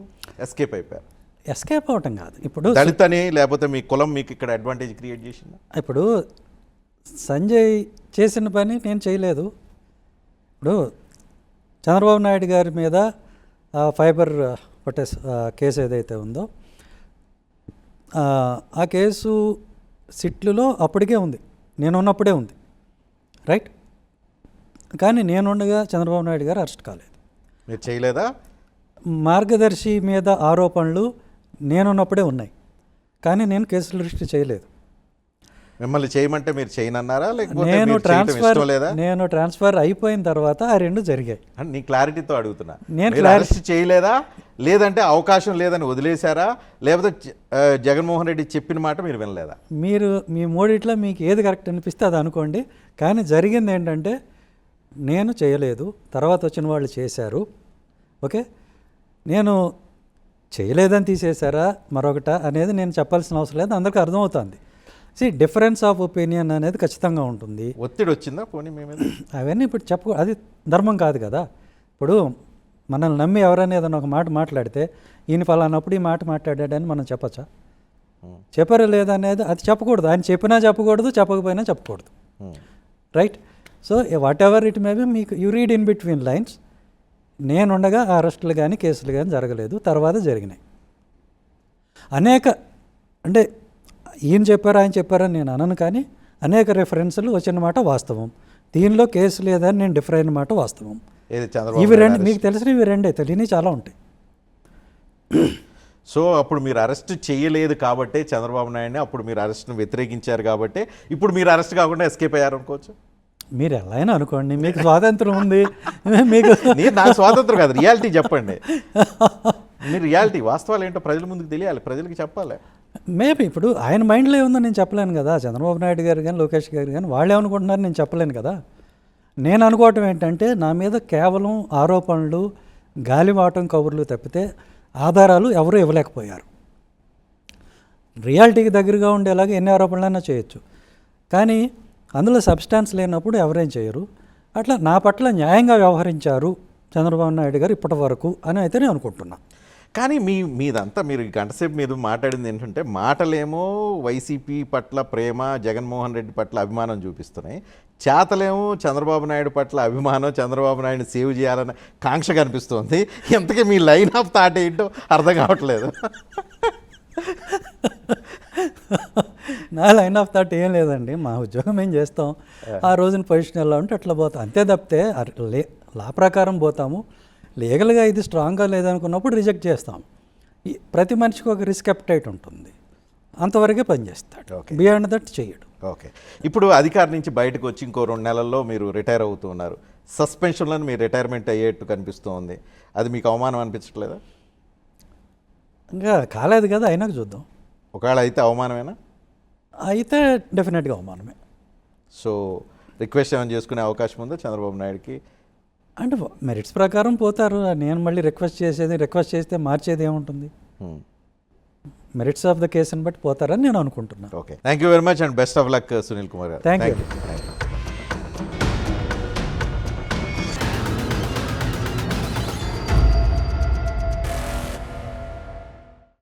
ఎస్కేప్ అయిపోయారు. ఎస్కేప్ అవటం కాదు, ఇప్పుడు దళితని లేకపోతే మీ కులం మీకు ఇక్కడ అడ్వాంటేజ్ క్రియేట్ చేసింది. ఇప్పుడు సంజయ్ చేసిన పని నేను చేయలేదు. ఇప్పుడు చంద్రబాబు నాయుడు గారి మీద ఫైబర్ పొటెస్ కేసు ఏదైతే ఉందో ఆ కేసు సిట్లులో అప్పటికే ఉంది, నేనున్నప్పుడే ఉంది, రైట్? కానీ నేనుండగా చంద్రబాబు నాయుడు గారు అరెస్ట్ కాలేదు. మీరు చేయలేదా? మార్గదర్శి మీద ఆరోపణలు నేనున్నప్పుడే ఉన్నాయి, కానీ నేను కేసులు రిజిస్టర్ చేయలేదు. మిమ్మల్ని చేయమంటే మీరు చేయనన్నారా, లేకపోతే నేను ట్రాన్స్ఫర్ అయిపోయిన తర్వాత ఆ రెండు జరిగాయి. నీ క్లారిటీతో అడుగుతున్నా, నేను అరెస్ట్ చేయలేదా, లేదంటే అవకాశం లేదని వదిలేశారా, లేకపోతే జగన్మోహన్ రెడ్డి చెప్పిన మాట మీరు వినలేదా? మీరు మీ మూడిట్లో మీకు ఏది కరెక్ట్ అనిపిస్తే అది అనుకోండి. కానీ జరిగింది ఏంటంటే నేను చేయలేదు, తర్వాత వచ్చిన వాళ్ళు చేశారు. ఓకే, నేను చేయలేదని తీసేశారా మరొకట అనేది నేను చెప్పాల్సిన అవసరం లేదు, అందరికీ అర్థమవుతుంది. డిఫరెన్స్ ఆఫ్ ఒపీనియన్ అనేది ఖచ్చితంగా ఉంటుంది. ఒత్తిడి వచ్చిందా పోనీ మీ మీద? అవన్నీ ఇప్పుడు అది ధర్మం కాదు కదా. ఇప్పుడు మనల్ని నమ్మి ఎవరైనా ఏదైనా ఒక మాట మాట్లాడితే ఈయన ఫలానప్పుడు ఈ మాట మాట్లాడాడని మనం చెప్పచ్చా? చెప్పారా లేదా అనేది అది చెప్పకూడదు. ఆయన చెప్పినా చెప్పకూడదు, చెప్పకపోయినా చెప్పకూడదు, right? So whatever it may be, మీకు you read in between lines. నేనుండగా ఆ అరెస్టులు కానీ కేసులు కానీ జరగలేదు, తర్వాత జరిగినాయి అనేక. అంటే ఈయన చెప్పారు ఆయన చెప్పారని నేను అనను, కానీ అనేక రెఫరెన్స్లు వచ్చిన మాట వాస్తవం. దీనిలో కేసు లేదని నేను డిఫర్ అయిన మాట వాస్తవం. ఇవి రెండు మీకు తెలిసిన, ఇవి రెండే, తెలియని చాలా ఉంటాయి. సో అప్పుడు మీరు అరెస్ట్ చేయలేదు కాబట్టి చంద్రబాబు నాయుడిని, అప్పుడు మీరు అరెస్ట్ను వ్యతిరేకించారు కాబట్టి ఇప్పుడు మీరు అరెస్ట్ కాకుండా ఎస్కేప్ అయ్యారు అనుకోవచ్చు. మీరు ఎలా అయినా అనుకోండి, మీకు స్వాతంత్రం ఉంది. మీకు నాకు స్వాతంత్రం కాదు, రియాలిటీ చెప్పండి. మీరు రియాలిటీ వాస్తవాలు ఏంటో ప్రజల ముందుకు తెలియాలి, ప్రజలకు చెప్పాలి. మేబీ ఇప్పుడు ఆయన మైండ్లో ఏముందో నేను చెప్పలేను కదా. చంద్రబాబు నాయుడు గారు కానీ లోకేష్ గారు కానీ వాళ్ళు ఏమనుకుంటున్నారు నేను చెప్పలేను కదా. నేను అనుకోవటం ఏంటంటే నా మీద కేవలం ఆరోపణలు, గాలివాటం కబుర్లు తప్పితే ఆధారాలు ఎవరూ ఇవ్వలేకపోయారు. రియాలిటీకి దగ్గరగా ఉండేలాగా ఎన్ని ఆరోపణలైనా చేయొచ్చు, కానీ అందులో సబ్స్టాన్స్ లేనప్పుడు ఎవరేం చేయరు. అట్లా నా పట్ల న్యాయంగా వ్యవహరించారు చంద్రబాబు నాయుడు గారు ఇప్పటి వరకు అని అయితే నేను అనుకుంటున్నా. కానీ మీదంతా మీరు ఈ గంటసేపు మీద మాట్లాడింది ఏంటంటే, మాటలేమో వైసీపీ పట్ల ప్రేమ, జగన్మోహన్ రెడ్డి పట్ల అభిమానం చూపిస్తున్నాయి, చేతలేమో చంద్రబాబు నాయుడు పట్ల అభిమానం, చంద్రబాబు నాయుడిని సేవ్ చేయాలన్న కాంక్ష కనిపిస్తుంది. ఇంతకీ మీ లైన్ ఆఫ్ థాట్ ఏంటో అర్థం కావట్లేదు. నా లైన్ ఆఫ్ థాట్ ఏం లేదండి. మా ఉద్యోగం ఏం చేస్తాం, ఆ రోజున పొజిషన్ ఎలా ఉంటే అట్లా పోతాం అంతే తప్పితే లా ప్రకారం పోతాము. లీగల్గా ఇది స్ట్రాంగ్గా లేదనుకున్నప్పుడు రిజెక్ట్ చేస్తాం. ప్రతి మనిషికి ఒక రిస్క్ అప్టైట్ ఉంటుంది, అంతవరకే పనిచేస్తాడు. బియాండ్ దట్ చేయడు. ఓకే, ఇప్పుడు అధికారి నుంచి బయటకు వచ్చి ఇంకో 2 నెలల్లో మీరు రిటైర్ అవుతున్నారు. సస్పెన్షన్లో మీరు రిటైర్మెంట్ అయ్యేట్టు కనిపిస్తుంది. అది మీకు అవమానం అనిపించట్లేదా? ఇంకా కాలేదు కదా, అయినాక చూద్దాం. ఒకవేళ అయితే అవమానమేనా? అయితే డెఫినెట్గా అవమానమే. సో రిక్వెస్ట్ ఏమైనా చేసుకునే అవకాశం ఉందా చంద్రబాబు నాయుడుకి? అంటే మెరిట్స్ ప్రకారం పోతారు. నేను మళ్ళీ రిక్వెస్ట్ చేస్తే మార్చేది ఏముంటుంది? మెరిట్స్ ఆఫ్ ద కేసుని బట్టి పోతారని నేను అనుకుంటున్నాను. Okay, thank you very much and best of luck Sunil Kumar garu. Thank you.